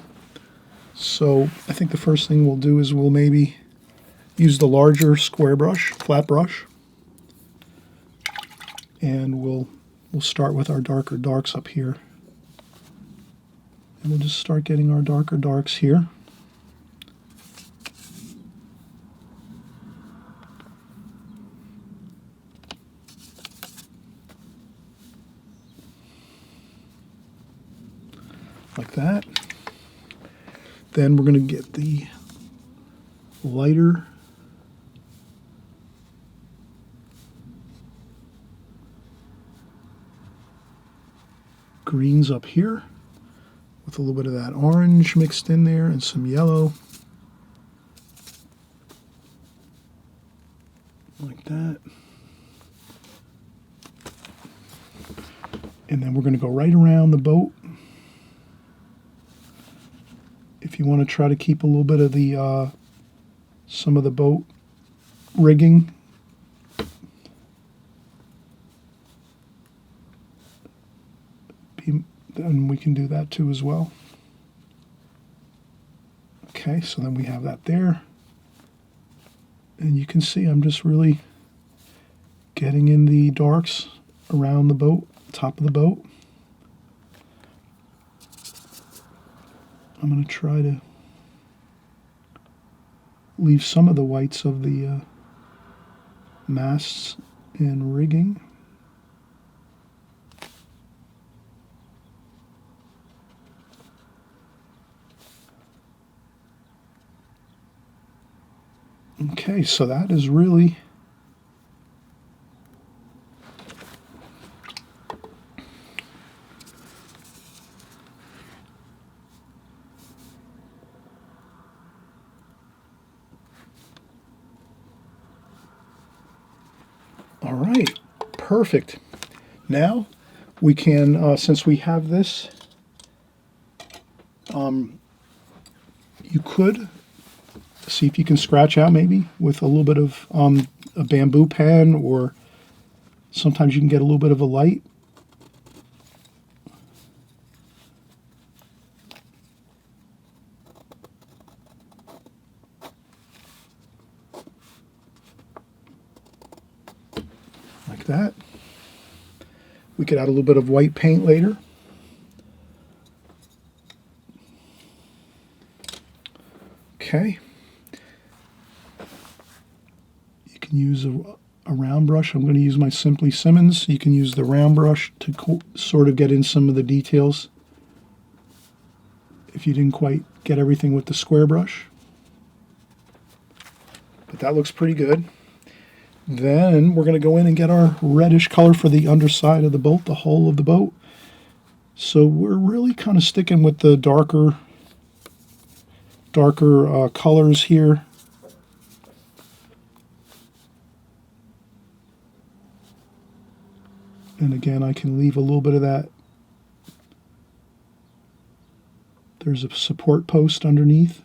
Speaker 1: So I think the first thing we'll do is we'll maybe use the larger square brush, flat brush. And we'll start with our darker darks up here. And we'll just start getting our darker darks here. Like that. Then we're going to get the lighter greens up here with a little bit of that orange mixed in there and some yellow. Like that. And then we're going to go right around the boat. If you want to try to keep a little bit of the some of the boat rigging, then we can do that too as well. Okay, so then we have that there. And you can see I'm just really getting in the darks around the boat, top of the boat. I'm going to try to leave some of the whites of the masts and rigging. Okay, so that is really all right, perfect. Now we can, since we have this, you could see if you can scratch out maybe with a little bit of a bamboo pen, or sometimes you can get a little bit of a light. Like that. We could add a little bit of white paint later. Okay. You can use a round brush. I'm going to use my Simply Simmons. You can use the round brush to sort of get in some of the details if you didn't quite get everything with the square brush. But that looks pretty good. Then we're going to go in and get our reddish color for the underside of the boat, the hull of the boat. So we're really kind of sticking with the darker colors here. And again, I can leave a little bit of that. There's a support post underneath.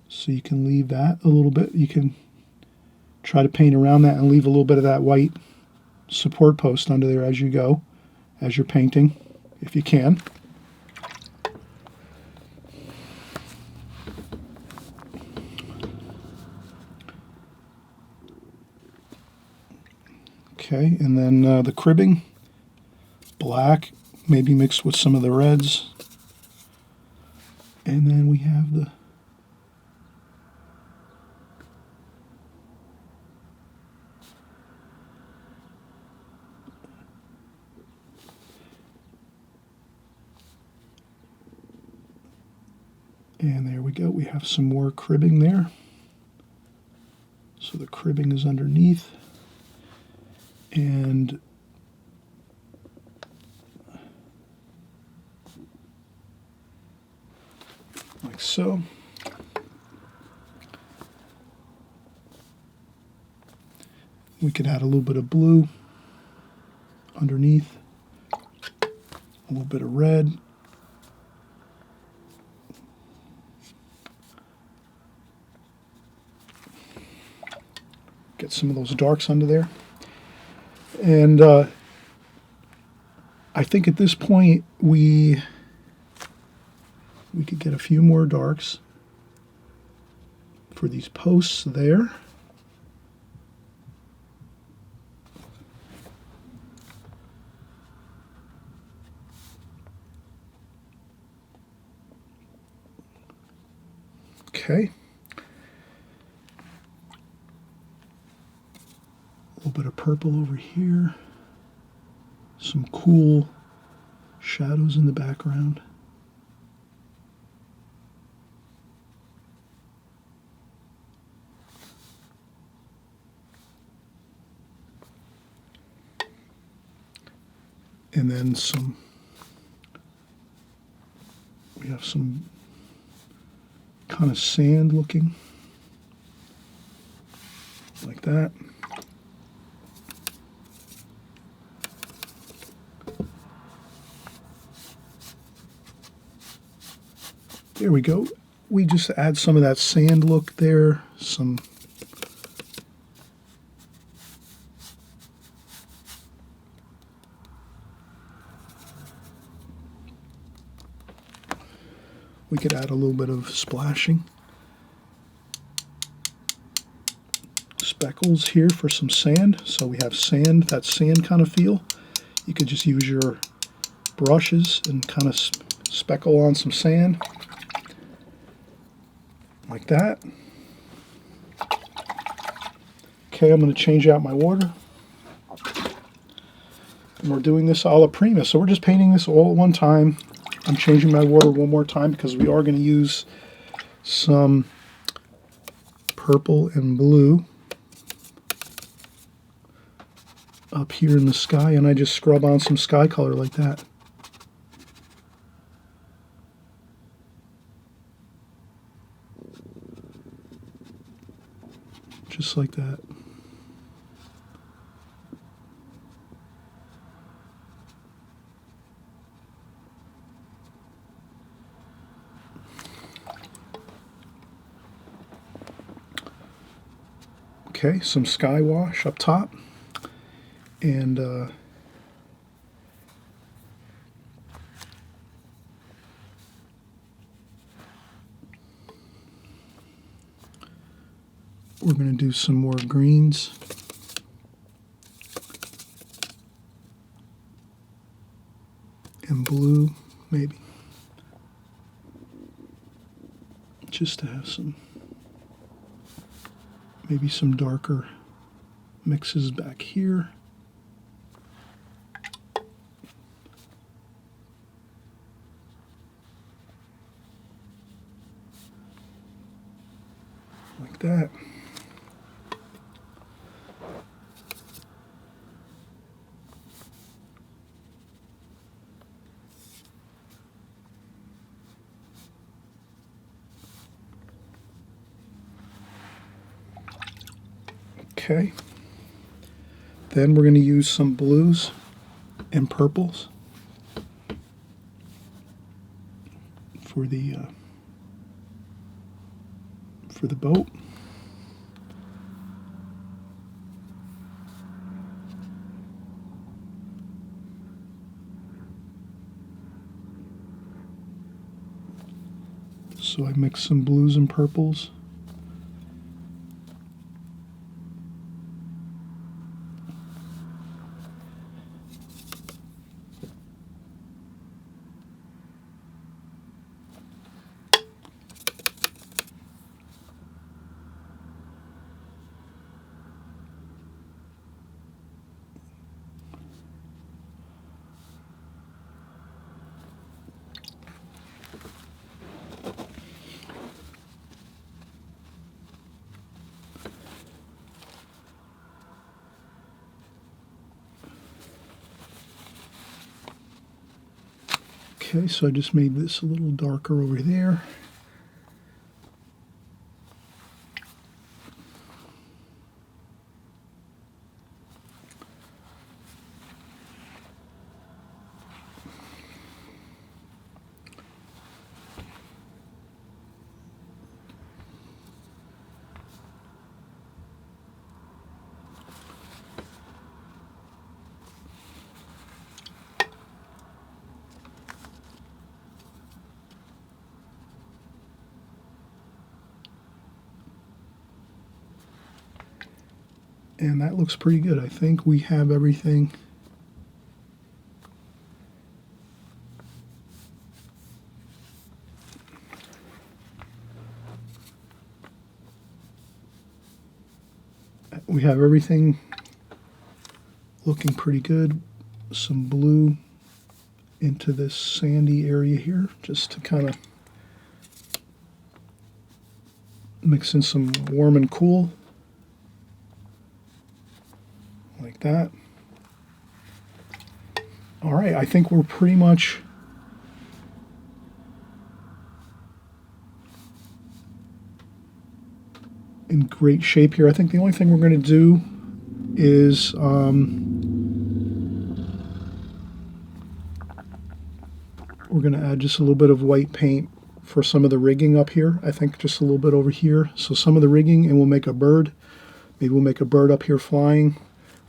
Speaker 1: So you can leave that a little bit. You can Try to paint around that and leave a little bit of that white support post under there as you go, as you're painting, if you can. Okay, and then the cribbing, black, maybe mixed with some of the reds. And then we have the and there we go. We have some more cribbing there. So the cribbing is underneath. And like so. We could add a little bit of blue underneath, a little bit of red. Get some of those darks under there. And I think at this point we could get a few more darks for these posts there. Okay. A little bit of purple over here. Some cool shadows in the background. And then we have some kind of sand looking, like that. There we go. We just add some of that sand look there, we could add a little bit of splashing. Speckles here for some sand. So we have sand, that sand kind of feel. You could just use your brushes and kind of speckle on some sand. Like that. Okay, I'm going to change out my water. And we're doing this a la prima. So we're just painting this all at one time. I'm changing my water one more time because we are going to use some purple and blue up here in the sky, and I just scrub on some sky color like that. Just like that. Okay, some sky wash up top, and we're going to do some more greens. And blue, maybe. Just to have maybe some darker mixes back here. Like that. Okay, then we're going to use some blues and purples for the boat. So I mix some blues and purples. Okay, so I just made this a little darker over there. And that looks pretty good. I think we have everything. We have everything looking pretty good. Some blue into this sandy area here, just to kind of mix in some warm and cool. Like that. All right, I think we're pretty much in great shape here. I think the only thing we're going to do is we're going to add just a little bit of white paint for some of the rigging up here. I think just a little bit over here. So some of the rigging, and we'll make a bird. Maybe we'll make a bird up here flying,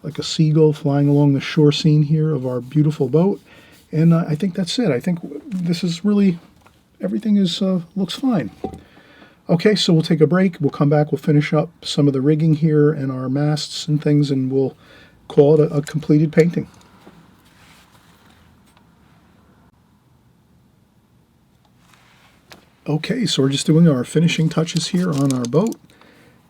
Speaker 1: like a seagull flying along the shore scene here of our beautiful boat. And I think that's it. I think this is really, everything is looks fine. Okay, so we'll take a break. We'll come back. We'll finish up some of the rigging here and our masts and things, and we'll call it a completed painting. Okay, so we're just doing our finishing touches here on our boat,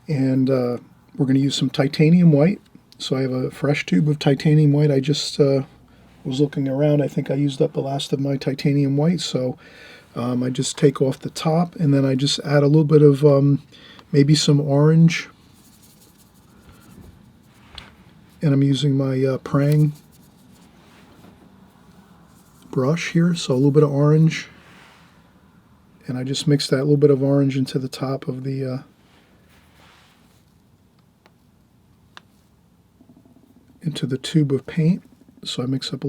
Speaker 1: and we're going to use some titanium white. So I have a fresh tube of titanium white. I just was looking around. I think I used up the last of my titanium white, so I just take off the top, and then I just add a little bit of maybe some orange. And I'm using my praying brush here, so a little bit of orange. And I just mix that little bit of orange into the top of the into the tube of paint. So I mix up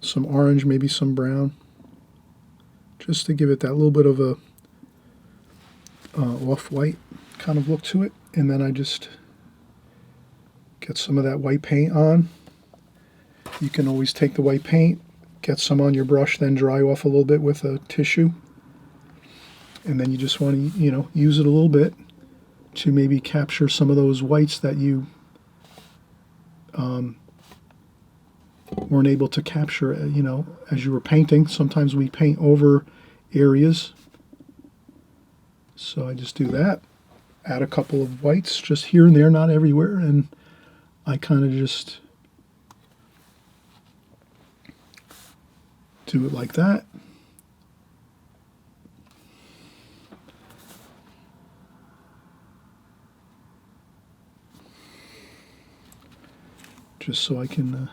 Speaker 1: some orange, maybe some brown, just to give it that little bit of a off-white kind of look to it. And then I just get some of that white paint on. You can always take the white paint, get some on your brush, then dry off a little bit with a tissue. And then you just want to, use it a little bit to maybe capture some of those whites that you weren't able to capture, as you were painting. Sometimes we paint over areas. So I just do that. Add a couple of whites just here and there, not everywhere, and I kind of just do it like that. Just so I can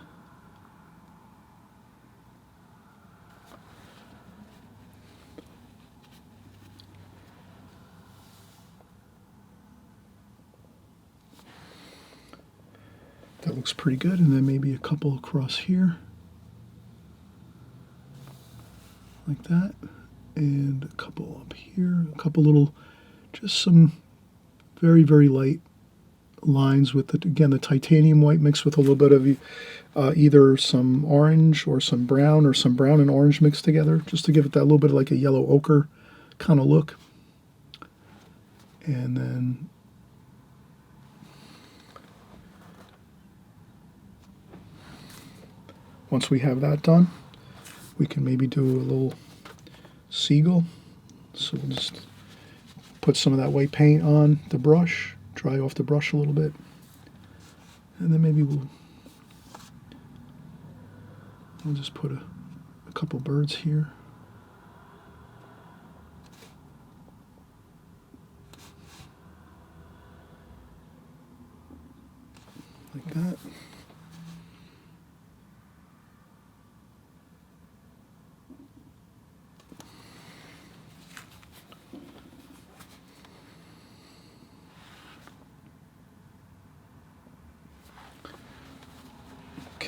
Speaker 1: that looks pretty good, and then maybe a couple across here like that, and a couple up here, a couple little, just some very, very light lines with, again, the titanium white mixed with a little bit of either some orange or some brown and orange mixed together, just to give it that little bit of like a yellow ochre kind of look. And then once we have that done, we can maybe do a little seagull. So we'll just put some of that white paint on the brush, dry off the brush a little bit, and then maybe we'll just put a couple birds here. Like that.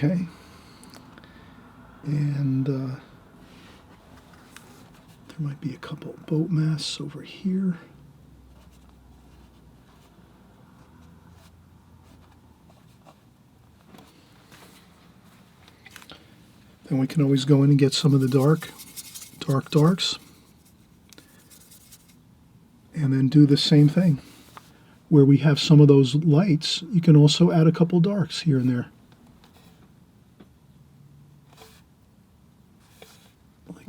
Speaker 1: Okay, and there might be a couple boat masts over here. Then we can always go in and get some of the darks, and then do the same thing. Where we have some of those lights, you can also add a couple darks here and there.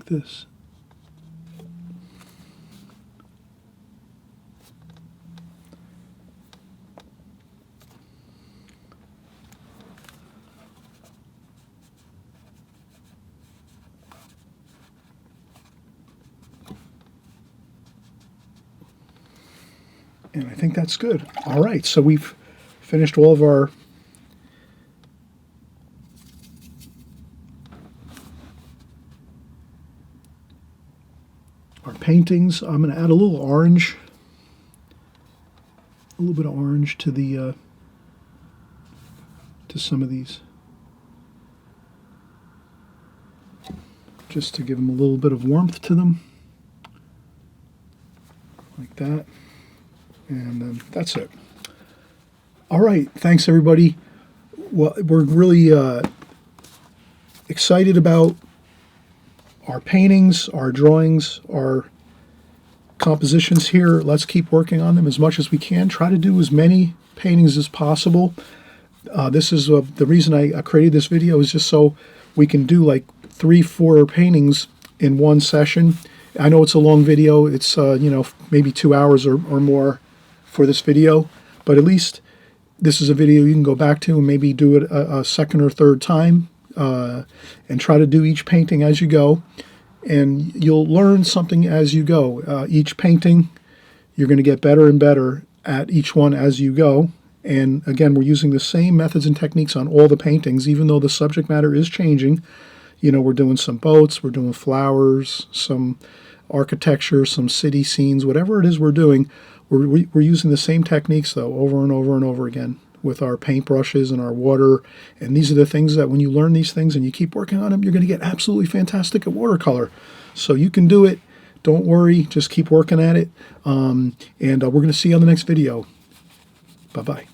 Speaker 1: This. And I think that's good. All right, so we've finished all of our paintings. I'm going to add a little orange, a little bit of orange to the to some of these, just to give them a little bit of warmth to them, like that. And then that's it. All right, thanks everybody. Well, we're really excited about our paintings, our drawings, our compositions here. Let's keep working on them as much as we can. Try to do as many paintings as possible. This is the reason I created this video, is just so we can do like 3-4 paintings in one session. I know it's a long video. It's you know, maybe 2 hours or more for this video, but at least this is a video you can go back to and maybe do it a second or third time. And try to do each painting as you go, and you'll learn something as you go. Each painting, you're going to get better and better at each one as you go. And again, we're using the same methods and techniques on all the paintings, even though the subject matter is changing. You know, we're doing some boats, we're doing flowers, some architecture, some city scenes, whatever it is we're doing, we're using the same techniques though, over and over and over again, with our paintbrushes and our water. And these are the things that when you learn these things and you keep working on them, you're going to get absolutely fantastic at watercolor. So you can do it. Don't worry. Just keep working at it. And we're going to see you on the next video. Bye-bye.